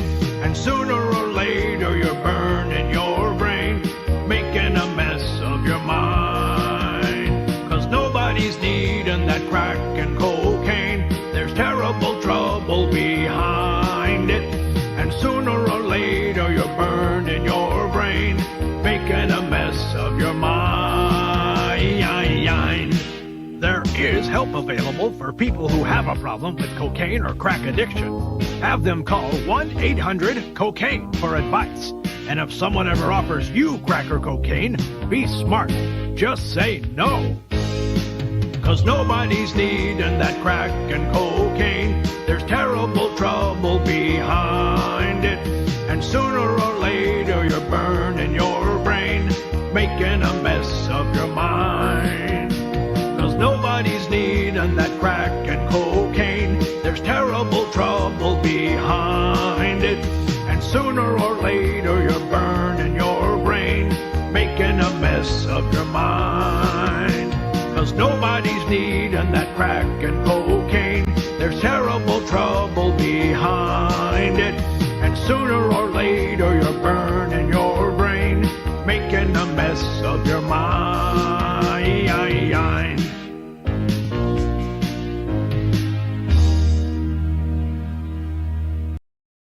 And sooner or later you're burning your brain, making a mess of your mind. Cause nobody's needing that crack and cocaine. There's terrible trouble behind it. And sooner or later you're burning your brain, making a mess of your mind. There is help available for people who have a problem with cocaine or crack addiction. Have them call 1-800-COCAINE for advice. And if someone ever offers you crack or cocaine, be smart. Just say no. Cause nobody's needing that crack and cocaine. There's terrible trouble behind it. And and sooner or later you're burning your brain, making a mess of your mind. 'Cause nobody's needing that crack and cocaine. There's terrible trouble behind it, and sooner or later you're burning your brain, making a mess of your mind. 'Cause nobody's needing that crack and cocaine. There's terrible trouble behind it, and sooner or later you're burning your brain, making a mess of your mind.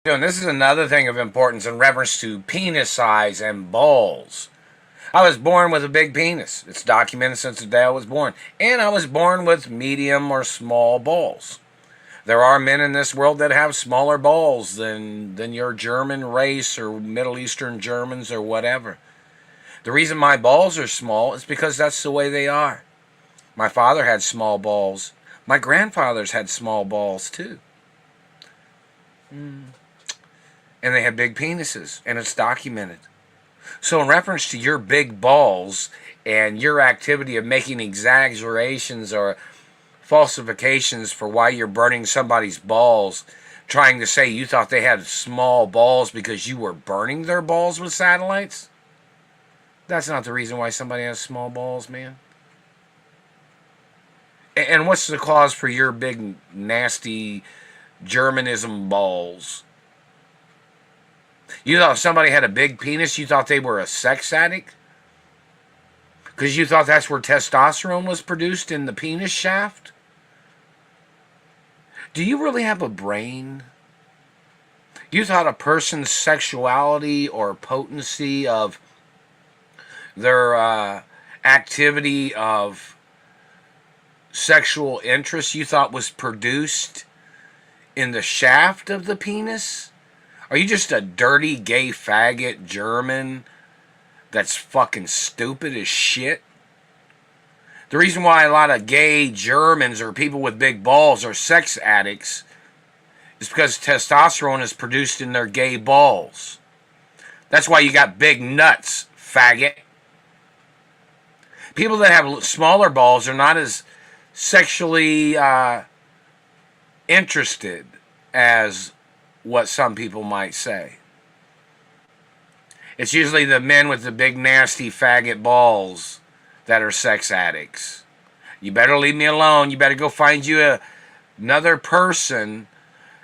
And this is another thing of importance in reference to penis size and balls. I was born with a big penis. It's documented since the day I was born. And I was born with medium or small balls. There are men in this world that have smaller balls than your German race or Middle Eastern Germans or whatever. The reason my balls are small is because that's the way they are. My father had small balls. My grandfathers had small balls too. And they had big penises, and it's documented. So in reference to your big balls and your activity of making exaggerations or falsifications for why you're burning somebody's balls, trying to say you thought they had small balls because you were burning their balls with satellites, that's not the reason why somebody has small balls, man. And what's the cause for your big, nasty Germanism balls? You thought if somebody had a big penis, you thought they were a sex addict? Because you thought that's where testosterone was produced, in the penis shaft? Do you really have a brain? You thought a person's sexuality or potency of their activity of sexual interest, you thought was produced in the shaft of the penis? Are you just a dirty gay faggot German that's fucking stupid as shit? The reason why a lot of gay Germans or people with big balls are sex addicts is because testosterone is produced in their gay balls. That's why you got big nuts, faggot. People that have smaller balls are not as sexually interested as what some people might say. It's usually the men with the big nasty faggot balls that are sex addicts. You better leave me alone. You better go find you another person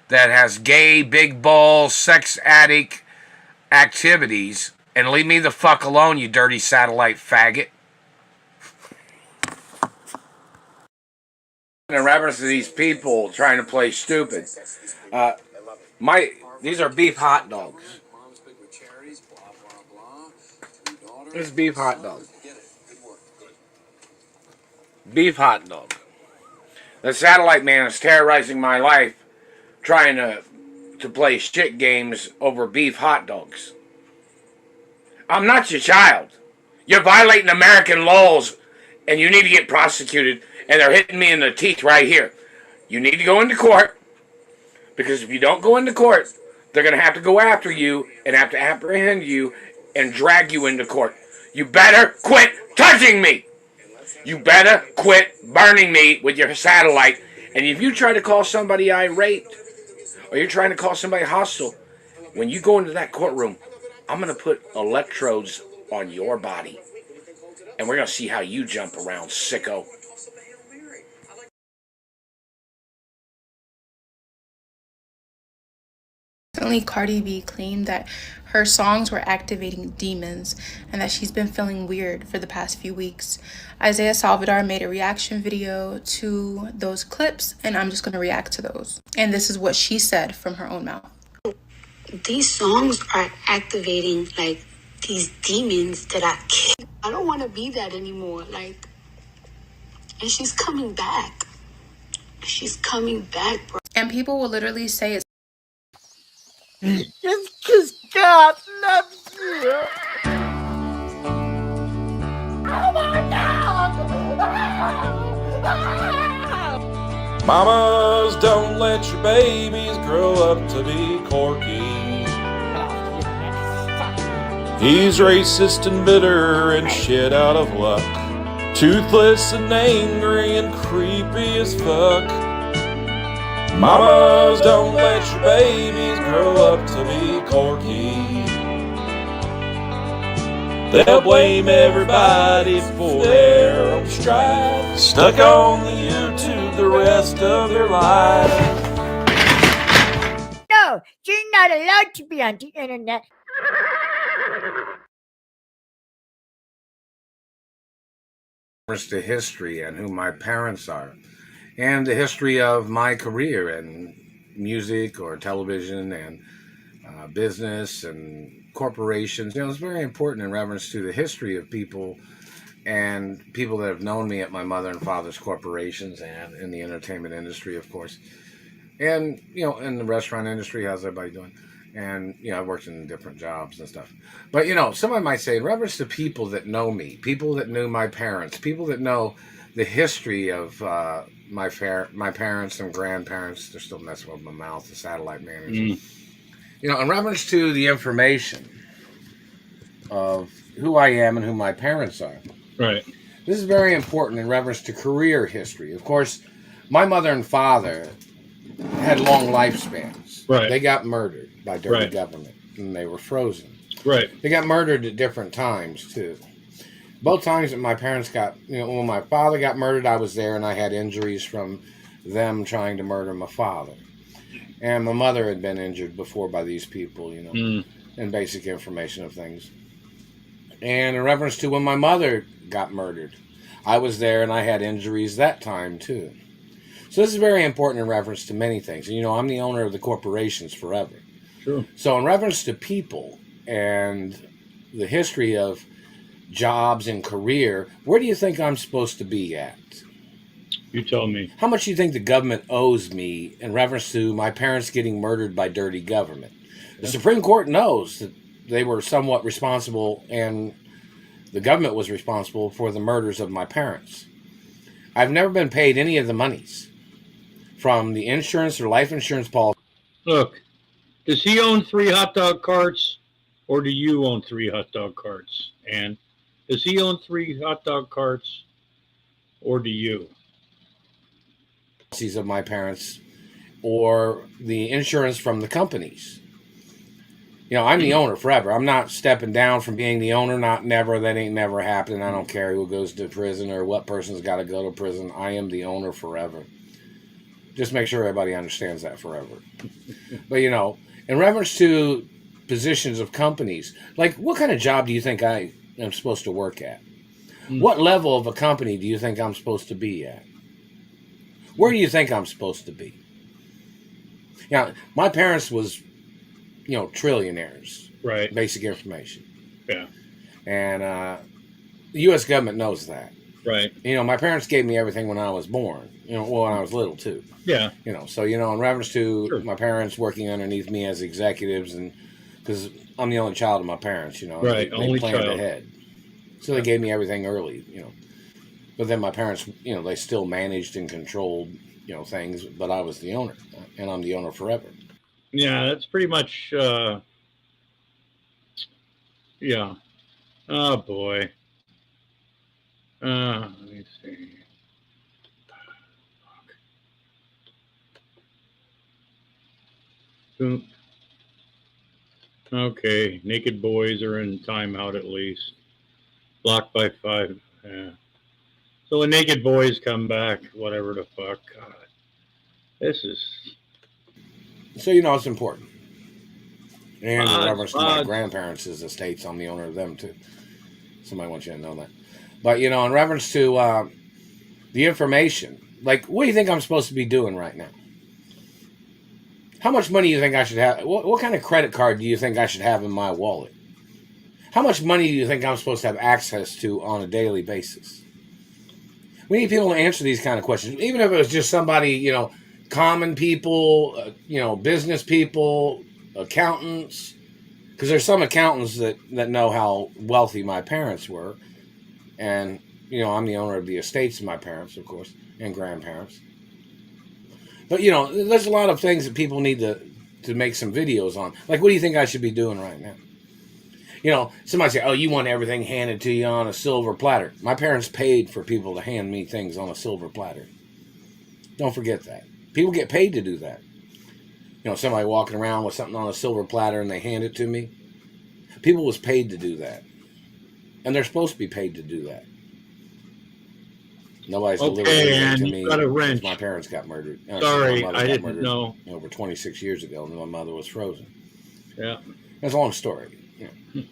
that has gay, big balls, sex addict activities, and leave me the fuck alone, you dirty satellite faggot. In reference to these people trying to play stupid, these are beef hot dogs. This is beef hot dog. Beef hot dog. The satellite man is terrorizing my life trying to play shit games over beef hot dogs. I'm not your child. You're violating American laws and you need to get prosecuted, and they're hitting me in the teeth right here. You need to go into court, because if you don't go into court, they're going to have to go after you and have to apprehend you and drag you into court. You better quit touching me. You better quit burning me with your satellite. And if you try to call somebody irate, or you're trying to call somebody hostile, when you go into that courtroom, I'm going to put electrodes on your body. And we're going to see how you jump around, sicko. Recently, Cardi B claimed that her songs were activating demons and that she's been feeling weird for the past few weeks. Isaiah Salvador made a reaction video to those clips, and I'm just going to react to those. And this is what she said from her own mouth. These songs are activating like these demons that I can't. I don't want to be that anymore. Like, and she's coming back. She's coming back, bro. And people will literally say it's It's because God loves you. Oh my God! Mamas, don't let your babies grow up to be corky. He's racist and bitter and shit out of luck. Toothless and angry and creepy as fuck. Mamas, don't let your babies grow up to be corky. They'll blame everybody for their own strife. Stuck on the YouTube the rest of their life. No, you're not allowed to be on the internet. To history and who my parents are, and the history of my career in music or television and business and corporations. It's very important in reference to the history of people and people that have known me at my mother and father's corporations and in the entertainment industry, of course. And, in the restaurant industry, how's everybody doing? And, I worked in different jobs and stuff. But, someone might say, in reference to people that know me, people that knew my parents, people that know the history of my parents and grandparents, they're still messing with my mouth, the satellite manager. In reference to the information of who I am and who my parents are. Right. This is very important in reference to career history. Of course, my mother and father had long lifespans. Right. They got murdered by dirty government, and they were frozen. Right. They got murdered at different times, too. Both times that my parents got, when my father got murdered, I was there, and I had injuries from them trying to murder my father. And my mother had been injured before by these people, and basic information of things. And in reference to when my mother got murdered, I was there, and I had injuries that time, too. So this is very important in reference to many things. And, I'm the owner of the corporations forever. True. So in reference to people and the history of jobs and career, where do you think I'm supposed to be at? You tell me. How much do you think the government owes me in reference to my parents getting murdered by dirty government? The Supreme Court knows that they were somewhat responsible, and the government was responsible for the murders of my parents. I've never been paid any of the monies from the insurance or life insurance policy. Look, does he own 3 hot dog carts, or do you own 3 hot dog carts? And does he own 3 hot dog carts, or do you? Of my parents, or the insurance from the companies. I'm the owner forever. I'm not stepping down from being the owner. Not never. That ain't never happening. I don't care who goes to prison or what person's got to go to prison. I am the owner forever. Just make sure everybody understands that forever. But, in reference to positions of companies, like what kind of job do you think I am supposed to work at? What level of a company do you think I'm supposed to be at? Where do you think I'm supposed to be? My parents was, trillionaires. Right. Basic information. Yeah. And the U.S. government knows that. Right. My parents gave me everything when I was born. When I was little, too. Yeah. So, in reference to my parents working underneath me as executives, and because I'm the only child of my parents, Right, they only planned child. ahead. So they gave me everything early, But then my parents, they still managed and controlled, things, but I was the owner, and I'm the owner forever. Yeah, that's pretty much, yeah. Oh, boy. Let me see. Boom. Okay, naked boys are in timeout at least. Blocked by 5. Yeah. So the naked boys come back, whatever the fuck. God. This is... So, it's important. And in reference to my grandparents' estates, I'm the owner of them, too. Somebody wants you to know that. But, in reference to the information, like, what do you think I'm supposed to be doing right now? How much money do you think I should have? What kind of credit card do you think I should have in my wallet? How much money do you think I'm supposed to have access to on a daily basis? We need people to answer these kind of questions. Even if it was just somebody, common people, business people, accountants. Because there's some accountants that know how wealthy my parents were. And, I'm the owner of the estates of my parents, of course, and grandparents. But, there's a lot of things that people need to make some videos on. Like, what do you think I should be doing right now? You know, somebody say, "Oh, you want everything handed to you on a silver platter." My parents paid for people to hand me things on a silver platter. Don't forget that. People get paid to do that. You know, somebody walking around with something on a silver platter and they hand it to me. People was paid to do that. And they're supposed to be paid to do that. Nobody's delivered anything to me because my parents got murdered. Sorry, I didn't know. Over 26 years ago, and my mother was frozen. Yeah. That's a long story. You know,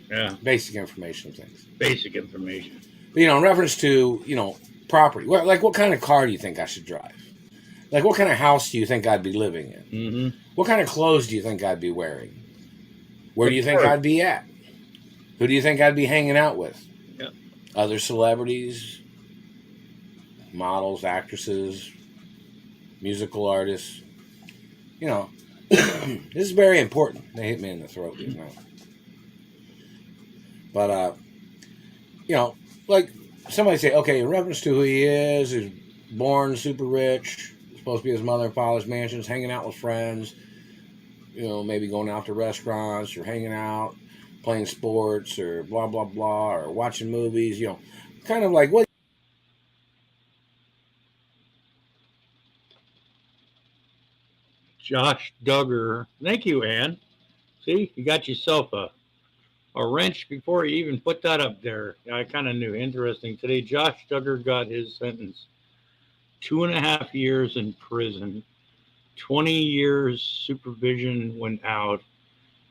yeah. Basic information things. Basic information. But, you know, in reference to, you know, property. Like, what kind of car do you think I should drive? Like, what kind of house do you think I'd be living in? Mm-hmm. What kind of clothes do you think I'd be wearing? Where do you think I'd be at? Who do you think I'd be hanging out with? Yeah. Other celebrities, models, actresses, musical artists. You know, this is very important. They hit me in the throat just now. But, you know, like somebody say, okay, in reference to who he is, he's born super rich, supposed to be his mother and father's mansions, hanging out with friends, you know, maybe going out to restaurants or hanging out, playing sports or blah, blah, blah, or watching movies, you know, kind of like what. Josh Duggar. Thank you, Ann. See, you got yourself a wrench before you even put that up there. I kind of knew. Interesting. Today, Josh Duggar got his sentence. 2.5 years in prison. 20 years supervision when out.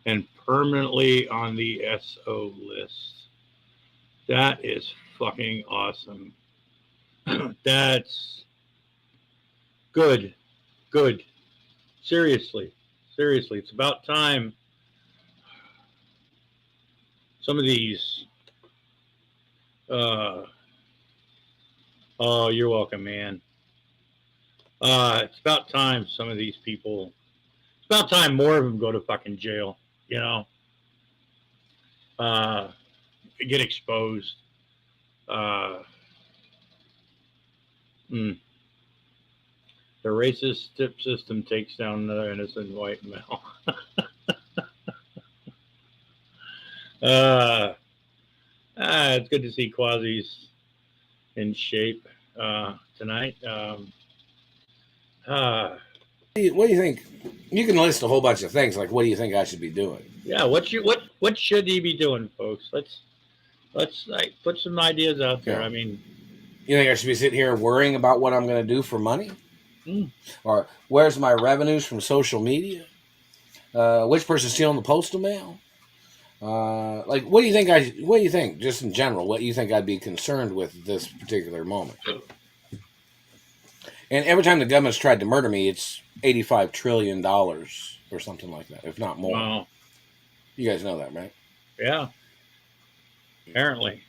And permanently on the SO list. That is fucking awesome. That's good. Good. Seriously, it's about time some of these, oh, you're welcome, man. It's about time some of these people, it's about time more of them go to fucking jail, you know, get exposed. The racist tip system takes down another innocent white male. It's good to see Quasi's in shape tonight. What do you think? You can list a whole bunch of things. Like, what do you think I should be doing? Yeah, what should he be doing, folks? Let's like put some ideas out there. Yeah. I mean, you think I should be sitting here worrying about what I'm going to do for money? Or where's my revenues from social media? Which person's stealing the postal mail? Like, what do you think? What do you think, just in general? What do you think I'd be concerned with this particular moment? And every time the government's tried to murder me, it's $85 trillion or something like that, if not more. Wow. You guys know that, right? Yeah. Apparently.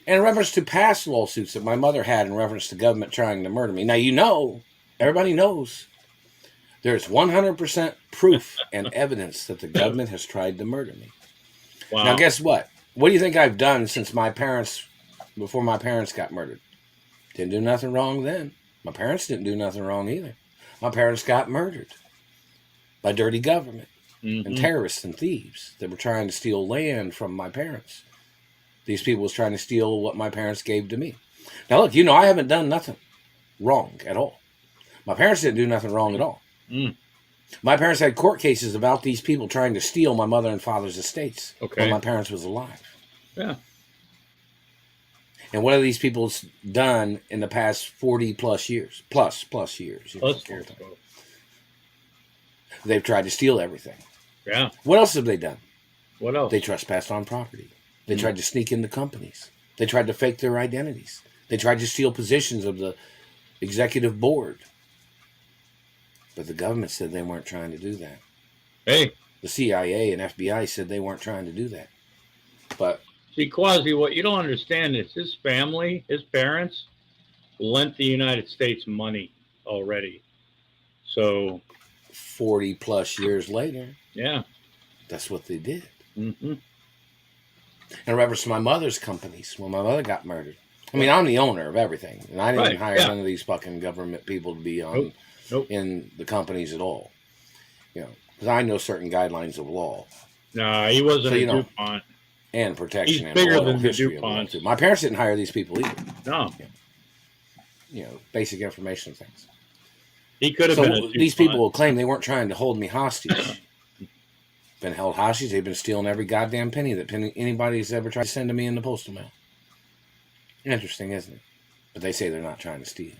And in reference to past lawsuits that my mother had in reference to government trying to murder me. Now, you know, everybody knows there's 100% proof and evidence that the government has tried to murder me. Wow. Now, guess what? What do you think I've done since before my parents got murdered? Didn't do nothing wrong then. My parents didn't do nothing wrong either. My parents got murdered by dirty government and terrorists and thieves that were trying to steal land from my parents. These people was trying to steal what my parents gave to me. Now, look, you know, I haven't done nothing wrong at all. My parents didn't do nothing wrong at all. My parents had court cases about these people trying to steal my mother and father's estates when my parents was alive. Yeah. And what have these people done in the past 40 plus years? Plus years. You know, they've tried to steal everything. Yeah. What else have they done? What else? They trespassed on property. They tried to sneak into companies. They tried to fake their identities. They tried to steal positions of the executive board. But the government said they weren't trying to do that. Hey. The CIA and FBI said they weren't trying to do that. But see, Quasi, what you don't understand is his family, his parents, lent the United States money already. So 40 plus years later, yeah, that's what they did. In reference to my mother's companies, when my mother got murdered. I mean, I'm the owner of everything, and I didn't hire none of these fucking government people to be on in the companies at all. You know, because I know certain guidelines of law. Nah, he wasn't so, a DuPont. and protection. He's and bigger oil than the history of the world, DuPonts. too. My parents didn't hire these people either. No. You know, basic information things. He could have so been a these DuPont. people will claim they weren't trying to hold me hostage. Been held hostage. They've been stealing every goddamn penny that anybody's ever tried to send to me in the postal mail. Interesting, isn't it? But they say they're not trying to steal.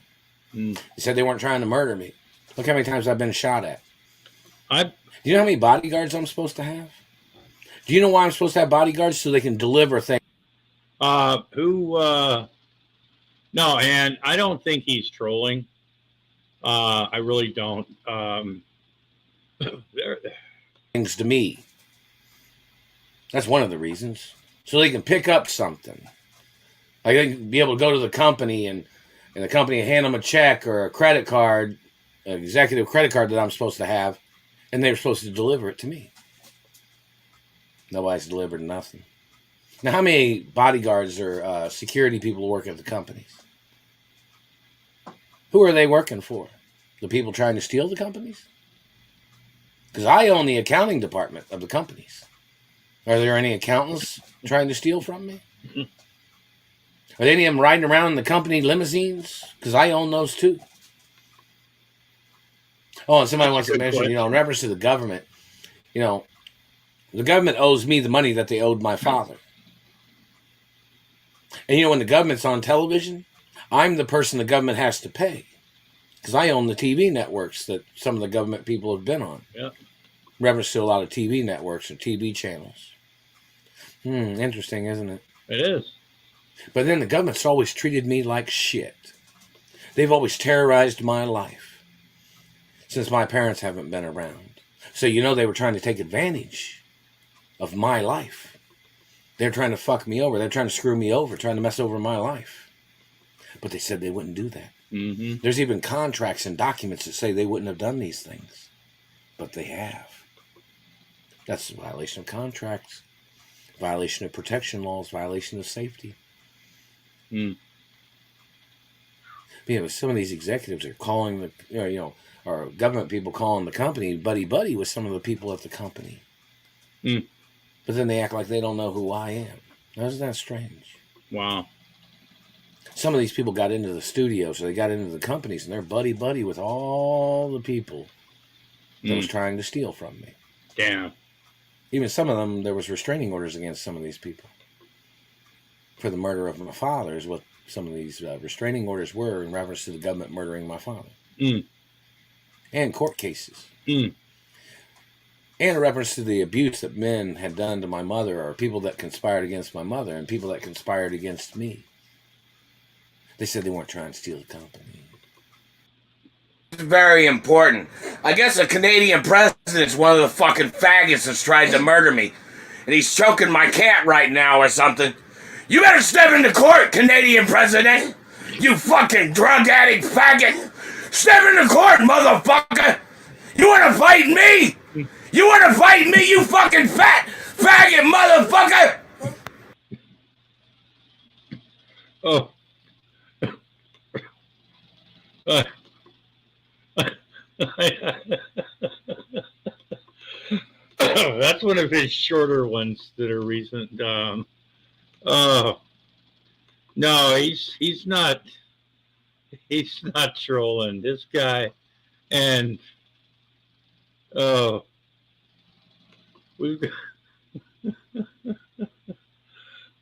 They said they weren't trying to murder me. Look how many times I've been shot at. Do you know how many bodyguards I'm supposed to have? Do you know why I'm supposed to have bodyguards? So they can deliver things. No, and I don't think he's trolling. I really don't. Things to me. That's one of the reasons. So they can pick up something. Like they can be able to go to the company and the company hand them a check or a credit card, an executive credit card that I'm supposed to have, and they're supposed to deliver it to me. Nobody's delivered nothing. Now, how many bodyguards or security people work at the companies? Who are they working for? The people trying to steal the companies? Because I own the accounting department of the companies. Are there any accountants trying to steal from me? Are there any of them riding around in the company limousines? Because I own those too. Oh, and somebody wants to mention, in reference to the government, the government owes me the money that they owed my father. And when the government's on television, I'm the person the government has to pay. Because I own the TV networks that some of the government people have been on. Yeah. Reference to a lot of TV networks or TV channels. Interesting, isn't it? It is. But then the government's always treated me like shit. They've always terrorized my life since my parents haven't been around. So they were trying to take advantage of my life. They're trying to fuck me over. They're trying to screw me over, trying to mess over my life. But they said they wouldn't do that. Mm-hmm. There's even contracts and documents that say they wouldn't have done these things. But they have. That's a violation of contracts, violation of protection laws, violation of safety. Some of these executives are calling or government people calling the company buddy with some of the people at the company. But then they act like they don't know who I am. Isn't that strange? Wow. Some of these people got into the studios, or they got into the companies, and they're buddy with all the people that was trying to steal from me. Damn. Even some of them, there was restraining orders against some of these people. For the murder of my father is what some of these restraining orders were in reference to the government murdering my father. And court cases. And in reference to the abuse that men had done to my mother, or people that conspired against my mother and people that conspired against me. They said they weren't trying to steal the company. Very important. I guess a Canadian president's one of the fucking faggots that's tried to murder me. And he's choking my cat right now or something. You better step into court, Canadian president! You fucking drug addict faggot! Step into court, motherfucker! You wanna fight me? You wanna fight me, you fucking fat faggot motherfucker? Oh. That's one of his shorter ones that are recent. No, he's not trolling this guy, and we've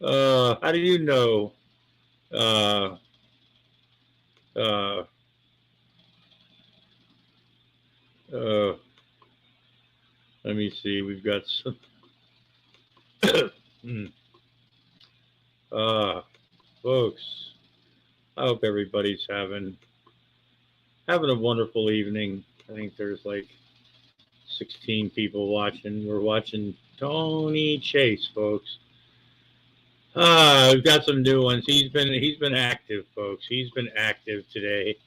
how do you know? Let me see. We've got some. Folks, I hope everybody's having a wonderful evening. I think there's like 16 people watching. We're watching Tony Chase, folks. We've got some new ones. He's been active, folks. He's been active today.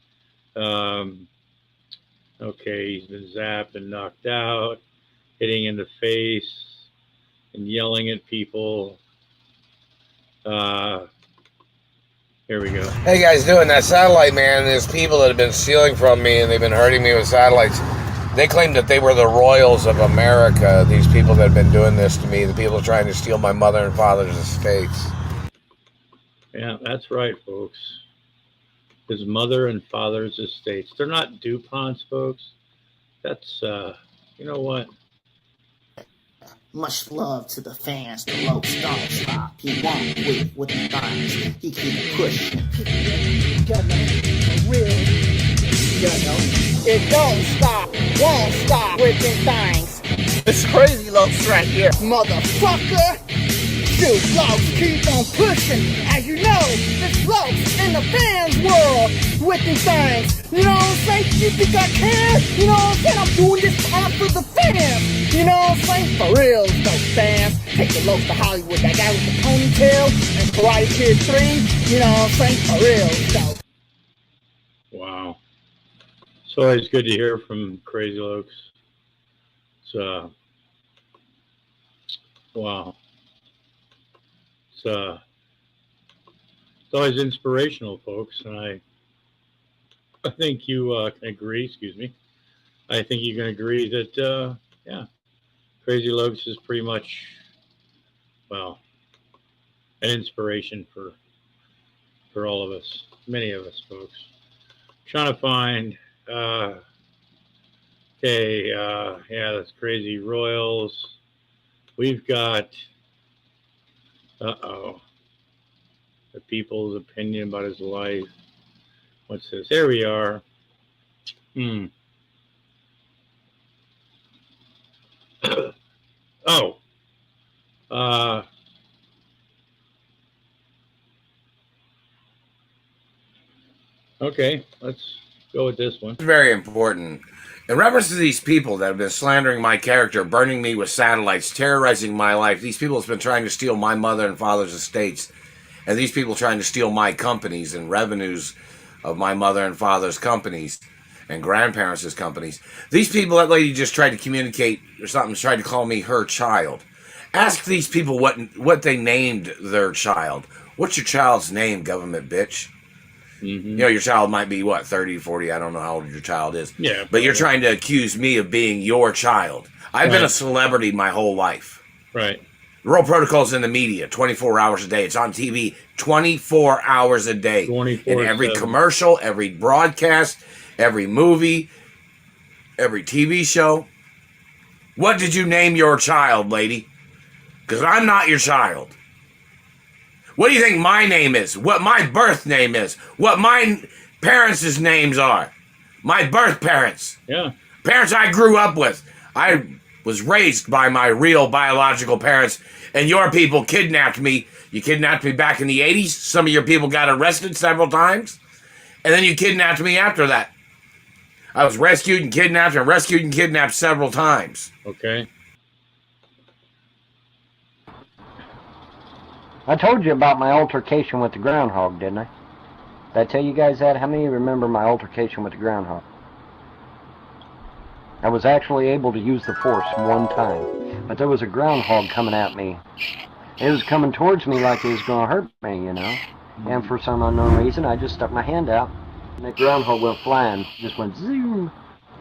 Okay, he's been zapped and knocked out, hitting in the face and yelling at people. Here we go. Hey guys, doing that satellite, man. There's people that have been stealing from me and they've been hurting me with satellites. They claim that they were the royals of America, these people that have been doing this to me, the people trying to steal my mother and father's estates. Yeah, that's right, folks. His mother and father's estates. They're not DuPonts, folks. That's, you know what? Much love to the fans, the low don't stop. He won't quit with the thumbs. He keep pushing. It don't stop, won't stop with the things. It's crazy looks right here, motherfucker. Dude, Lopes keep on pushing. As you know, it's Lopes in the fans world with the things. You know what I'm saying? You think I care? You know what I'm saying? I'm doing this all for the fans. You know what I'm saying? For real, no fans. Take the Lopes to Hollywood. That guy with the ponytail and Karate Kid 3. You know what I'm saying? For real, so. Wow. It's always good to hear from Crazy Lokes. It's, wow. It's always inspirational, folks, and I think you can agree, excuse me, I think you can agree that, yeah, Crazy Lokes is pretty much, well, an inspiration for all of us, many of us, folks. Trying to find, okay, yeah, that's Crazy Royals. We've got, the people's opinion about his life. What's this? Here we are. Oh. Okay, let's go with this one. It's very important. In reference to these people that have been slandering my character, burning me with satellites, terrorizing my life, these people have been trying to steal my mother and father's estates, and these people trying to steal my companies and revenues of my mother and father's companies and grandparents' companies. These people, that lady just tried to communicate or something, tried to call me her child. Ask these people what they named their child. What's your child's name, government bitch? Mm-hmm. You know, your child might be, what, 30, 40, I don't know how old your child is. Yeah. But you're trying to accuse me of being your child. I've been a celebrity my whole life. Right. Royal Protocol's in the media 24 hours a day. It's on TV 24 hours a day. 24/7. In every commercial, every broadcast, every movie, every TV show. What did you name your child, lady? Because I'm not your child. What do you think my name is? What my birth name is? What my parents' names are? My birth parents. Yeah. Parents I grew up with. I was raised by my real biological parents, and your people kidnapped me. You kidnapped me back in the 80s. Some of your people got arrested several times, and then you kidnapped me after that. I was rescued and kidnapped several times. Okay. I told you about my altercation with the groundhog, didn't I? Did I tell you guys that? How many of you remember my altercation with the groundhog? I was actually able to use the force one time, but there was a groundhog coming at me. It was coming towards me like it was going to hurt me, you know? And for some unknown reason, I just stuck my hand out, and the groundhog went flying. Just went zoom.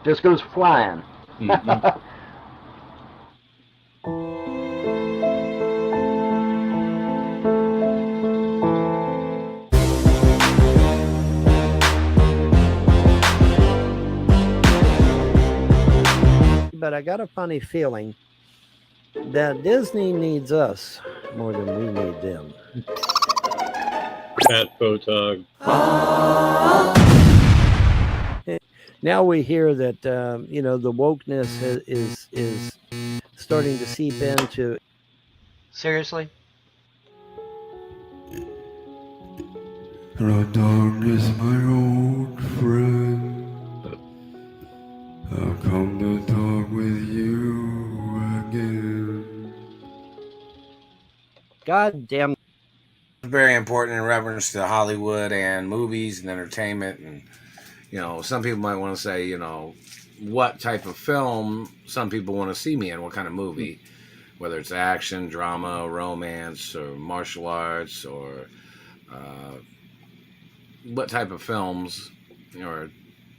Just goes flying. Mm-hmm. But I got a funny feeling that Disney needs us more than we need them. Pat Photog. Now we hear that you know, the wokeness is starting to seep into. Seriously? Rhode is my old friend. I've come to talk with you again. God damn. Very important in reference to Hollywood and movies and entertainment. And, you know, some people might want to say, you know, what type of film some people want to see me in, what kind of movie, whether it's action, drama, romance, or martial arts, or what type of films, or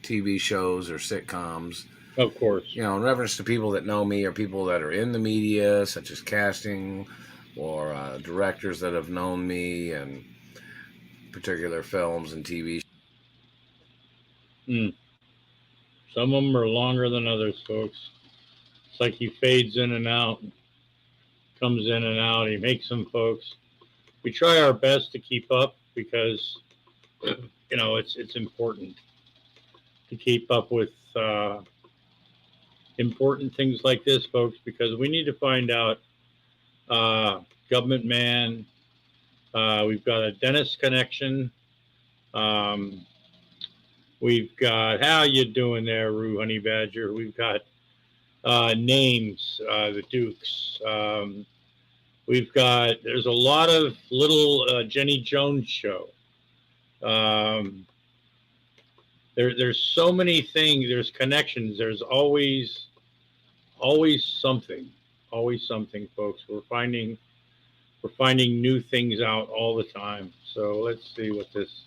TV shows or sitcoms. Of course. You know, in reference to people that know me or people that are in the media, such as casting or directors that have known me and particular films and TV. Some of them are longer than others, folks. It's like he fades in and out, comes in and out. He makes them, folks. We try our best to keep up because, you know, it's important to keep up with important things like this, folks, because we need to find out Government Man. We've got a dentist connection. We've got, how you doing there, Rue Honey Badger? We've got names, the Dukes. We've got, there's a lot of little Jenny Jones show. There's so many things. There's connections. There's always something, folks. We're finding new things out all the time. So let's see what this.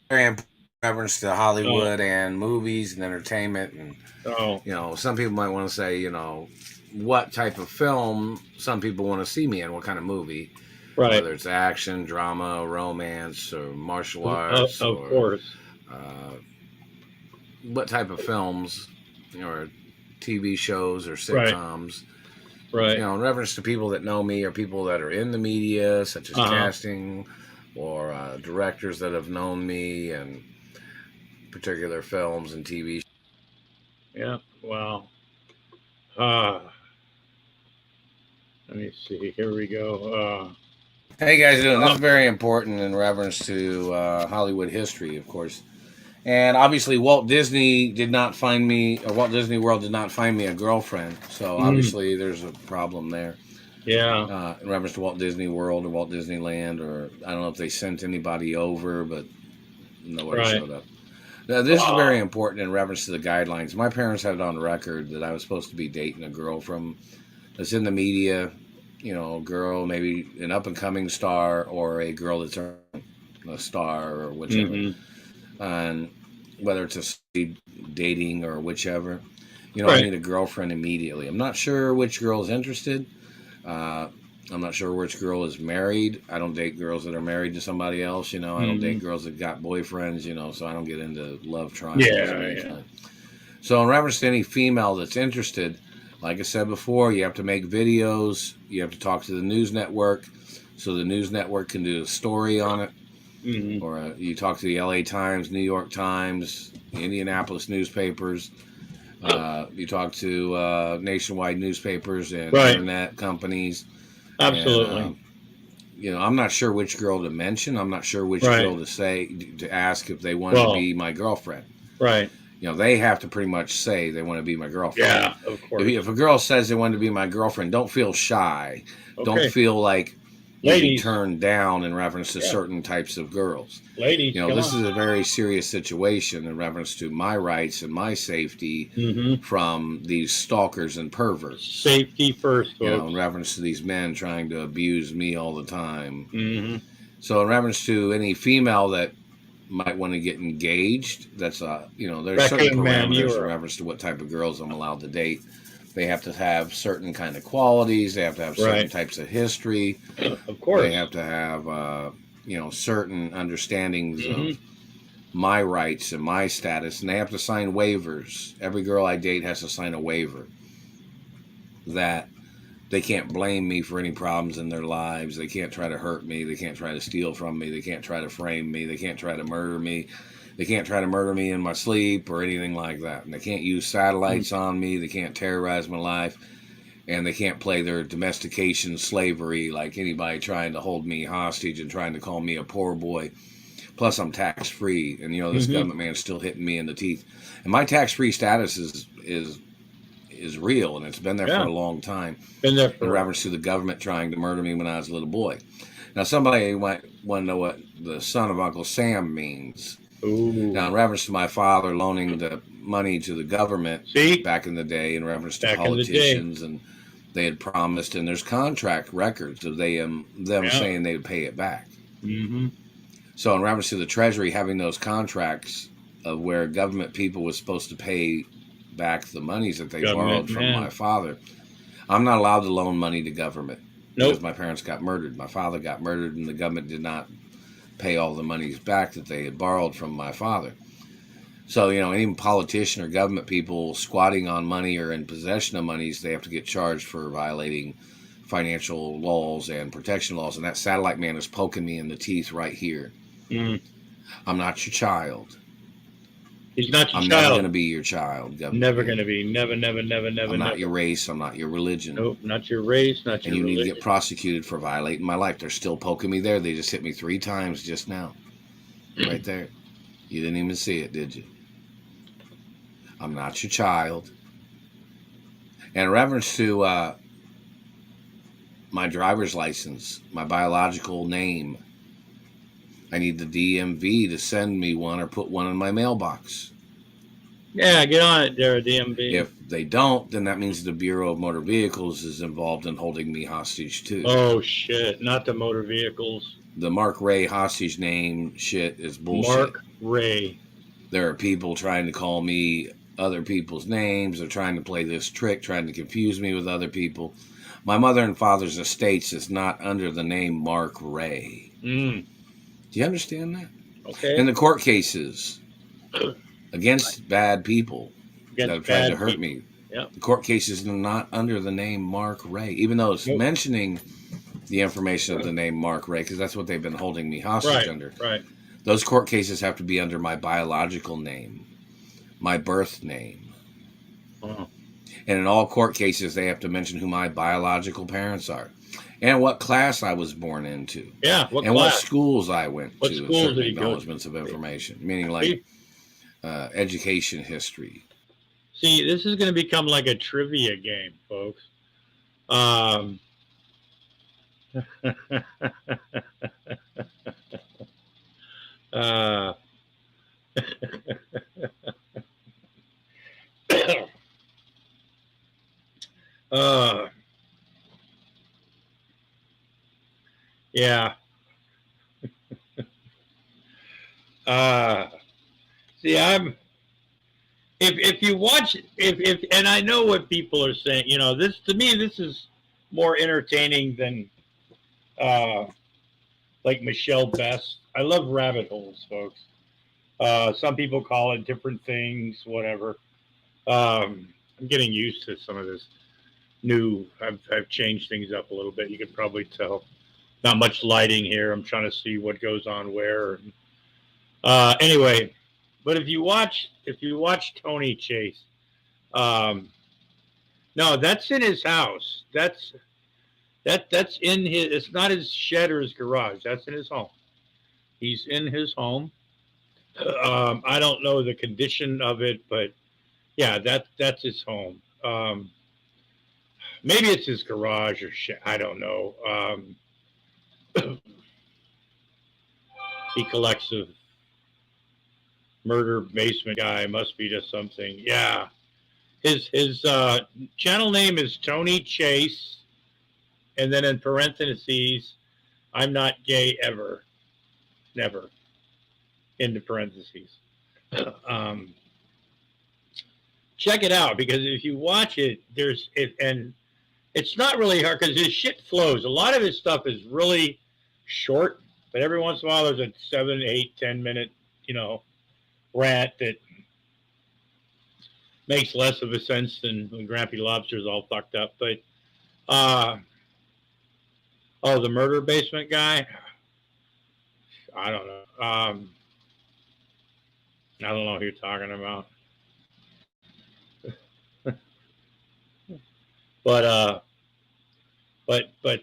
In reference to Hollywood and movies and entertainment, and you know, some people might want to say, you know, what type of film some people want to see me in, what kind of movie, right? Whether it's action, drama, romance, or martial arts, of course. What type of films, or TV shows or sitcoms, right? You know, in reference to people that know me or people that are in the media, such as casting or directors that have known me and particular films and TV. Yeah. Wow. Let me see. Here we go. Hey guys, doing this is very important in reference to Hollywood history, of course. And obviously, Walt Disney did not find me, or Walt Disney World did not find me a girlfriend. So obviously, there's a problem there. Yeah. In reference to Walt Disney World or Walt Disneyland, or I don't know if they sent anybody over, but nobody showed up. Now, this is very important in reference to the guidelines. My parents had it on record that I was supposed to be dating a girl from that's in the media, you know, a girl, maybe an up-and-coming star, or a girl that's a star or whichever. And whether it's a dating or whichever, you know, I need a girlfriend immediately. I'm not sure which girl is interested. I'm not sure which girl is married. I don't date girls that are married to somebody else, you know. I don't date girls that got boyfriends, you know, so I don't get into love triangles or anything. So in reference to any female that's interested, like I said before, you have to make videos. You have to talk to the news network so the news network can do a story on it. Or you talk to the LA Times, New York Times, the Indianapolis newspapers. You talk to nationwide newspapers and internet companies. Absolutely. And, you know, I'm not sure which girl to mention. I'm not sure which girl to ask if they want to be my girlfriend. Right. You know, they have to pretty much say they want to be my girlfriend. Yeah, of course. If a girl says they want to be my girlfriend, don't feel shy. Don't feel like you be turned down in reference to certain types of girls. Ladies, you know, this is a very serious situation in reference to my rights and my safety from these stalkers and perverts. Safety first, folks. You know, in reference to these men trying to abuse me all the time. So in reference to any female that might want to get engaged, that's you know, there's certain parameters in reference to what type of girls I'm allowed to date. They have to have certain kind of qualities. They have to have certain types of history. Of course. They have to have, you know, certain understandings of my rights and my status. And they have to sign waivers. Every girl I date has to sign a waiver that they can't blame me for any problems in their lives. They can't try to hurt me. They can't try to steal from me. They can't try to frame me. They can't try to murder me. They can't try to murder me in my sleep or anything like that. And they can't use satellites on me. They can't terrorize my life. And they can't play their domestication slavery like anybody trying to hold me hostage and trying to call me a poor boy. Plus, I'm tax-free. And, you know, this government man's still hitting me in the teeth. And my tax-free status is real, and it's been there for a long time. Been there for in reference to the government trying to murder me when I was a little boy. Now, somebody might want to know what the son of Uncle Sam means. Now, in reference to my father loaning the money to the government back in the day, in reference to politicians, and they had promised, and there's contract records of them saying they would pay it back. So, in reference to the Treasury having those contracts of where government people was supposed to pay back the monies that they Government borrowed from man. my father. I'm not allowed to loan money to government Nope. because my parents got murdered. My father got murdered, and the government did not pay all the monies back that they had borrowed from my father. So, any politician or government people squatting on money or in possession of monies, they have to get charged for violating financial laws and protection laws. And that satellite man is poking me in the teeth right here. Mm. I'm not your child. He's not your I'm child. never going to be your child, government. Never going to be. Never, never, never, never. I'm not never. your race. I'm not your religion. Nope, not your race, not your And you religion. need to get prosecuted for violating my life. They're still poking me there. They just hit me 3 times just now. Right there. You didn't even see it, did you? I'm not your child. And in reference to my driver's license, my biological name, I need the DMV to send me one or put one in my mailbox. Yeah, get on it there, DMV. If they don't, then that means the Bureau of Motor Vehicles is involved in holding me hostage too. Oh shit! Not the motor vehicles. The Mark Ray hostage name shit is bullshit. Mark Ray. There are people trying to call me other people's names. They're trying to play this trick, trying to confuse me with other people. My mother and father's estates is not under the name Mark Ray. Mm. Do you understand that? Okay. In the court cases against bad people that have tried to hurt me, Yep. the court cases are not under the name Mark Ray, even though it's mentioning the information of the name Mark Ray, because that's what they've been holding me hostage under. Right. Those court cases have to be under my biological name, my birth name. Oh. And in all court cases, they have to mention who my biological parents are and what class I was born into. Yeah, what and class? what schools I went What to. schools Certain did you go to? acknowledgments of information, meaning like education history. See, this is going to become like a trivia game, folks. Yeah. See, if you watch if and I know what people are saying, this to me this is more entertaining than like Michelle Best. I love rabbit holes, folks. Some people call it different things, whatever. I'm getting used to some of this new. I've changed things up a little bit. You can probably tell. Not much lighting here. I'm trying to see what goes on where. Anyway, but if you watch Tony Chase, no, that's in his house. That's in his. It's not his shed or his garage. That's in his home. He's in his home. I don't know the condition of it, but yeah, that's his home. Maybe it's his garage or shed. I don't know. He collects a murder basement guy. Must be just something. Yeah. His channel name is Tony Chase, and then in parentheses, I'm not gay ever, never. Into parentheses. Check it out, because if you watch it, and it's not really hard because his shit flows. A lot of his stuff is really short, but every once in a while there's a 7, 8, 10-minute, rant that makes less of a sense than when Grampy Lobster's all fucked up. But the murder basement guy, I don't know. I don't know who you're talking about. But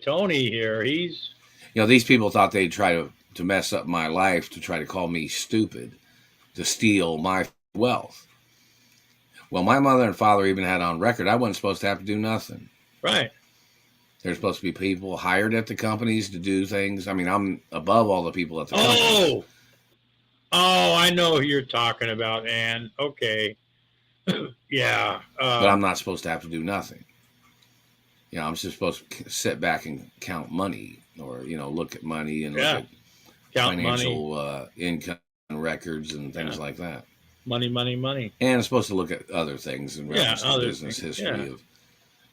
Tony here, he's these people thought they'd try to mess up my life, to try to call me stupid, to steal my wealth. Well, my mother and father even had on record I wasn't supposed to have to do nothing. Right. There's supposed to be people hired at the companies to do things. I mean, I'm above all the people at the companies. Oh, I know who you're talking about, Ann. Okay. Yeah. But I'm not supposed to have to do nothing. I'm just supposed to sit back and count money, or, look at money and look at count financial income records and things like that. Money, money, money. And it's supposed to look at other things in reference to other business things, history yeah. of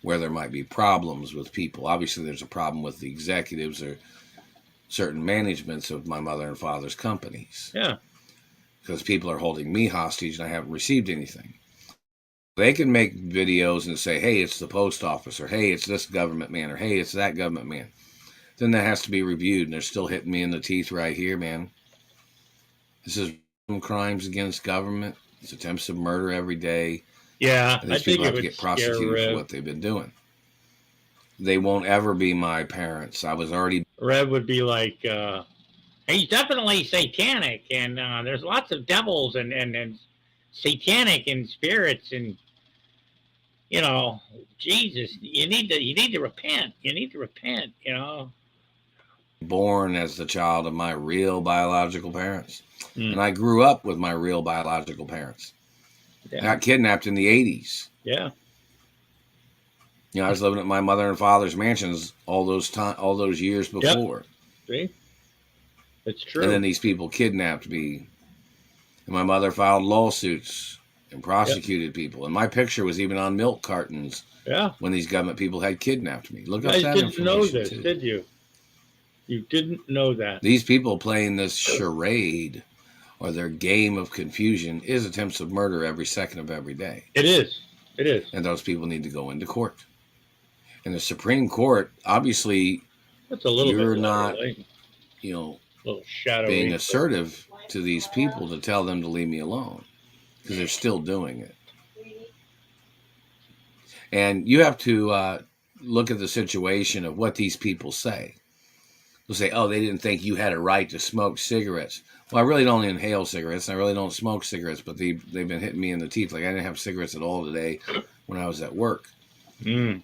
where there might be problems with people. Obviously, there's a problem with the executives or certain managements of my mother and father's companies. Yeah. Because people are holding me hostage and I haven't received anything. They can make videos and say, hey, it's the post office, or hey, it's this government man, or hey, it's that government man. Then that has to be reviewed, and they're still hitting me in the teeth right here, man. This is crimes against government. It's attempts of murder every day. Yeah, and these I think people it have to would get scare prosecuted Rev. for what they've been doing. They won't ever be my parents. I was already... Rev would be like, he's definitely satanic, and there's lots of devils and satanic and spirits, and you know, Jesus, you need to repent. You need to repent, you know. born as the child of my real biological parents. And I grew up with my real biological parents. Yeah. I got kidnapped in the 80s. Yeah. You know, I was living at my mother and father's mansions all those years before. See? It's true. And then these people kidnapped me. And my mother filed lawsuits and prosecuted people. And my picture was even on milk cartons. Yeah. When these government people had kidnapped me. Look You up guys that didn't information know this, too. did you? You didn't know that. These people playing this charade or their game of confusion is attempts of murder every second of every day. It is. It is. And those people need to go into court. And the Supreme Court, obviously, That's a little you're bit not, late. you know, little shadowy. being assertive to these people to tell them to leave me alone because they're still doing it. And you have to look at the situation of what these people say. They'll say, oh, they didn't think you had a right to smoke cigarettes. Well, I really don't inhale cigarettes. And I really don't smoke cigarettes, but they've been hitting me in the teeth. Like I didn't have cigarettes at all today when I was at work. Mm.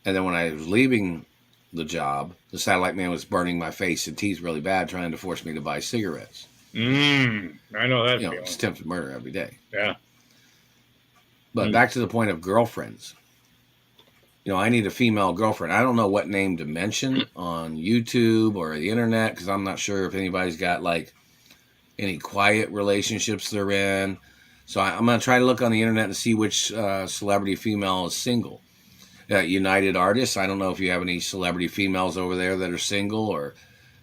And then when I was leaving the job, the satellite man was burning my face and teeth really bad, trying to force me to buy cigarettes. I know that feeling. It's attempted murder every day. Yeah. But back to the point of girlfriends. You know, I need a female girlfriend. I don't know what name to mention on YouTube or the internet because I'm not sure if anybody's got like any quiet relationships they're in. So I'm going to try to look on the internet and see which celebrity female is single. United Artists. I don't know if you have any celebrity females over there that are single, or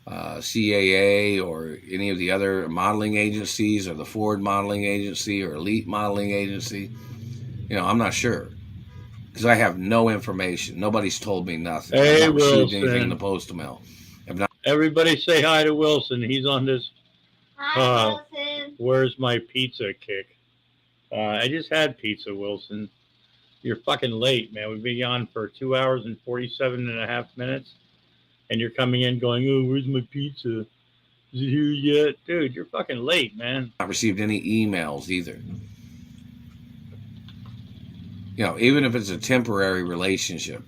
CAA, or any of the other modeling agencies, or the Ford modeling agency, or Elite modeling agency. You know, I'm not sure because I have no information. Nobody's told me nothing. Hey, I've not received Wilson. anything in the postal mail. Everybody say hi to Wilson. He's on this. Hi, Wilson. Where's my pizza kick? I just had pizza, Wilson. You're fucking late, man. We've been on for 2 hours and 47.5 minutes. And you're coming in going, oh, where's my pizza? Is it here yet? Dude, you're fucking late, man. Not received any emails either. You know, even if it's a temporary relationship,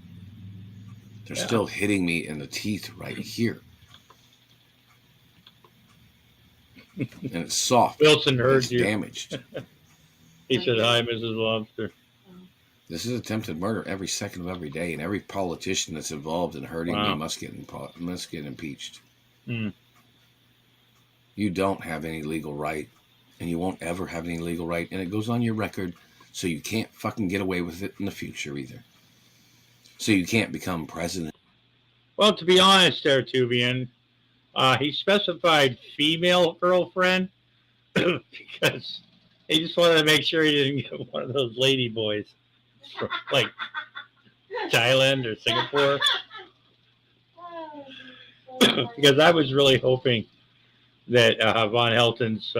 they're still hitting me in the teeth right here. And it's soft. Wilson heard it's you. Damaged. He said, hi, Mrs. Lobster. This is attempted murder every second of every day, and every politician that's involved in hurting me must get impeached. Mm. You don't have any legal right, and you won't ever have any legal right, and it goes on your record, so you can't fucking get away with it in the future either. So you can't become president. Well, to be honest there, Tubian, he specified female girlfriend because he just wanted to make sure he didn't get one of those lady boys from, like, Thailand or Singapore. Because I was really hoping that Von Helton's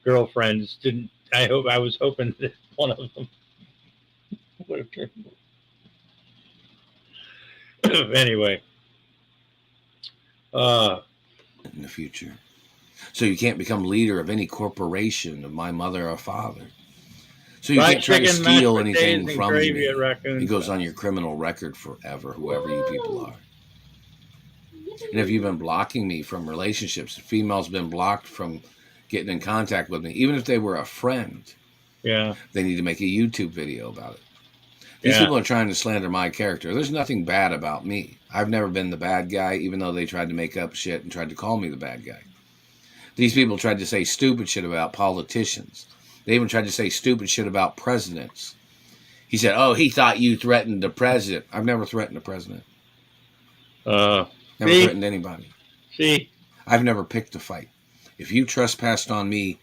girlfriends didn't. I was hoping that one of them would have turned. Anyway. In the future. So you can't become leader of any corporation of my mother or father. So you can't try to steal anything from me. It goes on your criminal record forever, whoever you people are. And if you've been blocking me from relationships, if females been blocked from getting in contact with me, even if they were a friend, they need to make a YouTube video about it. These people are trying to slander my character. There's nothing bad about me. I've never been the bad guy, even though they tried to make up shit and tried to call me the bad guy. These people tried to say stupid shit about politicians. They even tried to say stupid shit about presidents. He said, "Oh, he thought you threatened the president." I've never threatened the president. Never threatened anybody. See? I've never picked a fight. If you trespassed on me,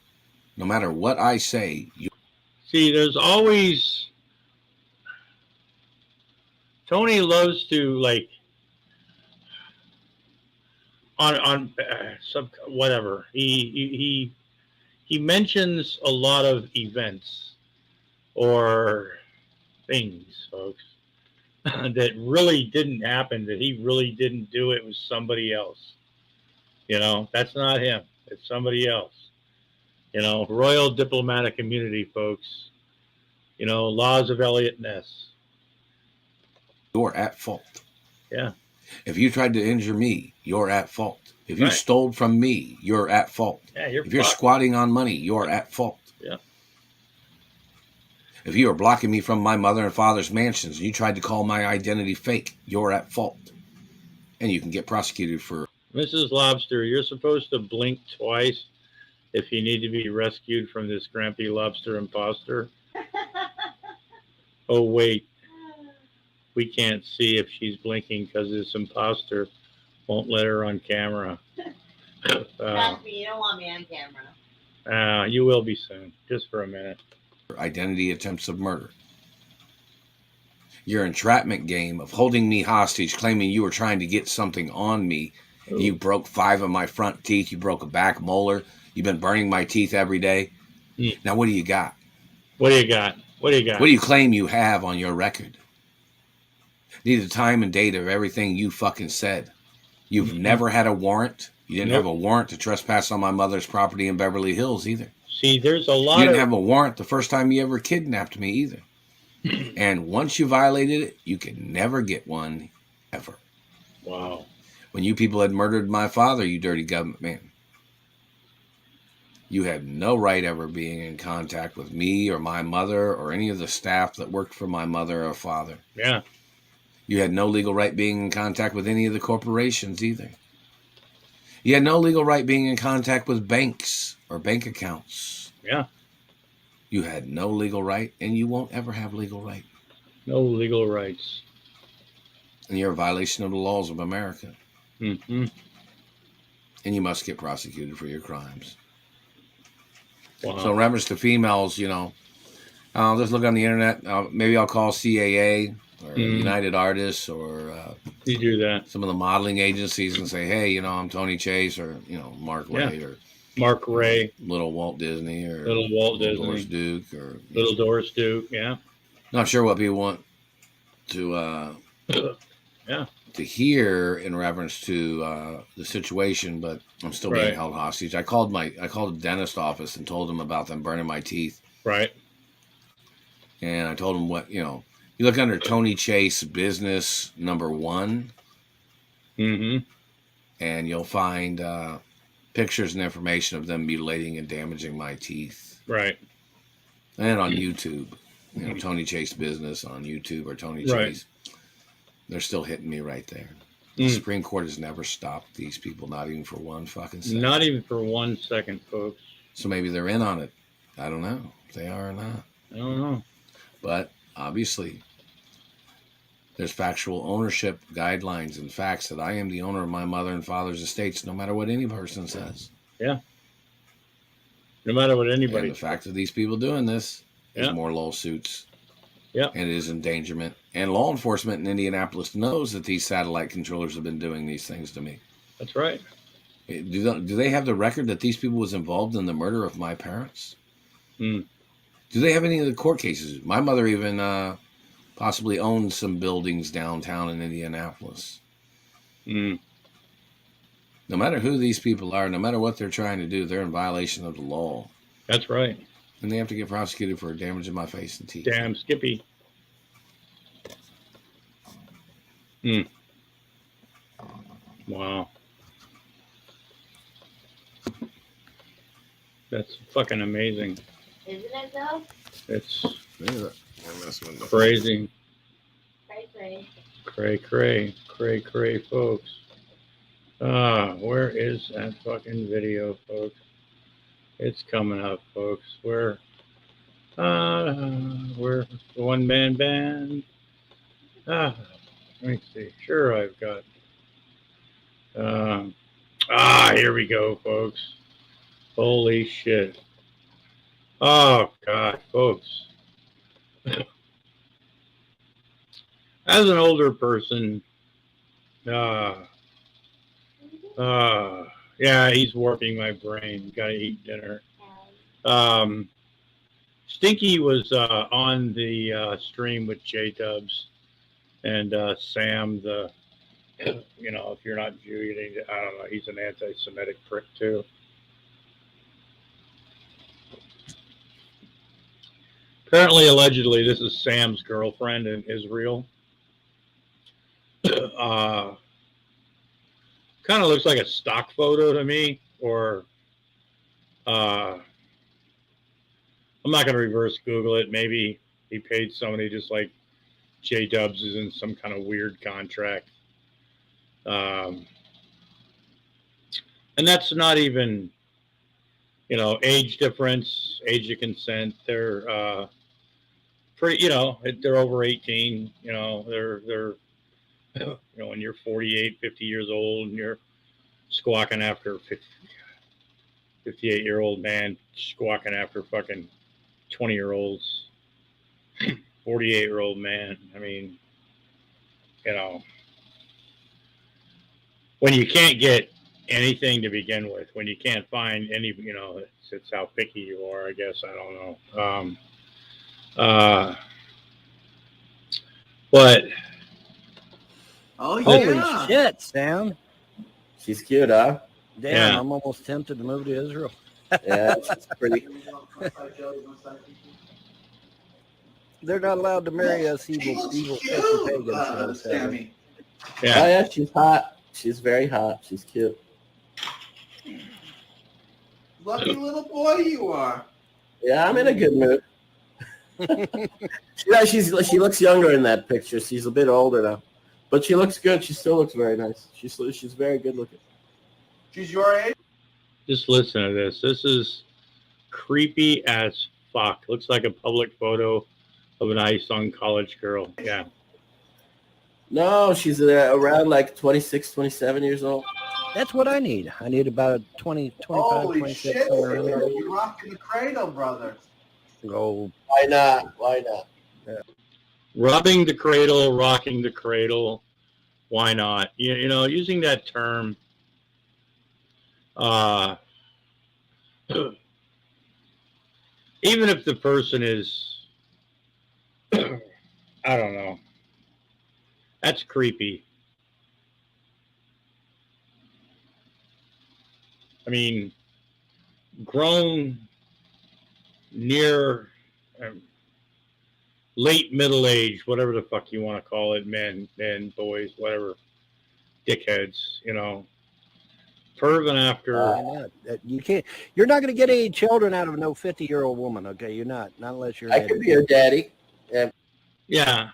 no matter what I say, you... See, there's always... Tony loves to, like, on whatever. He mentions a lot of events or things, folks, that really didn't happen, that he really didn't do. It was somebody else. You know, that's not him. It's somebody else. You know, royal diplomatic immunity, folks. You know, laws of Elliot Ness. You're at fault. Yeah. If you tried to injure me, you're at fault. If you stole from me, you're at fault. Yeah, you're if you're fucked. squatting on money, you're at fault. Yeah. If you are blocking me from my mother and father's mansions and you tried to call my identity fake, you're at fault. And you can get prosecuted for... Mrs. Lobster, you're supposed to blink twice if you need to be rescued from this grampy lobster imposter. Oh, wait. We can't see if she's blinking because this imposter won't let her on camera. Trust me, you don't want me on camera. You will be soon. Just for a minute. Identity attempts of murder. Your entrapment game of holding me hostage, claiming you were trying to get something on me. Ooh. You broke 5 of my front teeth. You broke a back molar. You've been burning my teeth every day. Now, what do you got? What do you got? What do you got? What do you claim you have on your record? Need the time and date of everything you fucking said. You've never had a warrant. You didn't have a warrant to trespass on my mother's property in Beverly Hills either. See, there's a lot You didn't have a warrant the first time you ever kidnapped me either. And once you violated it, you could never get one ever. Wow. When you people had murdered my father, you dirty government man, you had no right ever being in contact with me or my mother or any of the staff that worked for my mother or father. Yeah. You had no legal right being in contact with any of the corporations either. You had no legal right being in contact with banks or bank accounts. Yeah. You had no legal right, and you won't ever have legal right. No legal rights. And you're a violation of the laws of America. Mm-hmm. And you must get prosecuted for your crimes. Wow. So in reference to females, you know, just look on the internet. Maybe I'll call CAA or United Artists or you do that. Some of the modeling agencies and say, hey, you know, I'm Tony Chase or, you know, Mark Ray or Mark Ray, Little Walt Disney or Little Walt Disney, Doris Duke or Little Doris Duke. Yeah. Not sure what people want to to hear in reference to the situation, but I'm still being held hostage. I called the dentist office and told them about them burning my teeth. Right. And I told them what, you know, you look under Tony Chase Business #1. Mm-hmm. And you'll find pictures and information of them mutilating and damaging my teeth. Right. And on YouTube. You know, Tony Chase Business on YouTube or Tony Chase. They're still hitting me right there. The Supreme Court has never stopped these people, not even for 1 fucking second. Not even for 1 second, folks. So maybe they're in on it. I don't know if they are or not. I don't know. But obviously, there's factual ownership guidelines and facts that I am the owner of my mother and father's estates, no matter what any person says. Yeah. No matter what anybody And the fact of these people doing this is more lawsuits. Yeah. And it is endangerment. And law enforcement in Indianapolis knows that these satellite controllers have been doing these things to me. That's right. Do they have the record that these people was involved in the murder of my parents? Do they have any of the court cases? My mother even possibly owned some buildings downtown in Indianapolis. No matter who these people are, no matter what they're trying to do, they're in violation of the law. That's right. And they have to get prosecuted for damage in my face and teeth. Damn Skippy. Wow. That's fucking amazing. Isn't it though? It's crazy. Cray, folks. Where is that fucking video, folks? It's coming up, folks. Where We're the one-man band. Let me see. Sure, I've got. Here we go, folks. Holy shit. Oh, God, folks. As an older person, yeah, he's warping my brain. Gotta eat dinner. Stinky was on the stream with Jdubs and Sam, the, you know, if you're not Jew, you need to, I don't know, he's an anti-Semitic prick too. Apparently, allegedly, this is Sam's girlfriend in Israel. Kind of looks like a stock photo to me, or I'm not going to reverse Google it. Maybe he paid somebody just like Jdubs is in some kind of weird contract. And that's not even, you know, age difference, age of consent. They're pretty, you know, they're over 18. You know, they're you know, when you're 48, 50 years old and you're squawking after 58-year-old man squawking after fucking 20-year-olds, 48-year-old man. I mean, you know, when you can't get anything to begin with, when you can't find any, you know, it's how picky you are, I guess. I don't know. But Holy shit, Sam. She's cute, huh? Damn, Yeah. I'm almost tempted to move to Israel. Yeah, she's pretty. They're not allowed to marry us evil filthy pagans. So, Sammy. Yeah. Oh, yeah, she's hot. She's very hot. She's cute. Lucky little boy you are. Yeah, I'm in a good mood. She looks younger in that picture. She's a bit older now. But she looks good. She still looks very nice. She's very good looking. She's your age? Just listen to this. This is creepy as fuck. Looks like a public photo of a nice young college girl. Yeah. No, she's around like 26, 27 years old. That's what I need. I need about 20, 25, Holy 26. shit, somewhere around there. you're rocking the cradle, brother. Oh, why not? Why not? Yeah. Rubbing the cradle, rocking the cradle. Why not? You know, using that term. Even if the person is, I don't know. That's creepy. I mean, grown, near, late middle age, whatever the fuck you want to call it, men, boys, whatever, dickheads, you know, perving after. You can't. You're not going to get any children out of no 50-year-old woman. Okay, you're not unless you're. I could be her daddy. Yeah. Yeah.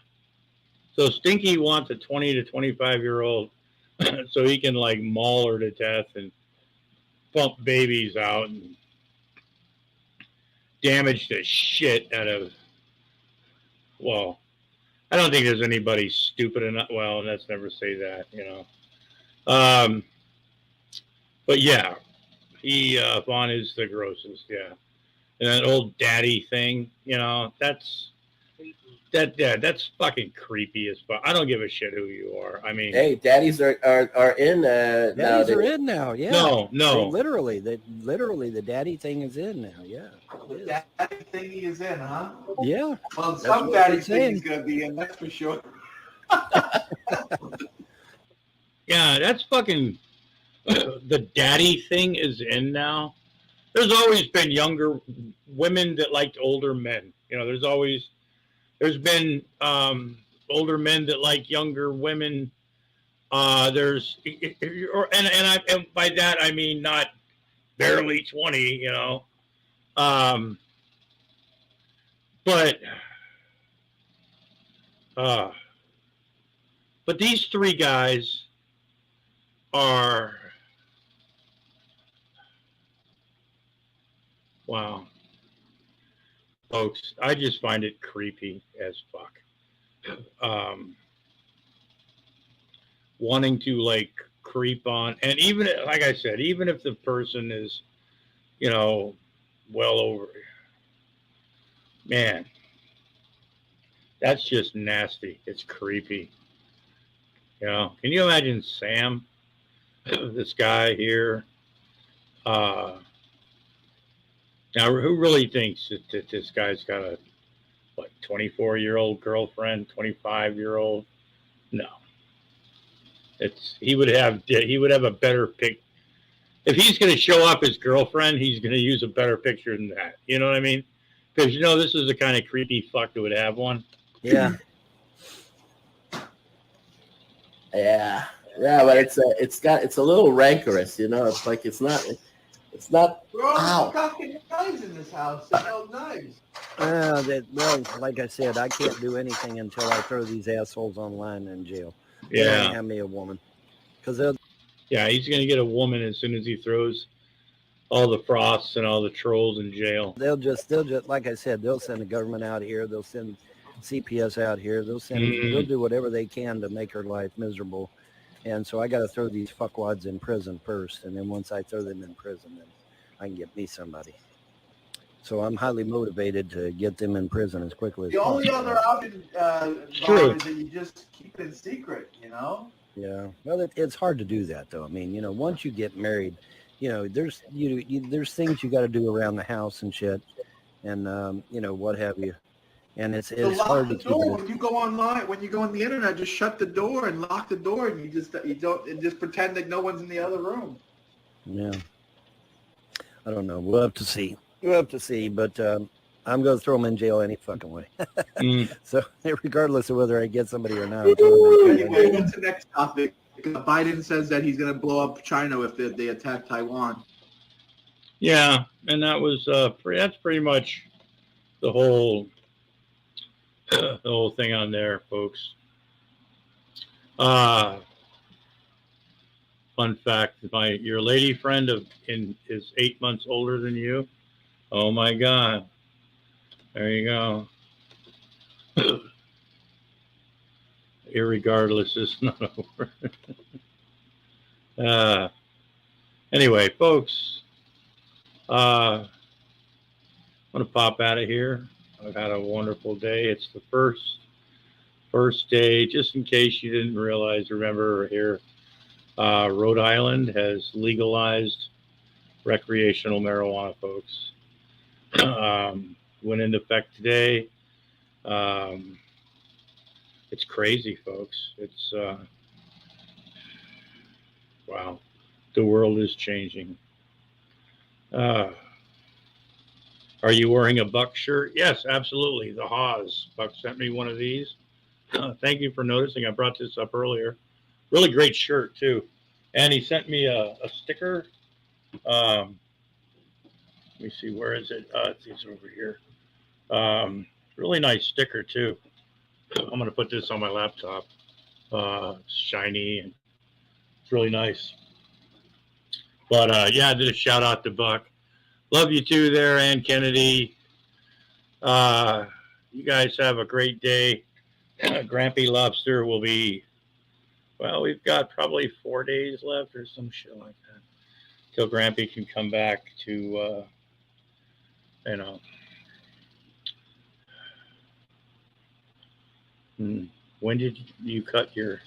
So Stinky wants a 20 to 25-year-old so he can like maul her to death and pump babies out and damage the shit out of. Well, I don't think there's anybody stupid enough. Well, let's never say that, you know. But yeah, Vaughn is the grossest. Yeah, and that old daddy thing, you know, that's fucking creepy as fuck. I don't give a shit who you are. I mean, hey, daddies are in. Daddies are in now. Yeah. No. Literally, the daddy thing is in now. Yeah. The daddy thingy is in, huh? Yeah. Well, That's some what daddy they're saying. thing is going to be in, that's for sure. Yeah, that's fucking. The daddy thing is in now. There's always been younger women that liked older men. You know, there's been older men that like younger women. And by that I mean not barely 20. You know, but these three guys are. Wow. folks, I just find it creepy as fuck. Wanting to like creep on, and even like I said, even if the person is, you know, well over, man, that's just nasty. It's creepy. You know, can you imagine Sam, this guy here? Now, who really thinks that this guy's got a, what, 24-year-old girlfriend, 25-year-old? No. He would have a better pic. If he's going to show off his girlfriend, he's going to use a better picture than that. You know what I mean? Because, you know, this is the kind of creepy fuck that would have one. Yeah. Yeah, but it's a little rancorous, you know. It's like it's not. We're all Ow. fucking knives in this house. They all knives. Well, like I said, I can't do anything until I throw these assholes online in jail. They Yeah. don't have me a woman. Because yeah, he's going to get a woman as soon as he throws all the frosts and all the trolls in jail. they'll just like I said, they'll send the government out here. They'll send CPS out here. They'll do whatever they can to make her life miserable. And so I got to throw these fuckwads in prison first, and then once I throw them in prison, then I can get me somebody. So I'm highly motivated to get them in prison as quickly as The possible. only other option, True. Bob, is that you just keep it in secret, you know? Yeah, well, it's hard to do that though. I mean, you know, once you get married, you know, there's there's things you got to do around the house and shit, and you know, what have you, and it's Lock hard the to keep door. it. When you go online, when you go on the internet, just shut the door and lock the door, and just pretend that no one's in the other room. Yeah, I don't know. We'll have to see. We'll have to see, but I'm going to throw them in jail any fucking way. So regardless of whether I get somebody or not. I'll throw them in jail. Anyway, what's the next topic? Biden says that he's going to blow up China if they attack Taiwan. Yeah, and that was that's pretty much the whole thing on there, folks. Fun fact: your lady friend is 8 months older than you. Oh my God! There you go. Irregardless, it's not over. Anyway, folks, I'm gonna pop out of here. I've had a wonderful day. It's the first day, just in case you didn't realize. Remember here, Rhode Island has legalized recreational marijuana, folks. Went into effect today. It's crazy, folks. It's wow. The world is changing. Are you wearing a Buck shirt? Yes, absolutely. The Haas. Buck sent me one of these. Thank you for noticing. I brought this up earlier. Really great shirt, too. And he sent me a sticker. Let me see. Where is it? It's over here. Really nice sticker, too. I'm going to put this on my laptop. It's shiny and it's really nice. But yeah, I did a shout out to Buck. Love you too there, Ann Kennedy. You guys have a great day. Grampy Lobster will be, well, we've got probably 4 days left or some shit like that till Grampy can come back to, you know. When did you cut your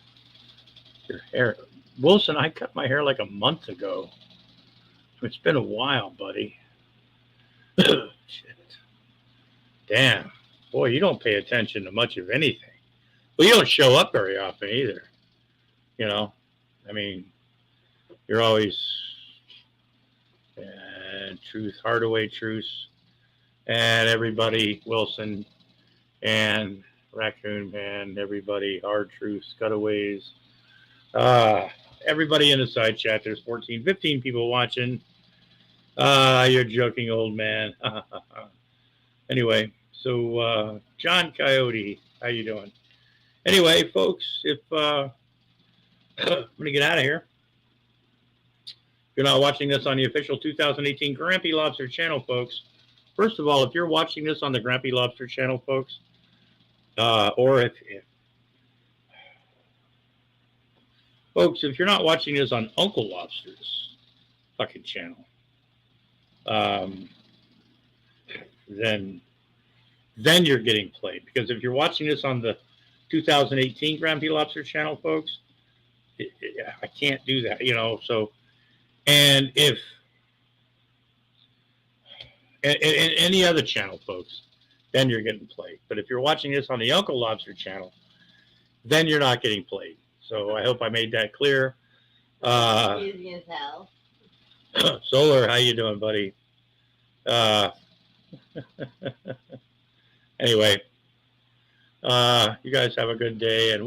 hair? Wilson, I cut my hair like a month ago. It's been a while, buddy. Shit. Damn. Boy, you don't pay attention to much of anything. Well, you don't show up very often either. You know? I mean, you're always Truth, Hardaway Truce, and everybody, Wilson, and Raccoon Man, everybody, Hard Truths, Cutaways, everybody in the side chat. There's 15 people watching. You're joking, old man. Anyway, so John Coyote, how you doing? Anyway, folks, if I'm gonna get out of here. If you're not watching this on the official 2018 Grampy Lobster channel, folks, first of all, if you're watching this on the Grampy Lobster channel, folks, or if folks, if you're not watching this on Uncle Lobster's fucking channel, then you're getting played. Because if you're watching this on the 2018 Grampy Lobster channel, folks, I can't do that, you know. So, and if and any other channel, folks, then you're getting played. But if you're watching this on the Uncle Lobster channel, then you're not getting played. So I hope I made that clear. Easy as hell. Solar, how you doing, buddy? Anyway, you guys have a good day, and we